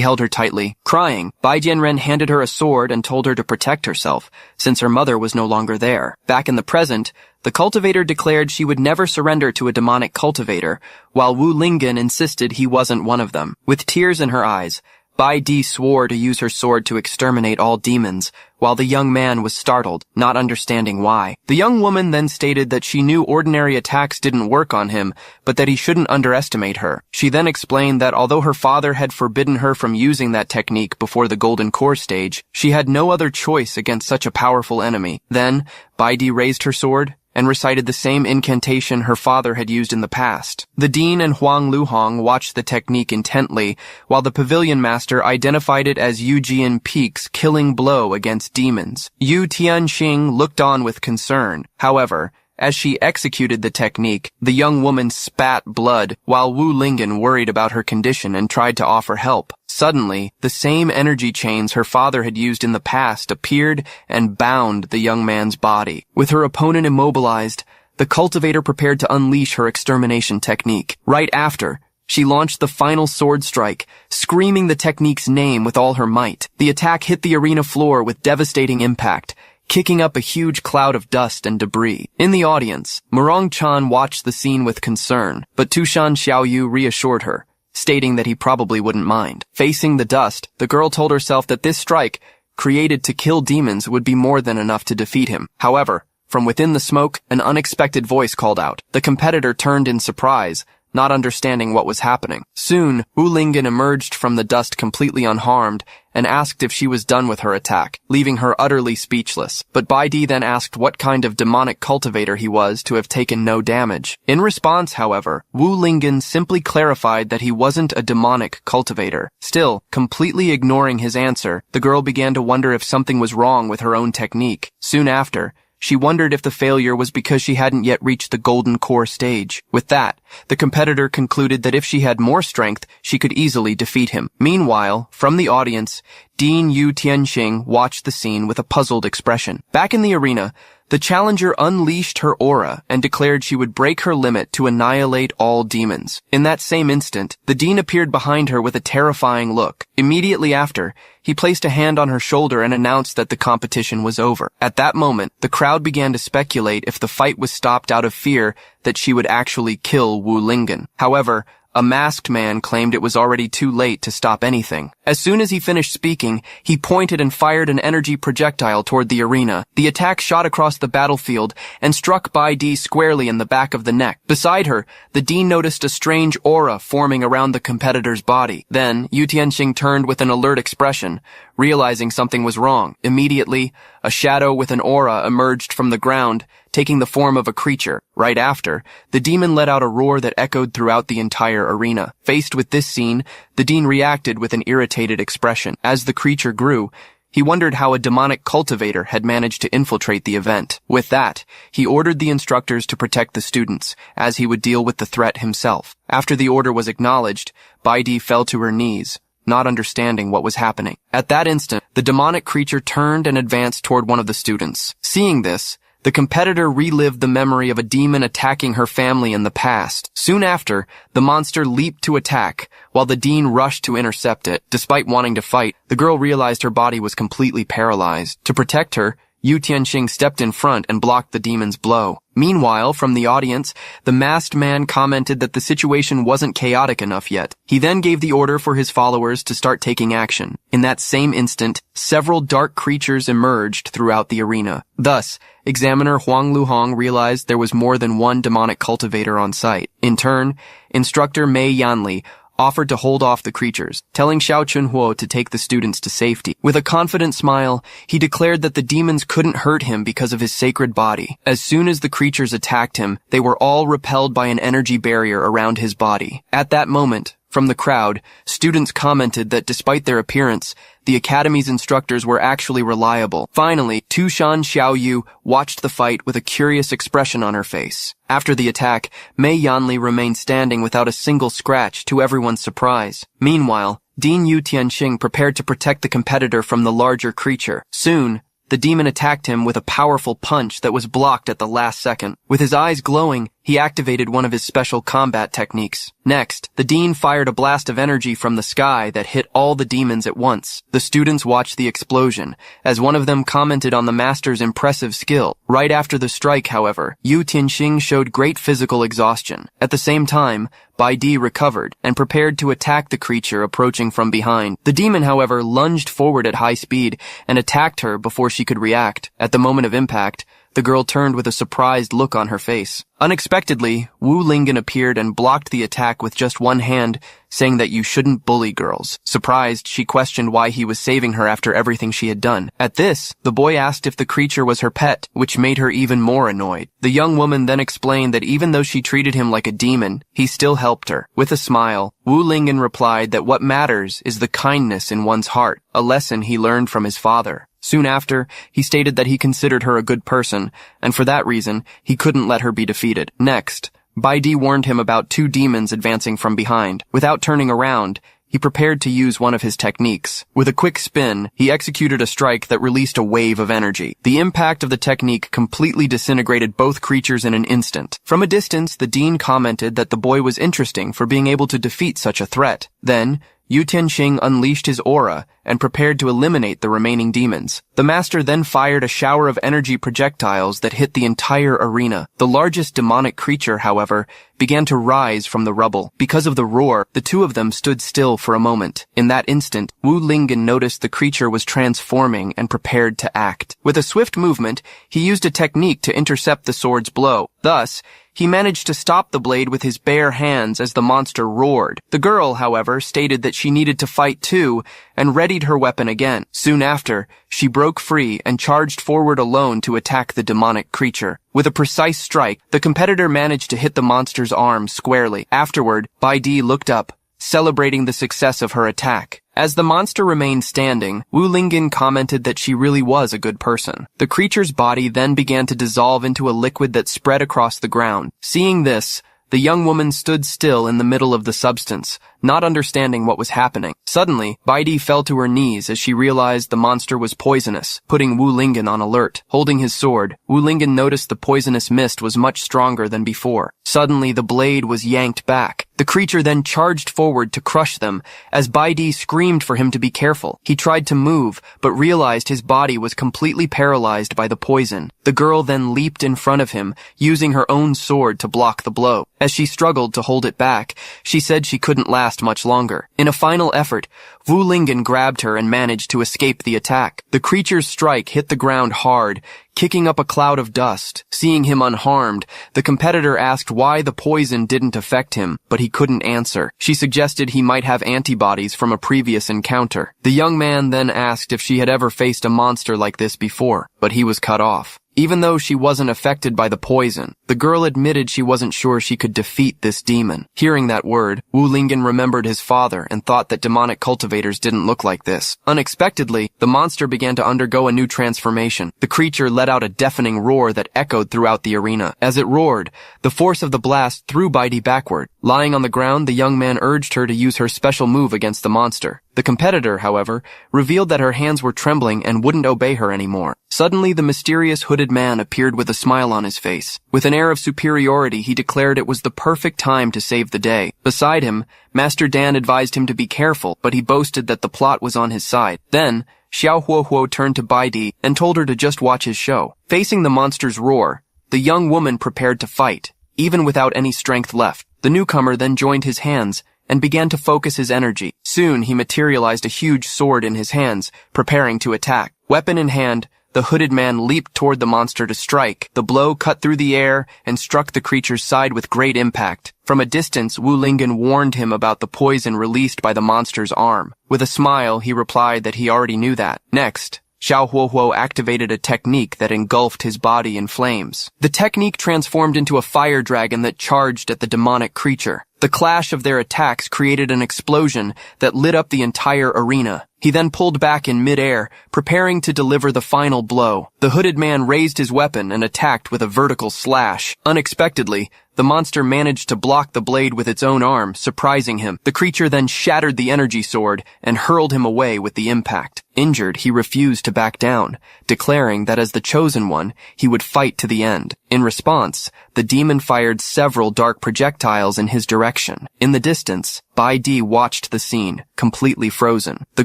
held her tightly. Crying, Bai Jianren handed her a sword and told her to protect herself, since her mother was no longer there. Back in the present, the cultivator declared she would never surrender to a demonic cultivator, while Wu Lingen insisted he wasn't one of them. With tears in her eyes, Bai Di swore to use her sword to exterminate all demons, while the young man was startled, not understanding why. The young woman then stated that she knew ordinary attacks didn't work on him, but that he shouldn't underestimate her. She then explained that although her father had forbidden her from using that technique before the Golden Core stage, she had no other choice against such a powerful enemy. Then, Bai Di raised her sword and recited the same incantation her father had used in the past. The dean and Huang Luhong watched the technique intently, while the pavilion master identified it as Yu Jian Peak's killing blow against demons. Yu Tianxing looked on with concern. However, as she executed the technique, the young woman spat blood, while Wu Lingen worried about her condition and tried to offer help. Suddenly, the same energy chains her father had used in the past appeared and bound the young man's body. With her opponent immobilized, the cultivator prepared to unleash her extermination technique. Right after, she launched the final sword strike, screaming the technique's name with all her might. The attack hit the arena floor with devastating impact, kicking up a huge cloud of dust and debris. In the audience, Murong Chan watched the scene with concern, but Tushan Xiaoyu reassured her, stating that he probably wouldn't mind. Facing the dust, the girl told herself that this strike, created to kill demons, would be more than enough to defeat him. However, from within the smoke, an unexpected voice called out. The competitor turned in surprise, not understanding what was happening. Soon, Wu Lingen emerged from the dust completely unharmed and asked if she was done with her attack, leaving her utterly speechless. But Bai Di then asked what kind of demonic cultivator he was to have taken no damage. In response, however, Wu Lingen simply clarified that he wasn't a demonic cultivator. Still, completely ignoring his answer, the girl began to wonder if something was wrong with her own technique. Soon after, she wondered if the failure was because she hadn't yet reached the Golden Core stage. With that, the competitor concluded that if she had more strength, she could easily defeat him. Meanwhile, from the audience, Dean Yu Tianxing watched the scene with a puzzled expression. Back in the arena, The challenger unleashed her aura and declared she would break her limit to annihilate all demons. In that same instant, the dean appeared behind her with a terrifying look. Immediately after, he placed a hand on her shoulder and announced that the competition was over. At that moment, the crowd began to speculate if the fight was stopped out of fear that she would actually kill Wu Lingen. However, a masked man claimed it was already too late to stop anything. As soon as he finished speaking, he pointed and fired an energy projectile toward the arena. The attack shot across the battlefield and struck Bai Di squarely in the back of the neck. Beside her, the dean noticed a strange aura forming around the competitor's body. Then, Yu Tianxing turned with an alert expression, realizing something was wrong. Immediately, a shadow with an aura emerged from the ground, taking the form of a creature. Right after, the demon let out a roar that echoed throughout the entire arena. Faced with this scene, the dean reacted with an irritated expression. As the creature grew, he wondered how a demonic cultivator had managed to infiltrate the event. With that, he ordered the instructors to protect the students, as he would deal with the threat himself. After the order was acknowledged, Bai Di fell to her knees, not understanding what was happening. At that instant, the demonic creature turned and advanced toward one of the students. Seeing this, the competitor relived the memory of a demon attacking her family in the past. Soon after, the monster leaped to attack, while the dean rushed to intercept it. Despite wanting to fight, the girl realized her body was completely paralyzed. To protect her, Yu Tianxing stepped in front and blocked the demon's blow. Meanwhile, from the audience, the masked man commented that the situation wasn't chaotic enough yet. He then gave the order for his followers to start taking action. In that same instant, several dark creatures emerged throughout the arena. Thus, examiner Huang Luhong realized there was more than one demonic cultivator on site. In turn, instructor Mei Yanli offered to hold off the creatures, telling Xiao Chunhuo to take the students to safety. With a confident smile, he declared that the demons couldn't hurt him because of his sacred body. As soon as the creatures attacked him, they were all repelled by an energy barrier around his body. At that moment, from the crowd, students commented that despite their appearance, the academy's instructors were actually reliable. Finally, Tushan Xiaoyu watched the fight with a curious expression on her face. After the attack, Mei Yanli remained standing without a single scratch, to everyone's surprise. Meanwhile, Dean Yu Tianxing prepared to protect the competitor from the larger creature. Soon, the demon attacked him with a powerful punch that was blocked at the last second. With his eyes glowing, he activated one of his special combat techniques. Next, the dean fired a blast of energy from the sky that hit all the demons at once. The students watched the explosion, as one of them commented on the master's impressive skill. Right after the strike, however, Yu Tianxing showed great physical exhaustion. At the same time, Bai Di recovered and prepared to attack the creature approaching from behind. The demon, however, lunged forward at high speed and attacked her before she could react. At the moment of impact, the girl turned with a surprised look on her face. Unexpectedly, Wu Lingen appeared and blocked the attack with just one hand, saying that you shouldn't bully girls. Surprised, she questioned why he was saving her after everything she had done. At this, the boy asked if the creature was her pet, which made her even more annoyed. The young woman then explained that even though she treated him like a demon, he still helped her. With a smile, Wu Lingen replied that what matters is the kindness in one's heart, a lesson he learned from his father. Soon after, he stated that he considered her a good person, and for that reason, he couldn't let her be defeated. Next, Bai Di warned him about two demons advancing from behind. Without turning around, he prepared to use one of his techniques. With a quick spin, he executed a strike that released a wave of energy. The impact of the technique completely disintegrated both creatures in an instant. From a distance, the dean commented that the boy was interesting for being able to defeat such a threat. Then, Yu Tianxing unleashed his aura and prepared to eliminate the remaining demons. The master then fired a shower of energy projectiles that hit the entire arena. The largest demonic creature, however, began to rise from the rubble. Because of the roar, the two of them stood still for a moment. In that instant, Wu Lingen noticed the creature was transforming and prepared to act. With a swift movement, he used a technique to intercept the sword's blow. Thus, he managed to stop the blade with his bare hands as the monster roared. The girl, however, stated that she needed to fight too and readied her weapon again. Soon after, she broke free and charged forward alone to attack the demonic creature. With a precise strike, the competitor managed to hit the monster's arm squarely. Afterward, Bai Di looked up, celebrating the success of her attack. As the monster remained standing, Wu Lingen commented that she really was a good person. The creature's body then began to dissolve into a liquid that spread across the ground. Seeing this, The young woman stood still in the middle of the substance, not understanding what was happening. Suddenly, Baidi fell to her knees as she realized the monster was poisonous, putting Wu Lingen on alert. Holding his sword, Wu Lingen noticed the poisonous mist was much stronger than before. Suddenly, the blade was yanked back. The creature then charged forward to crush them, as Baidi screamed for him to be careful. He tried to move, but realized his body was completely paralyzed by the poison. The girl then leaped in front of him, using her own sword to block the blow. As she struggled to hold it back, she said she couldn't last much longer. In a final effort, Wu Lingen grabbed her and managed to escape the attack. The creature's strike hit the ground hard, kicking up a cloud of dust. Seeing him unharmed, the competitor asked why the poison didn't affect him, but he couldn't answer. She suggested he might have antibodies from a previous encounter. The young man then asked if she had ever faced a monster like this before, but he was cut off. Even though she wasn't affected by the poison, the girl admitted she wasn't sure she could defeat this demon. Hearing that word, Wu Lingen remembered his father and thought that demonic cultivators didn't look like this. Unexpectedly, the monster began to undergo a new transformation. The creature let out a deafening roar that echoed throughout the arena. As it roared, the force of the blast threw Baidi backward. Lying on the ground, the young man urged her to use her special move against the monster. The competitor, however, revealed that her hands were trembling and wouldn't obey her anymore. Suddenly, the mysterious hooded man appeared with a smile on his face. With an air of superiority, he declared it was the perfect time to save the day. Beside him, Master Dan advised him to be careful, but he boasted that the plot was on his side. Then, Xiao Huohuo turned to Baidi and told her to just watch his show. Facing the monster's roar, the young woman prepared to fight, even without any strength left. The newcomer then joined his hands and began to focus his energy. Soon, he materialized a huge sword in his hands, preparing to attack. Weapon in hand, the hooded man leaped toward the monster to strike. The blow cut through the air and struck the creature's side with great impact. From a distance, Wu Lingen warned him about the poison released by the monster's arm. With a smile, he replied that he already knew that. Next, Xiao Huohuo activated a technique that engulfed his body in flames. The technique transformed into a fire dragon that charged at the demonic creature. The clash of their attacks created an explosion that lit up the entire arena. He then pulled back in mid-air, preparing to deliver the final blow. The hooded man raised his weapon and attacked with a vertical slash. Unexpectedly, the monster managed to block the blade with its own arm, surprising him. The creature then shattered the energy sword and hurled him away with the impact. Injured, he refused to back down, declaring that as the chosen one, he would fight to the end. In response, the demon fired several dark projectiles in his direction. In the distance, Baidi watched the scene, completely frozen. The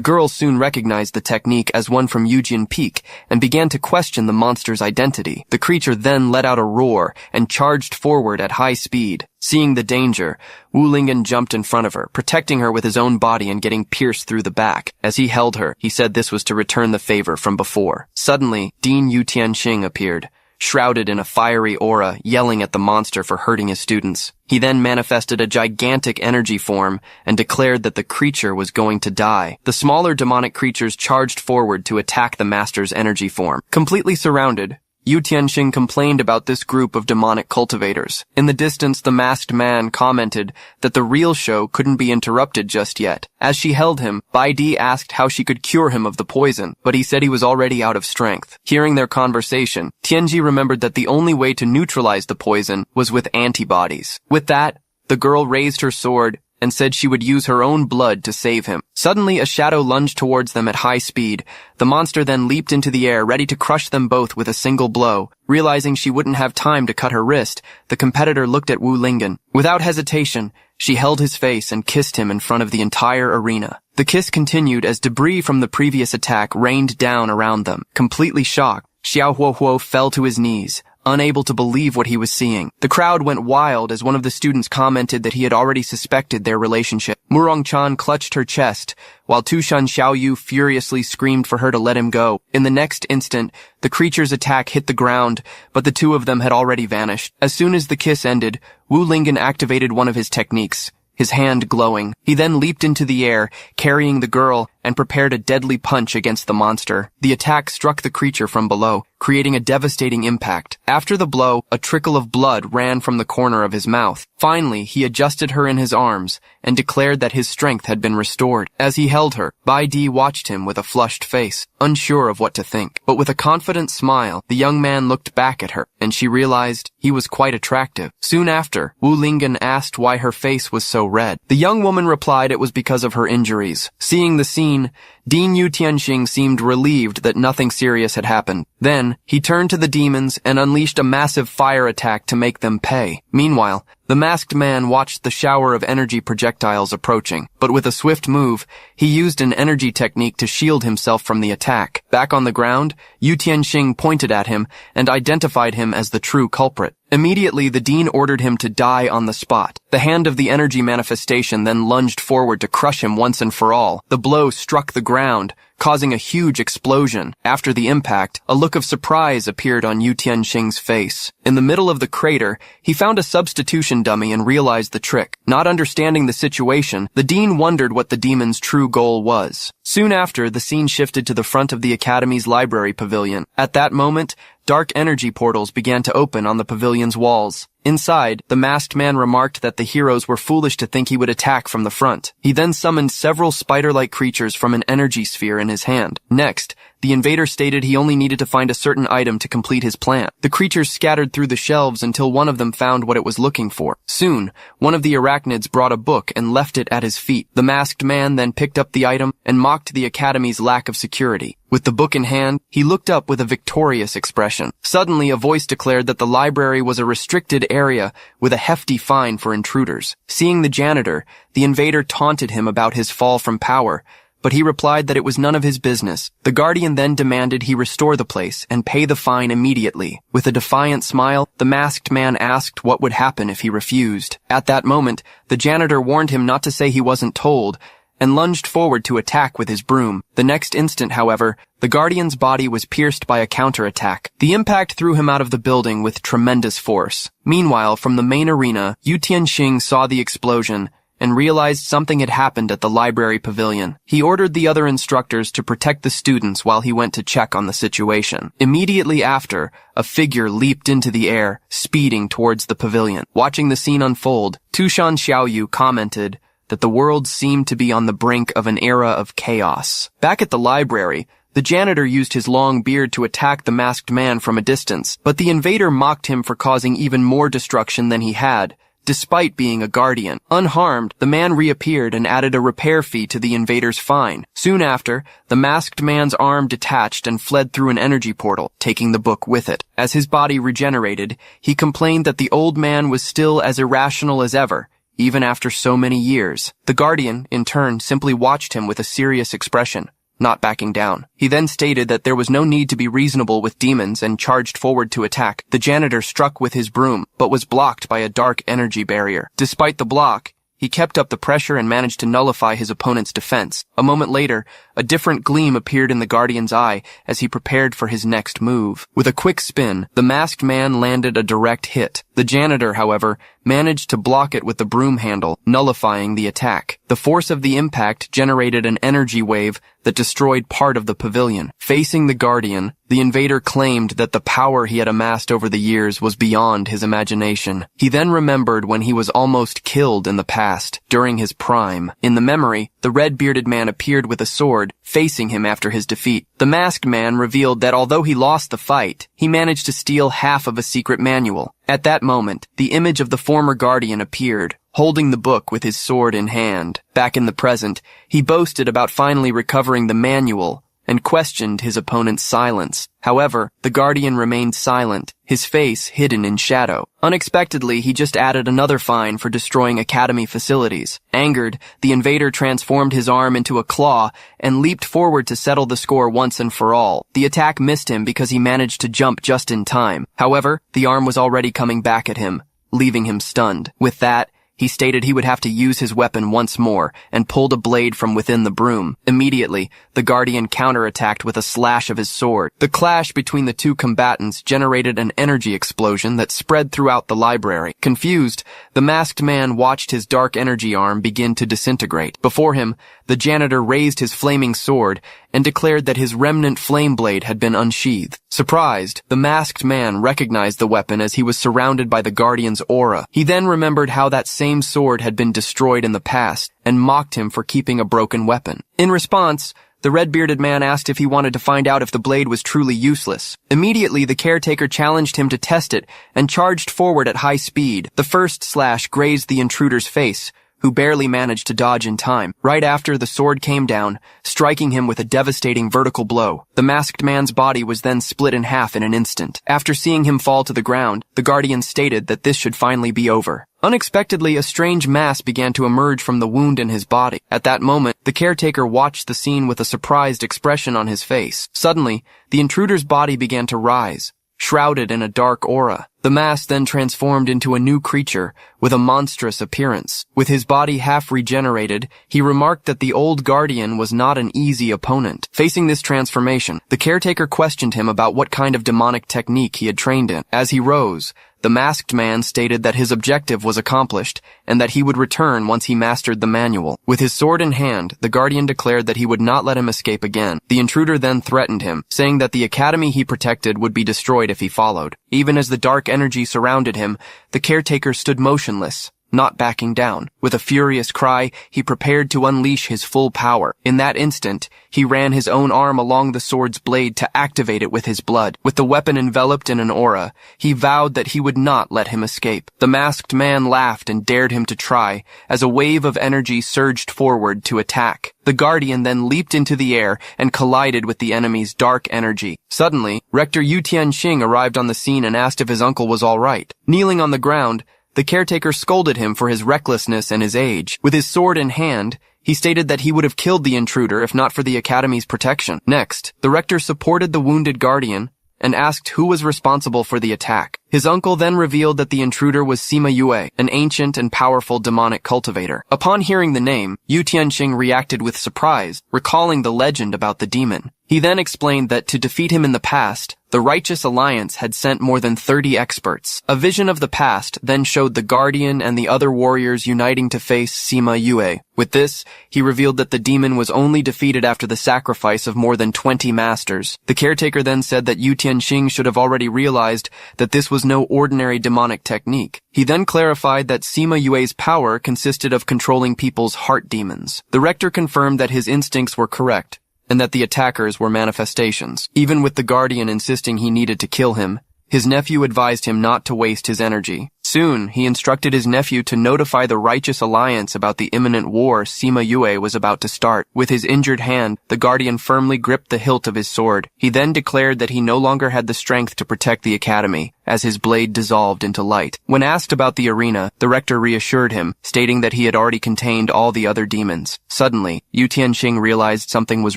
girl soon recognized the technique as one from Eugene Peak and began to question the monster's identity. The creature then let out a roar and charged forward at high speed. Seeing the danger, Wu Lingen jumped in front of her, protecting her with his own body and getting pierced through the back. As he held her, he said this was to return the favor from before. Suddenly, Dean Yu Tianxing appeared, shrouded in a fiery aura, yelling at the monster for hurting his students. He then manifested a gigantic energy form and declared that the creature was going to die. The smaller demonic creatures charged forward to attack the master's energy form. Completely surrounded, Yu Tianxing complained about this group of demonic cultivators. In the distance, the masked man commented that the real show couldn't be interrupted just yet. As she held him, Baidi asked how she could cure him of the poison, but he said he was already out of strength. Hearing their conversation, Tianji remembered that the only way to neutralize the poison was with antibodies. With that, the girl raised her sword and said she would use her own blood to save him. Suddenly, a shadow lunged towards them at high speed. The monster then leaped into the air, ready to crush them both with a single blow. Realizing she wouldn't have time to cut her wrist, the competitor looked at Wu Lingen. Without hesitation, she held his face and kissed him in front of the entire arena. The kiss continued as debris from the previous attack rained down around them. Completely shocked, Xiao Huohuo fell to his knees, unable to believe what he was seeing. The crowd went wild as one of the students commented that he had already suspected their relationship. Murong-chan clutched her chest, while Tushan Xiaoyu furiously screamed for her to let him go. In the next instant, the creature's attack hit the ground, but the two of them had already vanished. As soon as the kiss ended, Wu Lingen activated one of his techniques, his hand glowing. He then leaped into the air, carrying the girl, and prepared a deadly punch against the monster. The attack struck the creature from below, creating a devastating impact. After the blow, a trickle of blood ran from the corner of his mouth. Finally, he adjusted her in his arms and declared that his strength had been restored. As he held her, Bai Di watched him with a flushed face, unsure of what to think. But with a confident smile, the young man looked back at her, and she realized he was quite attractive. Soon after, Wu Lingen asked why her face was so red. The young woman replied it was because of her injuries. Seeing the scene, Dean Yu Tianxing seemed relieved that nothing serious had happened. Then, he turned to the demons and unleashed a massive fire attack to make them pay. Meanwhile, the masked man watched the shower of energy projectiles approaching, but with a swift move, he used an energy technique to shield himself from the attack. Back on the ground, Yu Tianxing pointed at him and identified him as the true culprit. Immediately, the dean ordered him to die on the spot. The hand of the energy manifestation then lunged forward to crush him once and for all. The blow struck the ground, causing a huge explosion. After the impact, a look of surprise appeared on Yu Tianxing's face. In the middle of the crater, he found a substitution dummy and realized the trick. Not understanding the situation, the dean wondered what the demon's true goal was. Soon after, the scene shifted to the front of the Academy's library pavilion. At that moment, dark energy portals began to open on the pavilion's walls. Inside, the masked man remarked that the heroes were foolish to think he would attack from the front. He then summoned several spider-like creatures from an energy sphere in his hand. Next, the invader stated he only needed to find a certain item to complete his plan. The creatures scattered through the shelves until one of them found what it was looking for. Soon, one of the arachnids brought a book and left it at his feet. The masked man then picked up the item and mocked the Academy's lack of security. With the book in hand, he looked up with a victorious expression. Suddenly, a voice declared that the library was a restricted area with a hefty fine for intruders. Seeing the janitor, the invader taunted him about his fall from power, but he replied that it was none of his business. The guardian then demanded he restore the place and pay the fine immediately. With a defiant smile, the masked man asked what would happen if he refused. At that moment, the janitor warned him not to say he wasn't told, and lunged forward to attack with his broom. The next instant, however, the guardian's body was pierced by a counterattack. The impact threw him out of the building with tremendous force. Meanwhile, from the main arena, Yu Tianxing saw the explosion and realized something had happened at the library pavilion. He ordered the other instructors to protect the students while he went to check on the situation. Immediately after, a figure leaped into the air, speeding towards the pavilion. Watching the scene unfold, Tushan Xiaoyu commented that the world seemed to be on the brink of an era of chaos. Back at the library, the janitor used his long beard to attack the masked man from a distance, but the invader mocked him for causing even more destruction than he had, despite being a guardian. Unharmed, the man reappeared and added a repair fee to the invader's fine. Soon after, the masked man's arm detached and fled through an energy portal, taking the book with it. As his body regenerated, he complained that the old man was still as irrational as ever, even after so many years. The guardian, in turn, simply watched him with a serious expression, not backing down. He then stated that there was no need to be reasonable with demons and charged forward to attack. The janitor struck with his broom, but was blocked by a dark energy barrier. Despite the block, he kept up the pressure and managed to nullify his opponent's defense. A moment later, a different gleam appeared in the guardian's eye as he prepared for his next move. With a quick spin, the masked man landed a direct hit. The janitor, however, managed to block it with the broom handle, nullifying the attack. The force of the impact generated an energy wave that destroyed part of the pavilion. Facing the guardian, the invader claimed that the power he had amassed over the years was beyond his imagination. He then remembered when he was almost killed in the past, during his prime. In the memory, the red-bearded man appeared with a sword, facing him after his defeat. The masked man revealed that although he lost the fight, he managed to steal half of a secret manual. At that moment, the image of the former guardian appeared, holding the book with his sword in hand. Back in the present, he boasted about finally recovering the manual and questioned his opponent's silence. However, the guardian remained silent, his face hidden in shadow. Unexpectedly, he just added another fine for destroying academy facilities. Angered, the invader transformed his arm into a claw and leaped forward to settle the score once and for all. The attack missed him because he managed to jump just in time. However, the arm was already coming back at him, leaving him stunned. With that, he stated he would have to use his weapon once more and pulled a blade from within the broom. Immediately, the Guardian counterattacked with a slash of his sword. The clash between the two combatants generated an energy explosion that spread throughout the library. Confused, the masked man watched his dark energy arm begin to disintegrate. Before him, the janitor raised his flaming sword and declared that his remnant flame blade had been unsheathed. Surprised, the masked man recognized the weapon as he was surrounded by the Guardian's aura. He then remembered how that same sword had been destroyed in the past and mocked him for keeping a broken weapon. In response, the red-bearded man asked if he wanted to find out if the blade was truly useless. Immediately, the caretaker challenged him to test it and charged forward at high speed. The first slash grazed the intruder's face, who barely managed to dodge in time. Right after, the sword came down, striking him with a devastating vertical blow. The masked man's body was then split in half in an instant. After seeing him fall to the ground, the Guardian stated that this should finally be over. Unexpectedly, a strange mass began to emerge from the wound in his body. At that moment, the caretaker watched the scene with a surprised expression on his face. Suddenly, the intruder's body began to rise, shrouded in a dark aura. The mass then transformed into a new creature with a monstrous appearance. With his body half regenerated, he remarked that the old Guardian was not an easy opponent. Facing this transformation, the caretaker questioned him about what kind of demonic technique he had trained in. As he rose, the masked man stated that his objective was accomplished and that he would return once he mastered the manual. With his sword in hand, the Guardian declared that he would not let him escape again. The intruder then threatened him, saying that the academy he protected would be destroyed if he followed. Even as the dark energy surrounded him, the caretaker stood motionless, not backing down. With a furious cry, he prepared to unleash his full power. In that instant, he ran his own arm along the sword's blade to activate it with his blood. With the weapon enveloped in an aura, he vowed that he would not let him escape. The masked man laughed and dared him to try, as a wave of energy surged forward to attack. The Guardian then leaped into the air and collided with the enemy's dark energy. Suddenly, Rector Yu Tianxing arrived on the scene and asked if his uncle was all right. Kneeling on the ground, the caretaker scolded him for his recklessness and his age. With his sword in hand, he stated that he would have killed the intruder if not for the Academy's protection. Next, the rector supported the wounded Guardian and asked who was responsible for the attack. His uncle then revealed that the intruder was Sima Yue, an ancient and powerful demonic cultivator. Upon hearing the name, Yu Tianxing reacted with surprise, recalling the legend about the demon. He then explained that to defeat him in the past, the Righteous Alliance had sent more than 30 experts. A vision of the past then showed the Guardian and the other warriors uniting to face Sima Yue. With this, he revealed that the demon was only defeated after the sacrifice of more than 20 masters. The caretaker then said that Yu Tianxing should have already realized that this was no ordinary demonic technique. He then clarified that Sima Yue's power consisted of controlling people's heart demons. The rector confirmed that his instincts were correct, and that the attackers were manifestations. Even with the Guardian insisting he needed to kill him, his nephew advised him not to waste his energy. Soon, he instructed his nephew to notify the Righteous Alliance about the imminent war Sima Yue was about to start. With his injured hand, the Guardian firmly gripped the hilt of his sword. He then declared that he no longer had the strength to protect the academy, as his blade dissolved into light. When asked about the arena, the rector reassured him, stating that he had already contained all the other demons. Suddenly, Yu Tianxing realized something was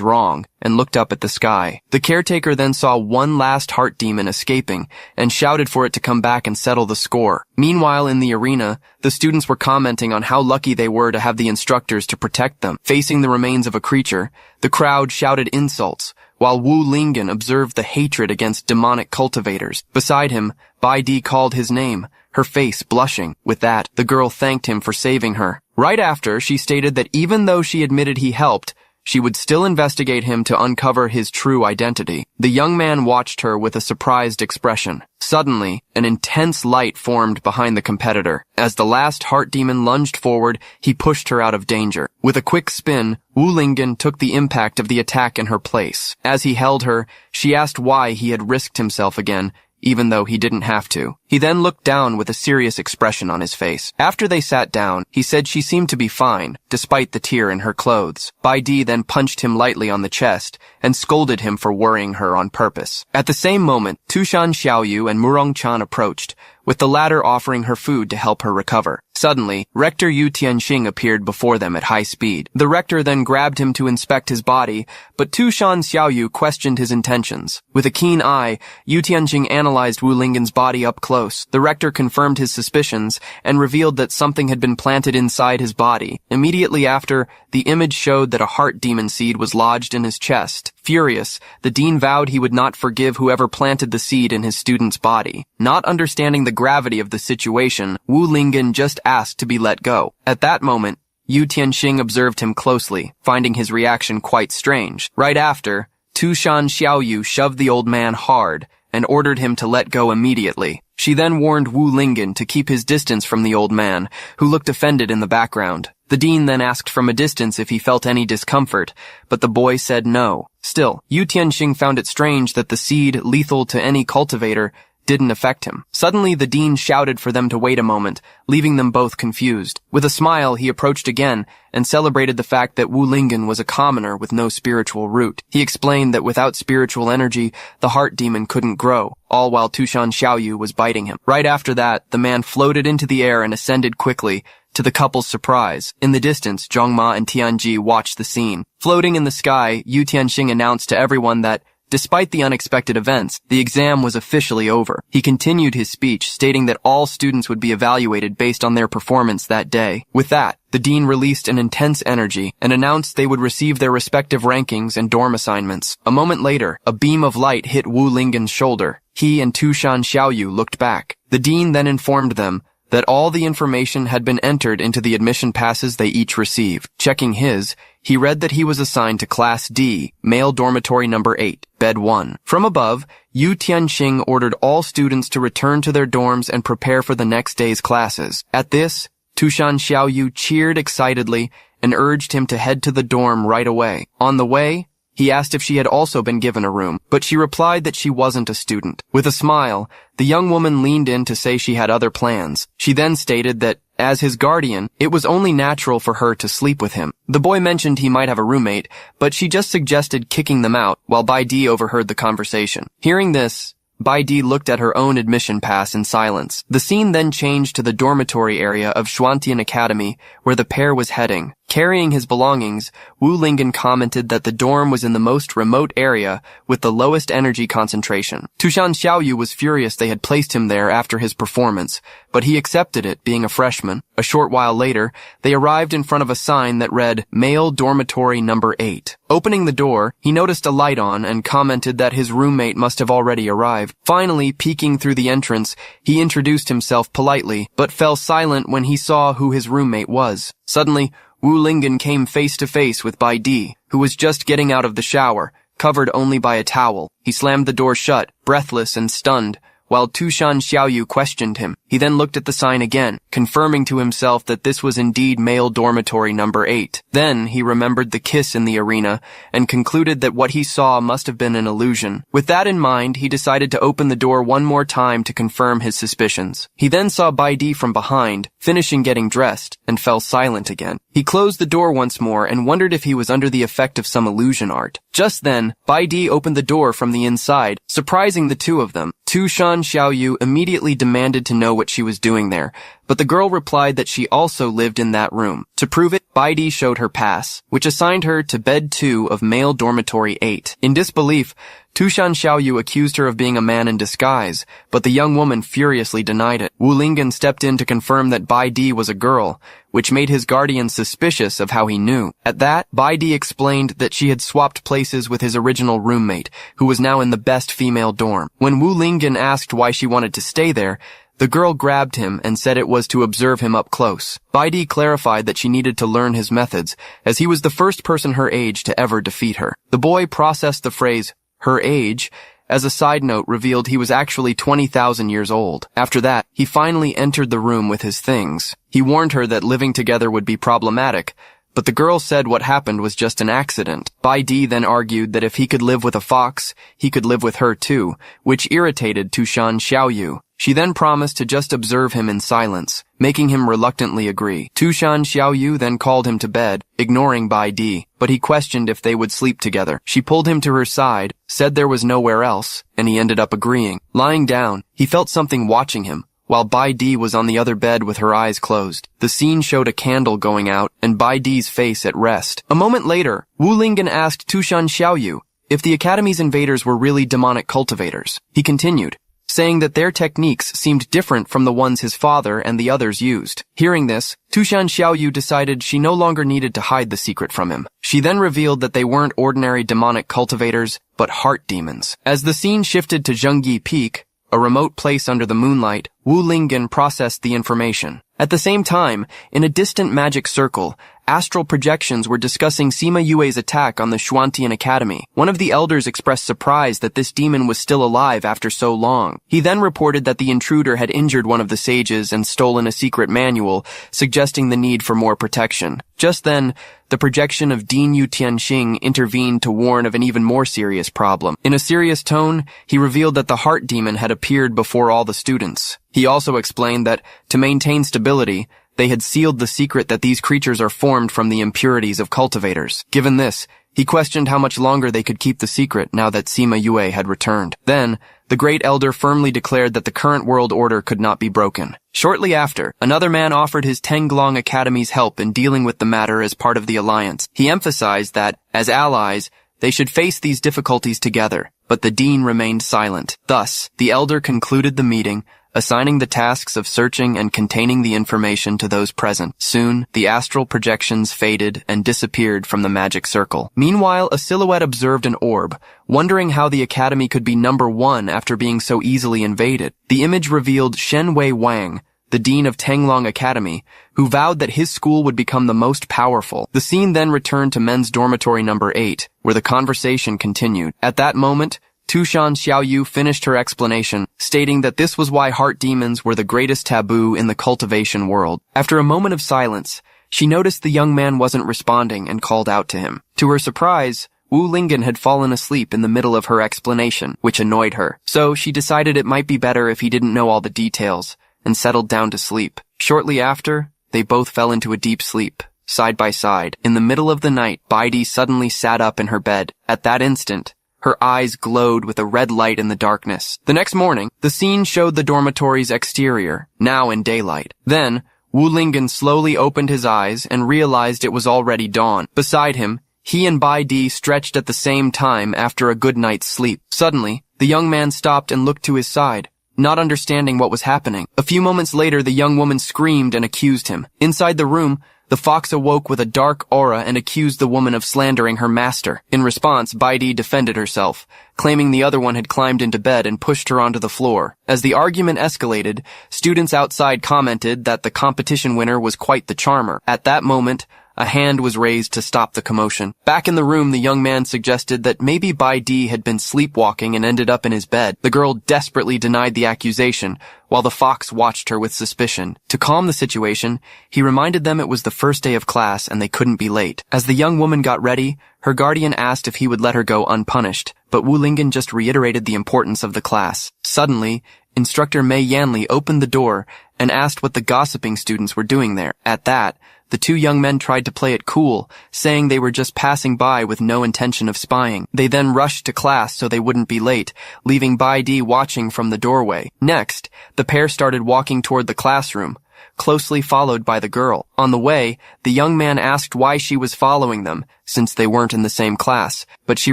wrong and looked up at the sky. The caretaker then saw one last heart demon escaping and shouted for it to come back and settle the score. Meanwhile, in the arena, the students were commenting on how lucky they were to have the instructors to protect them. Facing the remains of a creature, the crowd shouted insults, while Wu Lingen observed the hatred against demonic cultivators. Beside him, Bai Di called his name, her face blushing. With that, the girl thanked him for saving her. Right after, she stated that even though she admitted he helped, she would still investigate him to uncover his true identity. The young man watched her with a surprised expression. Suddenly, an intense light formed behind the competitor. As the last heart demon lunged forward, he pushed her out of danger. With a quick spin, Wu Lingen took the impact of the attack in her place. As he held her, she asked why he had risked himself again, even though he didn't have to. He then looked down with a serious expression on his face. After they sat down, he said she seemed to be fine, despite the tear in her clothes. Bai Di then punched him lightly on the chest and scolded him for worrying her on purpose. At the same moment, Tushan Xiaoyu and Murong Chan approached, with the latter offering her food to help her recover. Suddenly, Rector Yu Tianxing appeared before them at high speed. The rector then grabbed him to inspect his body, but Tushan Xiaoyu questioned his intentions. With a keen eye, Yu Tianxing analyzed Wu Lingen's body up close. The rector confirmed his suspicions and revealed that something had been planted inside his body. Immediately after, the image showed that a heart demon seed was lodged in his chest. Furious, the dean vowed he would not forgive whoever planted the seed in his student's body. Not understanding the gravity of the situation, Wu Lingen just asked to be let go. At that moment, Yu Tianxing observed him closely, finding his reaction quite strange. Right after, Tushan Xiaoyu shoved the old man hard and ordered him to let go immediately. She then warned Wu Lingen to keep his distance from the old man, who looked offended in the background. The dean then asked from a distance if he felt any discomfort, but the boy said no. Still, Yu Tianxing found it strange that the seed, lethal to any cultivator, didn't affect him. Suddenly, the dean shouted for them to wait a moment, leaving them both confused. With a smile, he approached again and celebrated the fact that Wu Lingen was a commoner with no spiritual root. He explained that without spiritual energy, the heart demon couldn't grow, all while Tushan Xiaoyu was biting him. Right after that, the man floated into the air and ascended quickly, to the couple's surprise. In the distance, Zhongma and Tianji watched the scene. Floating in the sky, Yu Tianxing announced to everyone that, despite the unexpected events, the exam was officially over. He continued his speech, stating that all students would be evaluated based on their performance that day. With that, the dean released an intense energy and announced they would receive their respective rankings and dorm assignments. A moment later, a beam of light hit Wu Lingen's shoulder. He and Tushan Xiaoyu looked back. The dean then informed them that all the information had been entered into the admission passes they each received. Checking his, he read that he was assigned to Class D, male dormitory number 8, bed 1. From above, Yu Tianxing ordered all students to return to their dorms and prepare for the next day's classes. At this, Tushan Xiaoyu cheered excitedly and urged him to head to the dorm right away. On the way, he asked if she had also been given a room, but she replied that she wasn't a student. With a smile, the young woman leaned in to say she had other plans. She then stated that, as his guardian, it was only natural for her to sleep with him. The boy mentioned he might have a roommate, but she just suggested kicking them out, while Bai Di overheard the conversation. Hearing this, Bai Di looked at her own admission pass in silence. The scene then changed to the dormitory area of Xuantian Academy, where the pair was heading. Carrying his belongings, Wu Lingen commented that the dorm was in the most remote area with the lowest energy concentration. Tushan Xiaoyu was furious they had placed him there after his performance, but he accepted it, being a freshman. A short while later, they arrived in front of a sign that read, Male Dormitory Number 8. Opening the door, he noticed a light on and commented that his roommate must have already arrived. Finally, peeking through the entrance, he introduced himself politely, but fell silent when he saw who his roommate was. Suddenly, Wu Lingen came face to face with Bai Di, who was just getting out of the shower, covered only by a towel. He slammed the door shut, breathless and stunned, while Tushan Xiaoyu questioned him. He then looked at the sign again, confirming to himself that this was indeed male dormitory number 8. Then he remembered the kiss in the arena and concluded that what he saw must have been an illusion. With that in mind, he decided to open the door one more time to confirm his suspicions. He then saw Bai Di from behind, finishing getting dressed, and fell silent again. He closed the door once more and wondered if he was under the effect of some illusion art. Just then, Bai Di opened the door from the inside, surprising the two of them. Tushan Xiaoyu immediately demanded to know what she was doing there, but the girl replied that she also lived in that room. To prove it, Bai Di showed her pass, which assigned her to bed 2 of male dormitory 8. In disbelief, Tushan Xiaoyu accused her of being a man in disguise, but the young woman furiously denied it. Wu Lingen stepped in to confirm that Bai Di was a girl, which made his guardian suspicious of how he knew. At that, Bai Di explained that she had swapped places with his original roommate, who was now in the best female dorm. When Wu Lingen asked why she wanted to stay there, the girl grabbed him and said it was to observe him up close. Bai Di clarified that she needed to learn his methods, as he was the first person her age to ever defeat her. The boy processed the phrase, her age, as a side note revealed he was actually 20,000 years old. After that, he finally entered the room with his things. He warned her that living together would be problematic, but the girl said what happened was just an accident. Bai Di then argued that if he could live with a fox, he could live with her too, which irritated Tushan Xiaoyu. She then promised to just observe him in silence, making him reluctantly agree. Tushan Xiaoyu then called him to bed, ignoring Bai Di, but he questioned if they would sleep together. She pulled him to her side, said there was nowhere else, and he ended up agreeing. Lying down, he felt something watching him, while Bai Di was on the other bed with her eyes closed. The scene showed a candle going out and Bai Di's face at rest. A moment later, Wu Lingen asked Tushan Xiaoyu if the Academy's invaders were really demonic cultivators. He continued, saying that their techniques seemed different from the ones his father and the others used. Hearing this, Tushan Xiaoyu decided she no longer needed to hide the secret from him. She then revealed that they weren't ordinary demonic cultivators, but heart demons. As the scene shifted to Zhengyi Peak, a remote place under the moonlight, Wu Lingen processed the information. At the same time, in a distant magic circle, astral projections were discussing Sima Yue's attack on the Xuantian Academy. One of the elders expressed surprise that this demon was still alive after so long. He then reported that the intruder had injured one of the sages and stolen a secret manual, suggesting the need for more protection. Just then, the projection of Dean Yu Tianxing intervened to warn of an even more serious problem. In a serious tone, he revealed that the heart demon had appeared before all the students. He also explained that, to maintain stability, they had sealed the secret that these creatures are formed from the impurities of cultivators. Given this, he questioned how much longer they could keep the secret now that Sima Yue had returned. Then, the great elder firmly declared that the current world order could not be broken. Shortly after, another man offered his Tenglong Academy's help in dealing with the matter as part of the alliance. He emphasized that, as allies, they should face these difficulties together, but the dean remained silent. Thus, the elder concluded the meeting, assigning the tasks of searching and containing the information to those present. Soon, the astral projections faded and disappeared from the magic circle. Meanwhile, a silhouette observed an orb, wondering how the academy could be number 1 after being so easily invaded. The image revealed Shen Wei Wang, the dean of Tenglong Academy, who vowed that his school would become the most powerful. The scene then returned to men's dormitory number 8, where the conversation continued. At that moment, Tushan Xiaoyu finished her explanation, stating that this was why heart demons were the greatest taboo in the cultivation world. After a moment of silence, she noticed the young man wasn't responding and called out to him. To her surprise, Wu Lingen had fallen asleep in the middle of her explanation, which annoyed her. So she decided it might be better if he didn't know all the details, and settled down to sleep. Shortly after, they both fell into a deep sleep, side by side. In the middle of the night, Baidi suddenly sat up in her bed. At that instant, her eyes glowed with a red light in the darkness. The next morning, the scene showed the dormitory's exterior, now in daylight. Then, Wu Lingen slowly opened his eyes and realized it was already dawn. Beside him, he and Bai Di stretched at the same time after a good night's sleep. Suddenly, the young man stopped and looked to his side, not understanding what was happening. A few moments later, the young woman screamed and accused him. Inside the room, the fox awoke with a dark aura and accused the woman of slandering her master. In response, Baidi defended herself, claiming the other one had climbed into bed and pushed her onto the floor. As the argument escalated, students outside commented that the competition winner was quite the charmer. At that moment, a hand was raised to stop the commotion. Back in the room, the young man suggested that maybe Bai Di had been sleepwalking and ended up in his bed. The girl desperately denied the accusation, while the fox watched her with suspicion. To calm the situation, he reminded them it was the first day of class and they couldn't be late. As the young woman got ready, her guardian asked if he would let her go unpunished, but Wu Lingen just reiterated the importance of the class. Suddenly, Instructor Mei Yanli opened the door and asked what the gossiping students were doing there. At that, the two young men tried to play it cool, saying they were just passing by with no intention of spying. They then rushed to class so they wouldn't be late, leaving Bai Di watching from the doorway. Next, the pair started walking toward the classroom, closely followed by the girl. On the way, the young man asked why she was following them, since they weren't in the same class, but she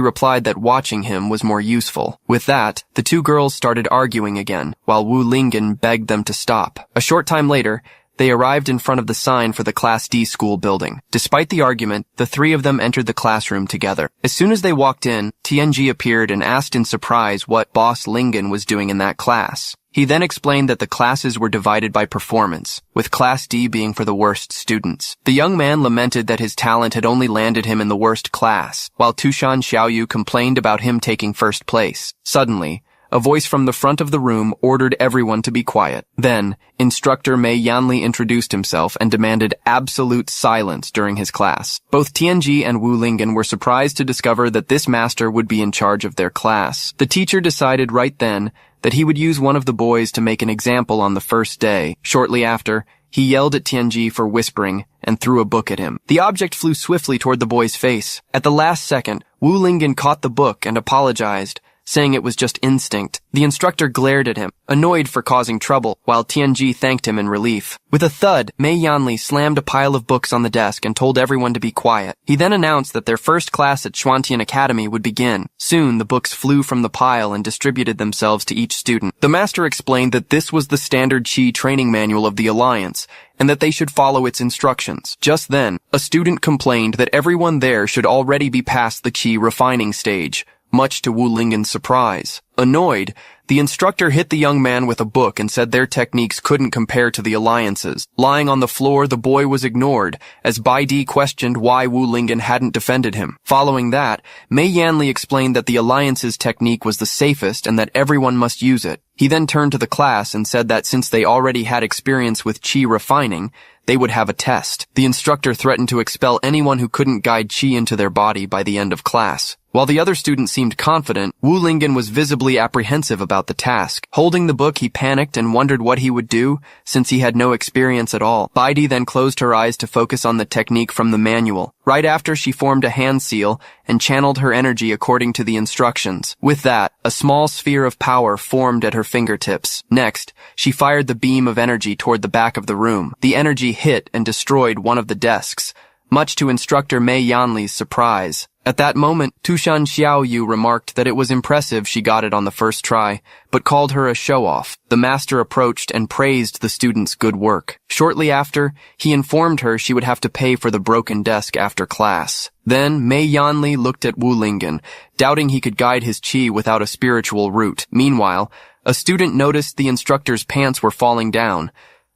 replied that watching him was more useful. With that, the two girls started arguing again, while Wu Lingen begged them to stop. A short time later, they arrived in front of the sign for the Class D school building. Despite the argument, the three of them entered the classroom together. As soon as they walked in, Tianji appeared and asked in surprise what Boss Lingen was doing in that class. He then explained that the classes were divided by performance, with Class D being for the worst students. The young man lamented that his talent had only landed him in the worst class, while Tushan Xiaoyu complained about him taking first place. Suddenly, a voice from the front of the room ordered everyone to be quiet. Then, Instructor Mei Yanli introduced himself and demanded absolute silence during his class. Both Tianji and Wu Lingen were surprised to discover that this master would be in charge of their class. The teacher decided right then that he would use one of the boys to make an example on the first day. Shortly after, he yelled at Tianji for whispering and threw a book at him. The object flew swiftly toward the boy's face. At the last second, Wu Lingen caught the book and apologized, saying it was just instinct. The instructor glared at him, annoyed for causing trouble, while Tianji thanked him in relief. With a thud, Mei Yanli slammed a pile of books on the desk and told everyone to be quiet. He then announced that their first class at Xuantian Academy would begin. Soon, the books flew from the pile and distributed themselves to each student. The master explained that this was the standard Qi training manual of the Alliance, and that they should follow its instructions. Just then, a student complained that everyone there should already be past the Qi refining stage, much to Wu Lingen's surprise. Annoyed, the instructor hit the young man with a book and said their techniques couldn't compare to the Alliance's. Lying on the floor, the boy was ignored, as Bai Di questioned why Wu Lingen hadn't defended him. Following that, Mei Yanli explained that the Alliance's technique was the safest and that everyone must use it. He then turned to the class and said that since they already had experience with Qi refining, they would have a test. The instructor threatened to expel anyone who couldn't guide Qi into their body by the end of class. While the other students seemed confident, Wu Lingen was visibly apprehensive about the task. Holding the book, he panicked and wondered what he would do, since he had no experience at all. Baidi then closed her eyes to focus on the technique from the manual. Right after, she formed a hand seal and channeled her energy according to the instructions. With that, a small sphere of power formed at her fingertips. Next, she fired the beam of energy toward the back of the room. The energy hit and destroyed one of the desks, much to instructor Mei Yanli's surprise. At that moment, Tushan Xiaoyu remarked that it was impressive she got it on the first try, but called her a show-off. The master approached and praised the student's good work. Shortly after, he informed her she would have to pay for the broken desk after class. Then, Mei Yanli looked at Wu Lingen, doubting he could guide his qi without a spiritual root. Meanwhile, a student noticed the instructor's pants were falling down,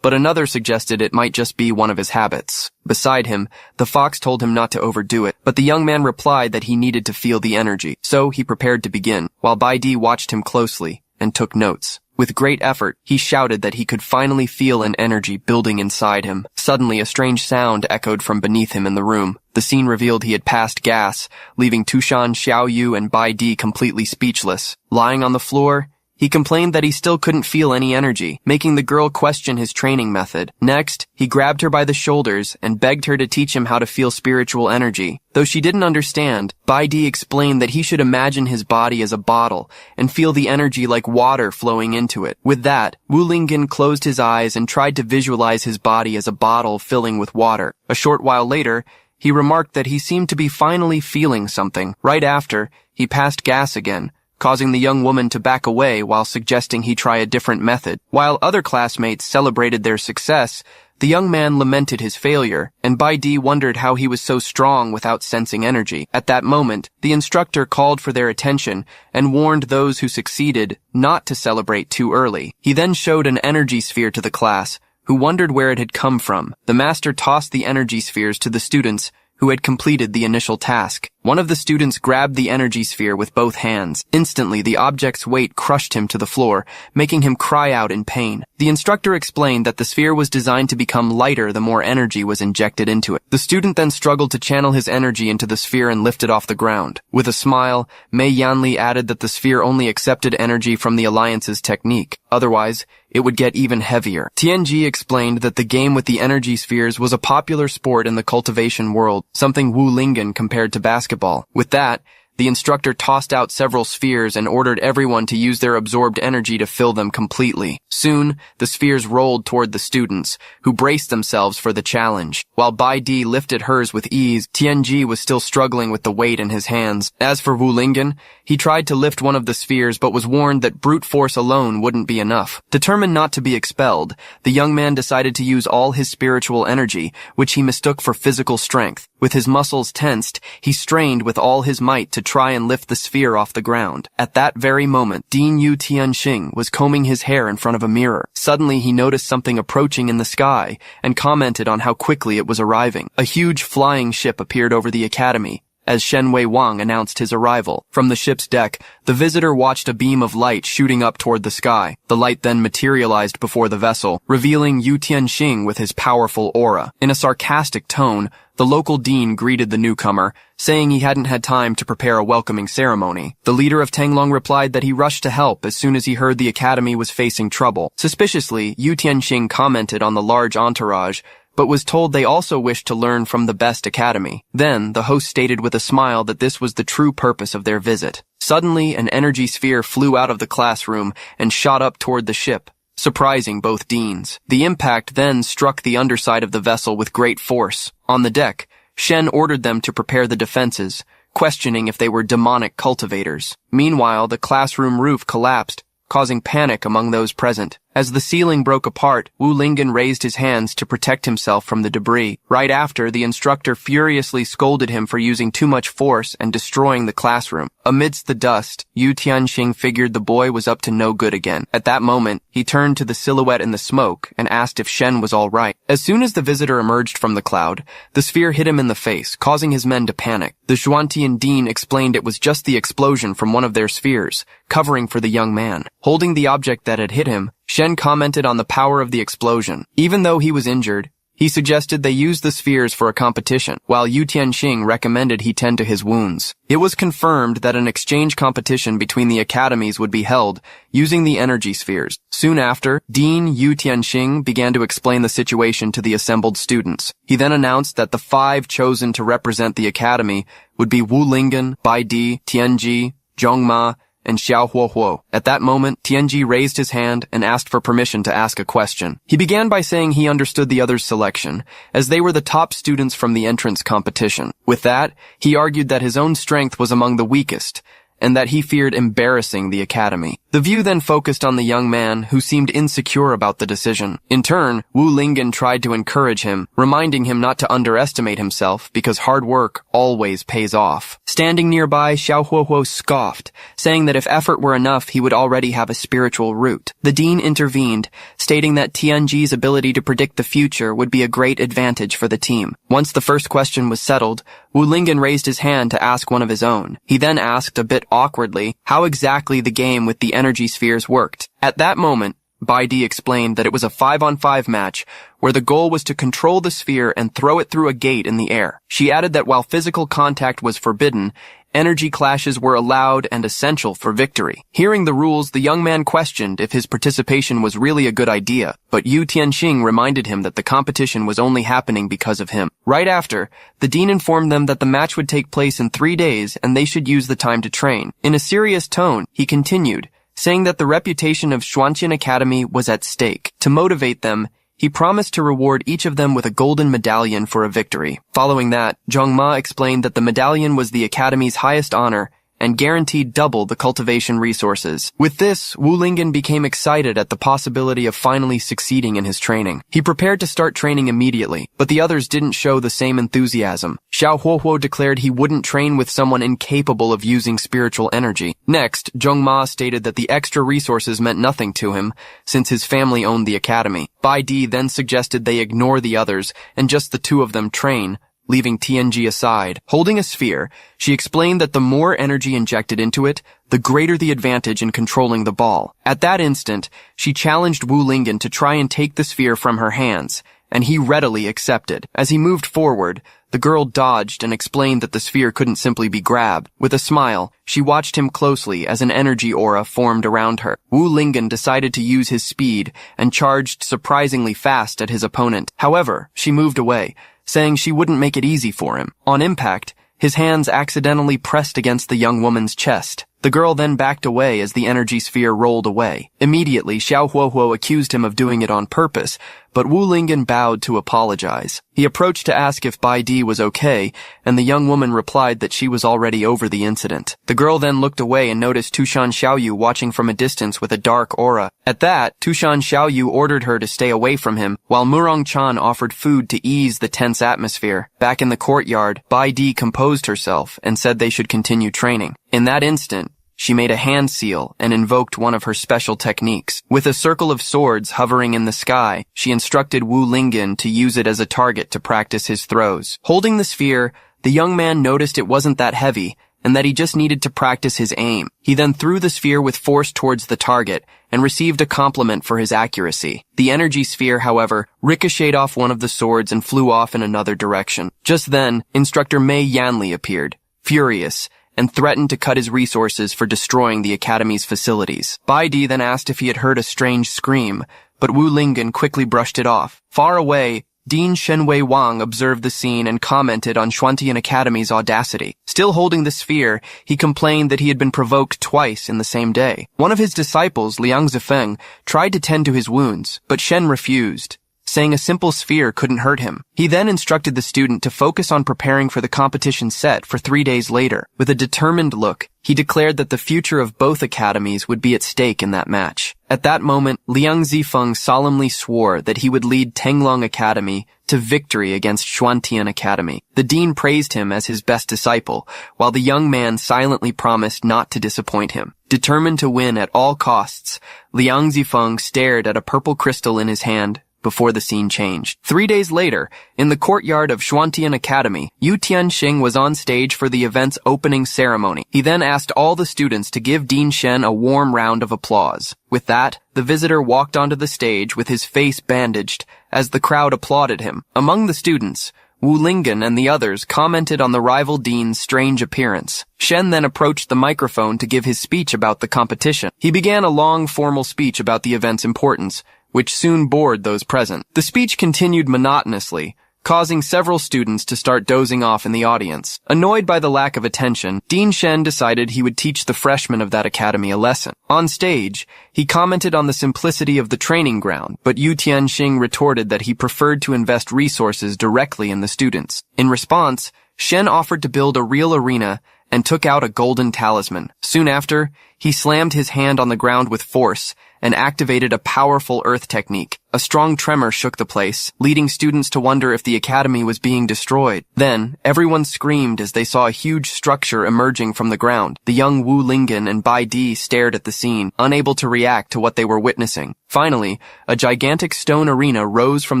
but another suggested it might just be one of his habits. Beside him, the fox told him not to overdo it, but the young man replied that he needed to feel the energy, so he prepared to begin, while Bai Di watched him closely and took notes. With great effort, he shouted that he could finally feel an energy building inside him. Suddenly, a strange sound echoed from beneath him in the room. The scene revealed he had passed gas, leaving Tushan Xiaoyu and Bai Di completely speechless. Lying on the floor, he complained that he still couldn't feel any energy, making the girl question his training method. Next, he grabbed her by the shoulders and begged her to teach him how to feel spiritual energy. Though she didn't understand, Bai Di explained that he should imagine his body as a bottle and feel the energy like water flowing into it. With that, Wu Lingen closed his eyes and tried to visualize his body as a bottle filling with water. A short while later, he remarked that he seemed to be finally feeling something. Right after, he passed gas again, causing the young woman to back away while suggesting he try a different method. While other classmates celebrated their success, the young man lamented his failure, and Bai Di wondered how he was so strong without sensing energy. At that moment, the instructor called for their attention and warned those who succeeded not to celebrate too early. He then showed an energy sphere to the class, who wondered where it had come from. The master tossed the energy spheres to the students who had completed the initial task. One of the students grabbed the energy sphere with both hands. Instantly, the object's weight crushed him to the floor, making him cry out in pain. The instructor explained that the sphere was designed to become lighter the more energy was injected into it. The student then struggled to channel his energy into the sphere and lift it off the ground. With a smile, Mei Yanli added that the sphere only accepted energy from the Alliance's technique. Otherwise, it would get even heavier. Tianji explained that the game with the energy spheres was a popular sport in the cultivation world, something Wu Lingen compared to basketball. With that, the instructor tossed out several spheres and ordered everyone to use their absorbed energy to fill them completely. Soon, the spheres rolled toward the students, who braced themselves for the challenge. While Bai Di lifted hers with ease, Tianji was still struggling with the weight in his hands. As for Wu Lingen, he tried to lift one of the spheres but was warned that brute force alone wouldn't be enough. Determined not to be expelled, the young man decided to use all his spiritual energy, which he mistook for physical strength. With his muscles tensed, he strained with all his might to try and lift the sphere off the ground. At that very moment, Dean Yu Tianxing was combing his hair in front of a mirror. Suddenly, he noticed something approaching in the sky and commented on how quickly it was arriving. A huge flying ship appeared over the academy as Shen Wei Wang announced his arrival. From the ship's deck, the visitor watched a beam of light shooting up toward the sky. The light then materialized before the vessel, revealing Yu Tianxing with his powerful aura. In a sarcastic tone, the local dean greeted the newcomer, saying he hadn't had time to prepare a welcoming ceremony. The leader of Tenglong replied that he rushed to help as soon as he heard the academy was facing trouble. Suspiciously, Yu Tianxing commented on the large entourage, but was told they also wished to learn from the best academy. Then, the host stated with a smile that this was the true purpose of their visit. Suddenly, an energy sphere flew out of the classroom and shot up toward the ship, surprising both deans. The impact then struck the underside of the vessel with great force. On the deck, Shen ordered them to prepare the defenses, questioning if they were demonic cultivators. Meanwhile, the classroom roof collapsed, causing panic among those present. As the ceiling broke apart, Wu Lingen raised his hands to protect himself from the debris. Right after, the instructor furiously scolded him for using too much force and destroying the classroom. Amidst the dust, Yu Tianxing figured the boy was up to no good again. At that moment, he turned to the silhouette in the smoke and asked if Shen was all right. As soon as the visitor emerged from the cloud, the sphere hit him in the face, causing his men to panic. The Xuantian dean explained it was just the explosion from one of their spheres, covering for the young man. Holding the object that had hit him, Shen commented on the power of the explosion. Even though he was injured, he suggested they use the spheres for a competition, while Yu Tianxing recommended he tend to his wounds. It was confirmed that an exchange competition between the academies would be held using the energy spheres. Soon after, Dean Yu Tianxing began to explain the situation to the assembled students. He then announced that the 5 chosen to represent the academy would be Wu Lingen, Bai Di, Tianji, Zhongma, and Xiao Huohuo. At that moment, Tianji raised his hand and asked for permission to ask a question. He began by saying he understood the others' selection, as they were the top students from the entrance competition. With that, he argued that his own strength was among the weakest, and that he feared embarrassing the academy. The view then focused on the young man, who seemed insecure about the decision. In turn, Wu Lingen tried to encourage him, reminding him not to underestimate himself because hard work always pays off. Standing nearby, Xiao Huohuo scoffed, saying that if effort were enough, he would already have a spiritual root. The dean intervened, stating that Tianji's ability to predict the future would be a great advantage for the team. Once the first question was settled, Wu Lingen raised his hand to ask one of his own. He then asked, a bit awkwardly, how exactly the game with the energy spheres worked. At that moment, Bai Di explained that it was a 5-on-5 match where the goal was to control the sphere and throw it through a gate in the air. She added that while physical contact was forbidden, energy clashes were allowed and essential for victory. Hearing the rules, the young man questioned if his participation was really a good idea, but Yu Tianxing reminded him that the competition was only happening because of him. Right after, the dean informed them that the match would take place in 3 days and they should use the time to train. In a serious tone, he continued, saying that the reputation of Xuantian Academy was at stake. To motivate them, he promised to reward each of them with a golden medallion for a victory. Following that, Zhongma explained that the medallion was the Academy's highest honor and guaranteed double the cultivation resources. With this, Wu Lingen became excited at the possibility of finally succeeding in his training. He prepared to start training immediately, but the others didn't show the same enthusiasm. Xiao Huohuo declared he wouldn't train with someone incapable of using spiritual energy. Next, Zhongma stated that the extra resources meant nothing to him, since his family owned the academy. Bai Di then suggested they ignore the others and just the 2 of them train, leaving Tianji aside. Holding a sphere, she explained that the more energy injected into it, the greater the advantage in controlling the ball. At that instant, she challenged Wu Lingen to try and take the sphere from her hands, and he readily accepted. As he moved forward, the girl dodged and explained that the sphere couldn't simply be grabbed. With a smile, she watched him closely as an energy aura formed around her. Wu Lingen decided to use his speed and charged surprisingly fast at his opponent. However, she moved away, saying she wouldn't make it easy for him. On impact, his hands accidentally pressed against the young woman's chest. The girl then backed away as the energy sphere rolled away. Immediately, Xiao Huohuo accused him of doing it on purpose, but Wu Lingen bowed to apologize. He approached to ask if Bai Di was okay, and the young woman replied that she was already over the incident. The girl then looked away and noticed Tushan Xiaoyu watching from a distance with a dark aura. At that, Tushan Xiaoyu ordered her to stay away from him, while Murong Chan offered food to ease the tense atmosphere. Back in the courtyard, Bai Di composed herself and said they should continue training. In that instant, she made a hand seal and invoked one of her special techniques. With a circle of swords hovering in the sky, she instructed Wu Lingen to use it as a target to practice his throws. Holding the sphere, the young man noticed it wasn't that heavy and that he just needed to practice his aim. He then threw the sphere with force towards the target and received a compliment for his accuracy. The energy sphere, however, ricocheted off one of the swords and flew off in another direction. Just then, Instructor Mei Yanli appeared, furious, and threatened to cut his resources for destroying the academy's facilities. Bai Di then asked if he had heard a strange scream, but Wu Lingen quickly brushed it off. Far away, Dean Shenwei Wang observed the scene and commented on Xuantian Academy's audacity. Still holding the sphere, he complained that he had been provoked twice in the same day. One of his disciples, Liang Zifeng, tried to tend to his wounds, but Shen refused, saying a simple sphere couldn't hurt him. He then instructed the student to focus on preparing for the competition set for 3 days later. With a determined look, he declared that the future of both academies would be at stake in that match. At that moment, Liang Zifeng solemnly swore that he would lead Tenglong Academy to victory against Xuantian Academy. The dean praised him as his best disciple, while the young man silently promised not to disappoint him. Determined to win at all costs, Liang Zifeng stared at a purple crystal in his hand before the scene changed. 3 days later, in the courtyard of Xuantian Academy, Yu Tianxing was on stage for the event's opening ceremony. He then asked all the students to give Dean Shen a warm round of applause. With that, the visitor walked onto the stage with his face bandaged as the crowd applauded him. Among the students, Wu Lingen and the others commented on the rival dean's strange appearance. Shen then approached the microphone to give his speech about the competition. He began a long formal speech about the event's importance, which soon bored those present. The speech continued monotonously, causing several students to start dozing off in the audience. Annoyed by the lack of attention, Dean Shen decided he would teach the freshmen of that academy a lesson. On stage, he commented on the simplicity of the training ground, but Yu Tianxing retorted that he preferred to invest resources directly in the students. In response, Shen offered to build a real arena and took out a golden talisman. Soon after, he slammed his hand on the ground with force and activated a powerful earth technique. A strong tremor shook the place, leading students to wonder if the academy was being destroyed. Then, everyone screamed as they saw a huge structure emerging from the ground. The young Wu Lingen and Bai Di stared at the scene, unable to react to what they were witnessing. Finally, a gigantic stone arena rose from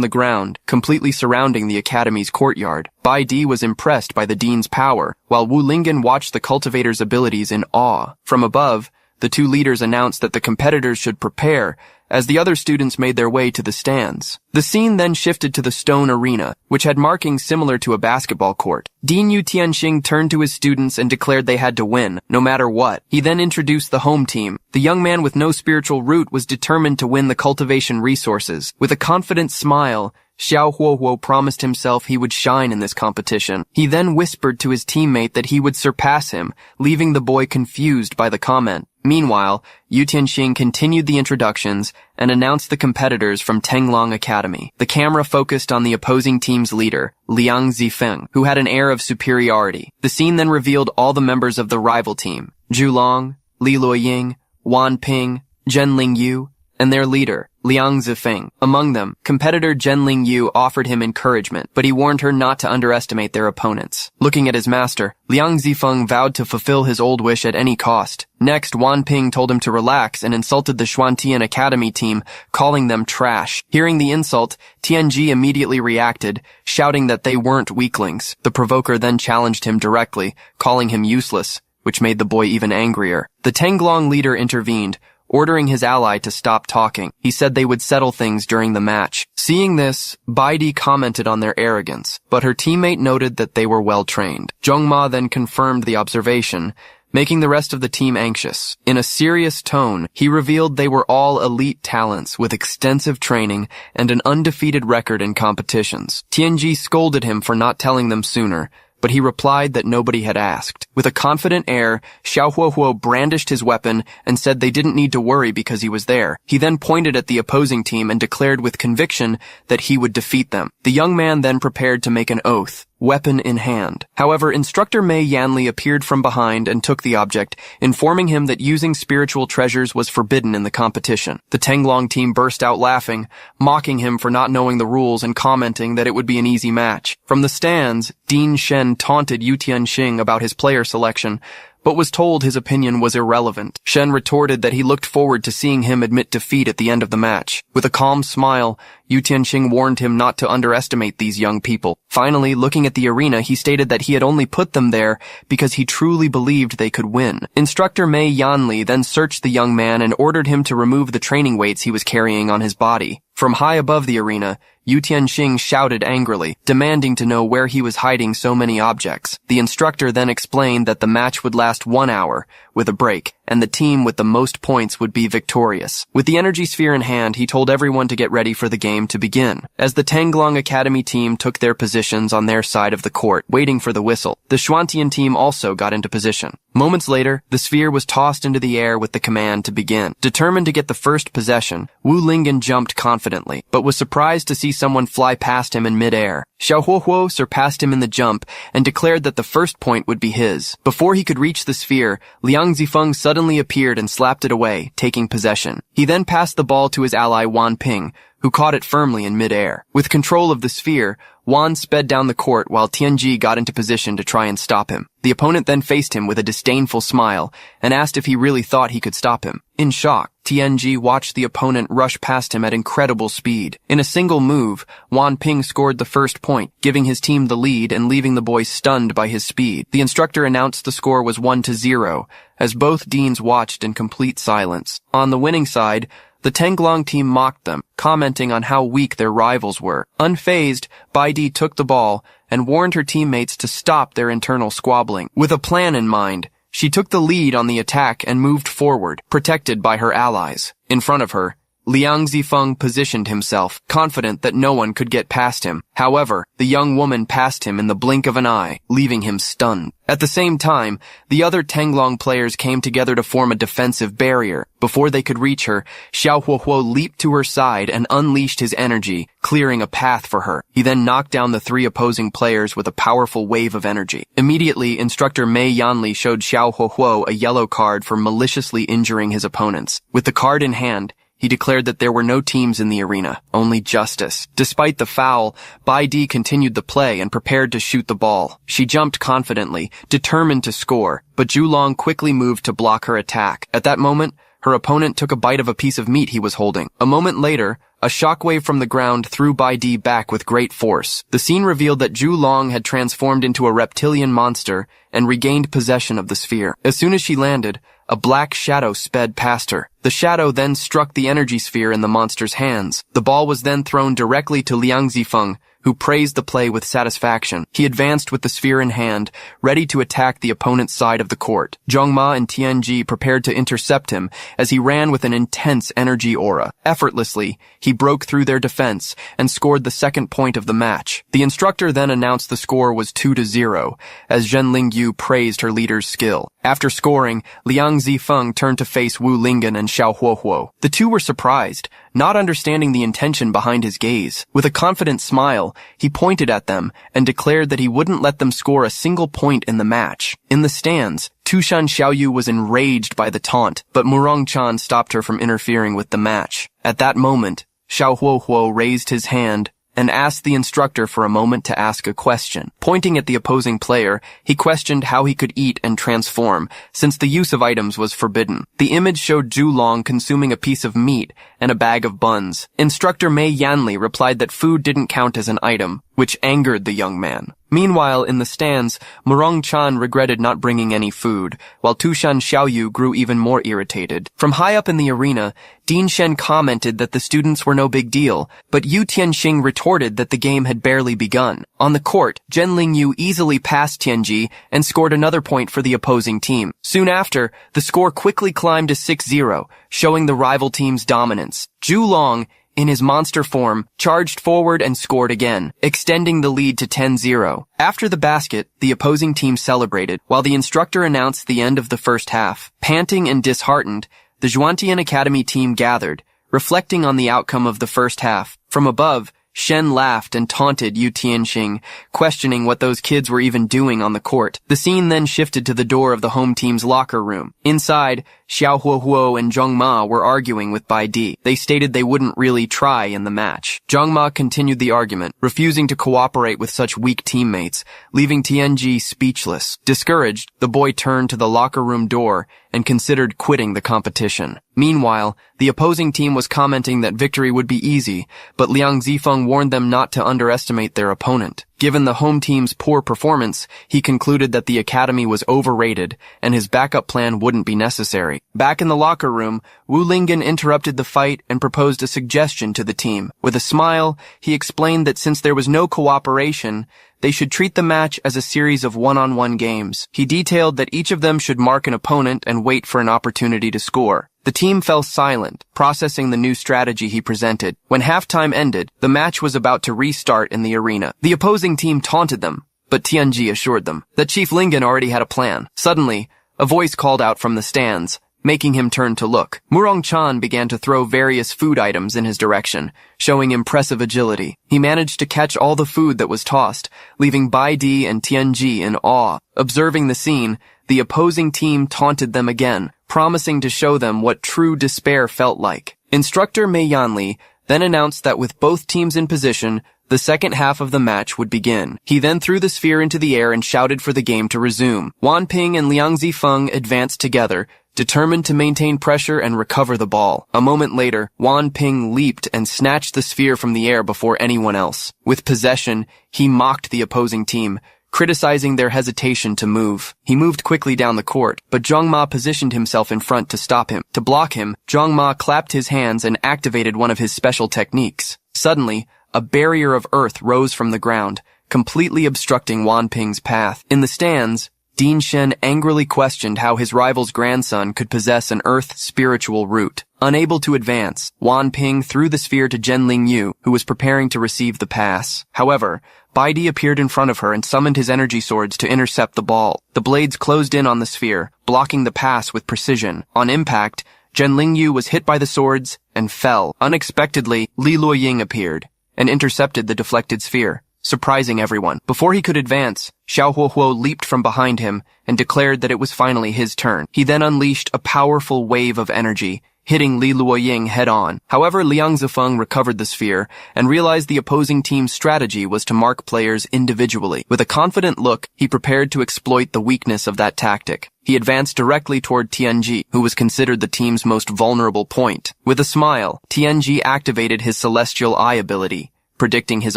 the ground, completely surrounding the academy's courtyard. Bai Di was impressed by the dean's power, while Wu Lingen watched the cultivator's abilities in awe. From above, the two leaders announced that the competitors should prepare as the other students made their way to the stands. The scene then shifted to the stone arena, which had markings similar to a basketball court. Dean Yu Tianxing turned to his students and declared they had to win, no matter what. He then introduced the home team. The young man with no spiritual root was determined to win the cultivation resources. With a confident smile, Xiao Huohuo promised himself he would shine in this competition. He then whispered to his teammate that he would surpass him, leaving the boy confused by the comment. Meanwhile, Yu Tianxing continued the introductions and announced the competitors from Tenglong Academy. The camera focused on the opposing team's leader, Liang Zifeng, who had an air of superiority. The scene then revealed all the members of the rival team, Zhu Long, Li Luoying, Wan Ping, Zhen Lingyu, and their leader, Liang Zifeng. Among them, competitor Zhen Lingyu offered him encouragement, but he warned her not to underestimate their opponents. Looking at his master, Liang Zifeng vowed to fulfill his old wish at any cost. Next, Wan Ping told him to relax and insulted the Xuantian Academy team, calling them trash. Hearing the insult, Tianji immediately reacted, shouting that they weren't weaklings. The provoker then challenged him directly, calling him useless, which made the boy even angrier. The Tenglong leader intervened, ordering his ally to stop talking. He said they would settle things during the match. Seeing this, Bai Di commented on their arrogance, but her teammate noted that they were well trained. Zhong Ma then confirmed the observation, making the rest of the team anxious. In a serious tone, he revealed they were all elite talents with extensive training and an undefeated record in competitions. Tianji scolded him for not telling them sooner, but he replied that nobody had asked. With a confident air, Xiao Huohuo brandished his weapon and said they didn't need to worry because he was there. He then pointed at the opposing team and declared with conviction that he would defeat them. The young man then prepared to make an oath, weapon in hand. However, instructor Mei Yanli appeared from behind and took the object, informing him that using spiritual treasures was forbidden in the competition. The Tenglong team burst out laughing, mocking him for not knowing the rules and commenting that it would be an easy match. From the stands, Dean Shen taunted Yu Tianxing about his player selection, but was told his opinion was irrelevant. Shen retorted that he looked forward to seeing him admit defeat at the end of the match. With a calm smile, Yu Tianxing warned him not to underestimate these young people. Finally, looking at the arena, he stated that he had only put them there because he truly believed they could win. Instructor Mei Yanli then searched the young man and ordered him to remove the training weights he was carrying on his body. From high above the arena, Yu Tianxing shouted angrily, demanding to know where he was hiding so many objects. The instructor then explained that the match would last 1 hour, with a break, and the team with the most points would be victorious. With the energy sphere in hand, he told everyone to get ready for the game to begin. As the Tanglong Academy team took their positions on their side of the court, waiting for the whistle, the Xuantian team also got into position. Moments later, the sphere was tossed into the air with the command to begin. Determined to get the first possession, Wu Lingen jumped confidently, but was surprised to see someone fly past him in mid-air. Xiao Huohuo surpassed him in the jump and declared that the first point would be his. Before he could reach the sphere, Liang Zifeng suddenly appeared and slapped it away, taking possession. He then passed the ball to his ally Wan Ping, who caught it firmly in mid-air. With control of the sphere, Wan sped down the court while Tianji got into position to try and stop him. The opponent then faced him with a disdainful smile and asked if he really thought he could stop him. In shock, Tianji watched the opponent rush past him at incredible speed. In a single move, Wan Ping scored the first point, giving his team the lead and leaving the boys stunned by his speed. The instructor announced the score was 1-0, as both deans watched in complete silence. On the winning side, the Tanglong team mocked them, commenting on how weak their rivals were. Unfazed, Baidi took the ball and warned her teammates to stop their internal squabbling. With a plan in mind, she took the lead on the attack and moved forward, protected by her allies. In front of her, Liang Zifeng positioned himself, confident that no one could get past him. However, the young woman passed him in the blink of an eye, leaving him stunned. At the same time, the other Tanglong players came together to form a defensive barrier. Before they could reach her, Xiao Huohuo leaped to her side and unleashed his energy, clearing a path for her. He then knocked down the three opposing players with a powerful wave of energy. Immediately, instructor Mei Yanli showed Xiao Huohuo a yellow card for maliciously injuring his opponents. With the card in hand, he declared that there were no teams in the arena, only justice. Despite the foul, Bai Di continued the play and prepared to shoot the ball. She jumped confidently, determined to score, but Zhu Long quickly moved to block her attack. At that moment, her opponent took a bite of a piece of meat he was holding. A moment later, a shockwave from the ground threw Bai Di back with great force. The scene revealed that Zhu Long had transformed into a reptilian monster and regained possession of the sphere. As soon as she landed, a black shadow sped past her. The shadow then struck the energy sphere in the monster's hands. The ball was then thrown directly to Liang Zifeng, who praised the play with satisfaction. He advanced with the sphere in hand, ready to attack the opponent's side of the court. Zhongma and Tianji prepared to intercept him as he ran with an intense energy aura. Effortlessly, he broke through their defense and scored the second point of the match. The instructor then announced the score was 2-0, as Zhen Lingyu praised her leader's skill. After scoring, Liang Zifeng turned to face Wu Lingen and Xiao Huohuo. The two were surprised, not understanding the intention behind his gaze. With a confident smile, he pointed at them and declared that he wouldn't let them score a single point in the match. In the stands, Tushan Xiaoyu was enraged by the taunt, but Murong Chan stopped her from interfering with the match. At that moment, Xiao Huohuo raised his hand and asked the instructor for a moment to ask a question. Pointing at the opposing player, he questioned how he could eat and transform, since the use of items was forbidden. The image showed Zhu Long consuming a piece of meat and a bag of buns. Instructor Mei Yanli replied that food didn't count as an item, which angered the young man. Meanwhile, in the stands, Murong Chan regretted not bringing any food, while Tushan Xiaoyu grew even more irritated. From high up in the arena, Dean Shen commented that the students were no big deal, but Yu Tianxing retorted that the game had barely begun. On the court, Zhen Lingyu easily passed Tianji and scored another point for the opposing team. Soon after, the score quickly climbed to 6-0, showing the rival team's dominance. Zhu Long, in his monster form, charged forward and scored again, extending the lead to 10-0. After the basket, the opposing team celebrated, while the instructor announced the end of the first half. Panting and disheartened, the Xuantian Academy team gathered, reflecting on the outcome of the first half. From above, Shen laughed and taunted Yu Tianxing, questioning what those kids were even doing on the court. The scene then shifted to the door of the home team's locker room. Inside, Xiao Huohuo and Zhongma were arguing with Bai Di. They stated they wouldn't really try in the match. Zhongma continued the argument, refusing to cooperate with such weak teammates, leaving Tianji speechless. Discouraged, the boy turned to the locker room door and considered quitting the competition. Meanwhile, the opposing team was commenting that victory would be easy, but Liang Zifeng warned them not to underestimate their opponent. Given the home team's poor performance, he concluded that the academy was overrated and his backup plan wouldn't be necessary. Back in the locker room, Wu Lingen interrupted the fight and proposed a suggestion to the team. With a smile, he explained that since there was no cooperation, they should treat the match as a series of one-on-one games. He detailed that each of them should mark an opponent and wait for an opportunity to score. The team fell silent, processing the new strategy he presented. When halftime ended, the match was about to restart in the arena. The opposing team taunted them, but Tianji assured them that Chief Lingen already had a plan. Suddenly, a voice called out from the stands, making him turn to look. Murong-chan began to throw various food items in his direction, showing impressive agility. He managed to catch all the food that was tossed, leaving Bai Di and Tianji in awe. Observing the scene, the opposing team taunted them again, promising to show them what true despair felt like. Instructor Mei Yanli then announced that with both teams in position, the second half of the match would begin. He then threw the sphere into the air and shouted for the game to resume. Wan Ping and Liang Zifeng advanced together, determined to maintain pressure and recover the ball. A moment later, Wan Ping leaped and snatched the sphere from the air before anyone else. With possession, he mocked the opposing team, criticizing their hesitation to move. He moved quickly down the court, but Zhang Ma positioned himself in front to stop him. To block him, Zhang Ma clapped his hands and activated one of his special techniques. Suddenly, a barrier of earth rose from the ground, completely obstructing Wan Ping's path. In the stands, Dean Shen angrily questioned how his rival's grandson could possess an earth spiritual root. Unable to advance, Wan Ping threw the sphere to Zhen Lingyu, who was preparing to receive the pass. However, Bai Di appeared in front of her and summoned his energy swords to intercept the ball. The blades closed in on the sphere, blocking the pass with precision. On impact, Zhen Lingyu was hit by the swords and fell. Unexpectedly, Li Luoying appeared and intercepted the deflected sphere, surprising everyone. Before he could advance, Xiao Huohuo leaped from behind him and declared that it was finally his turn. He then unleashed a powerful wave of energy, hitting Li Luoying head-on. However, Liang Zifeng recovered the sphere and realized the opposing team's strategy was to mark players individually. With a confident look, he prepared to exploit the weakness of that tactic. He advanced directly toward Tianji, who was considered the team's most vulnerable point. With a smile, Tianji activated his Celestial Eye ability, predicting his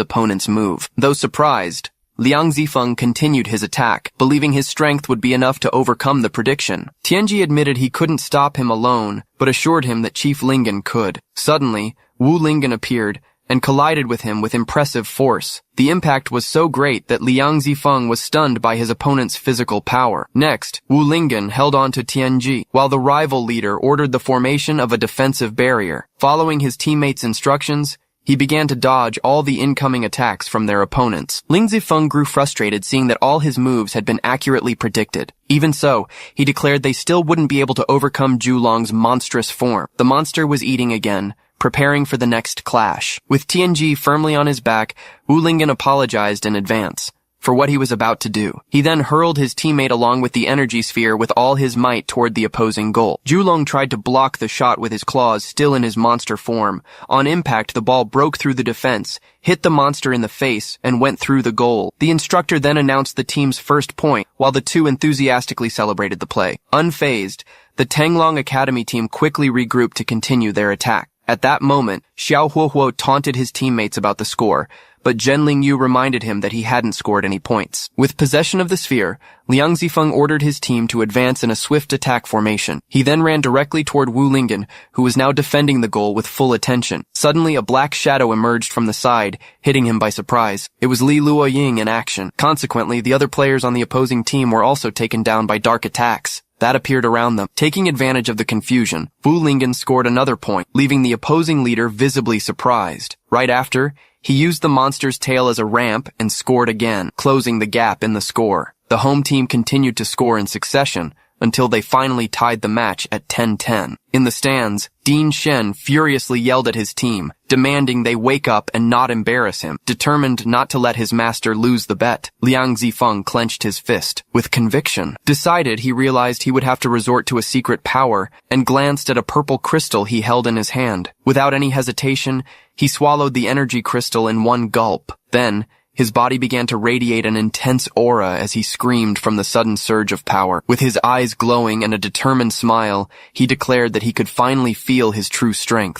opponent's move. Though surprised, Liang Zifeng continued his attack, believing his strength would be enough to overcome the prediction. Tianji admitted he couldn't stop him alone, but assured him that Chief Lingen could. Suddenly, Wu Lingen appeared and collided with him with impressive force. The impact was so great that Liang Zifeng was stunned by his opponent's physical power. Next, Wu Lingen held on to Tianji, while the rival leader ordered the formation of a defensive barrier. Following his teammates' instructions, he began to dodge all the incoming attacks from their opponents. Ling Zifeng grew frustrated seeing that all his moves had been accurately predicted. Even so, he declared they still wouldn't be able to overcome Zhulong's monstrous form. The monster was eating again, preparing for the next clash. With Tianji firmly on his back, Wu Lingen apologized in advance for what he was about to do. He then hurled his teammate along with the energy sphere with all his might toward the opposing goal. Zhulong tried to block the shot with his claws still in his monster form. On impact, the ball broke through the defense, hit the monster in the face, and went through the goal. The instructor then announced the team's first point, while the two enthusiastically celebrated the play. Unfazed, the Tanglong Academy team quickly regrouped to continue their attack. At that moment, Xiao Huohuo taunted his teammates about the score, but Zhen Lingyu reminded him that he hadn't scored any points. With possession of the sphere, Liang Zifeng ordered his team to advance in a swift attack formation. He then ran directly toward Wu Lingen, who was now defending the goal with full attention. Suddenly, a black shadow emerged from the side, hitting him by surprise. It was Li Luoying in action. Consequently, the other players on the opposing team were also taken down by dark attacks that appeared around them. Taking advantage of the confusion, Wu Lingen scored another point, leaving the opposing leader visibly surprised. Right after, he used the monster's tail as a ramp and scored again, closing the gap in the score. The home team continued to score in succession until they finally tied the match at 10-10. In the stands, Dean Shen furiously yelled at his team, demanding they wake up and not embarrass him. Determined not to let his master lose the bet, Liang Zifeng clenched his fist with conviction. Decided, he realized he would have to resort to a secret power and glanced at a purple crystal he held in his hand. Without any hesitation, he swallowed the energy crystal in one gulp. Then, his body began to radiate an intense aura as he screamed from the sudden surge of power. With his eyes glowing and a determined smile, he declared that he could finally feel his true strength.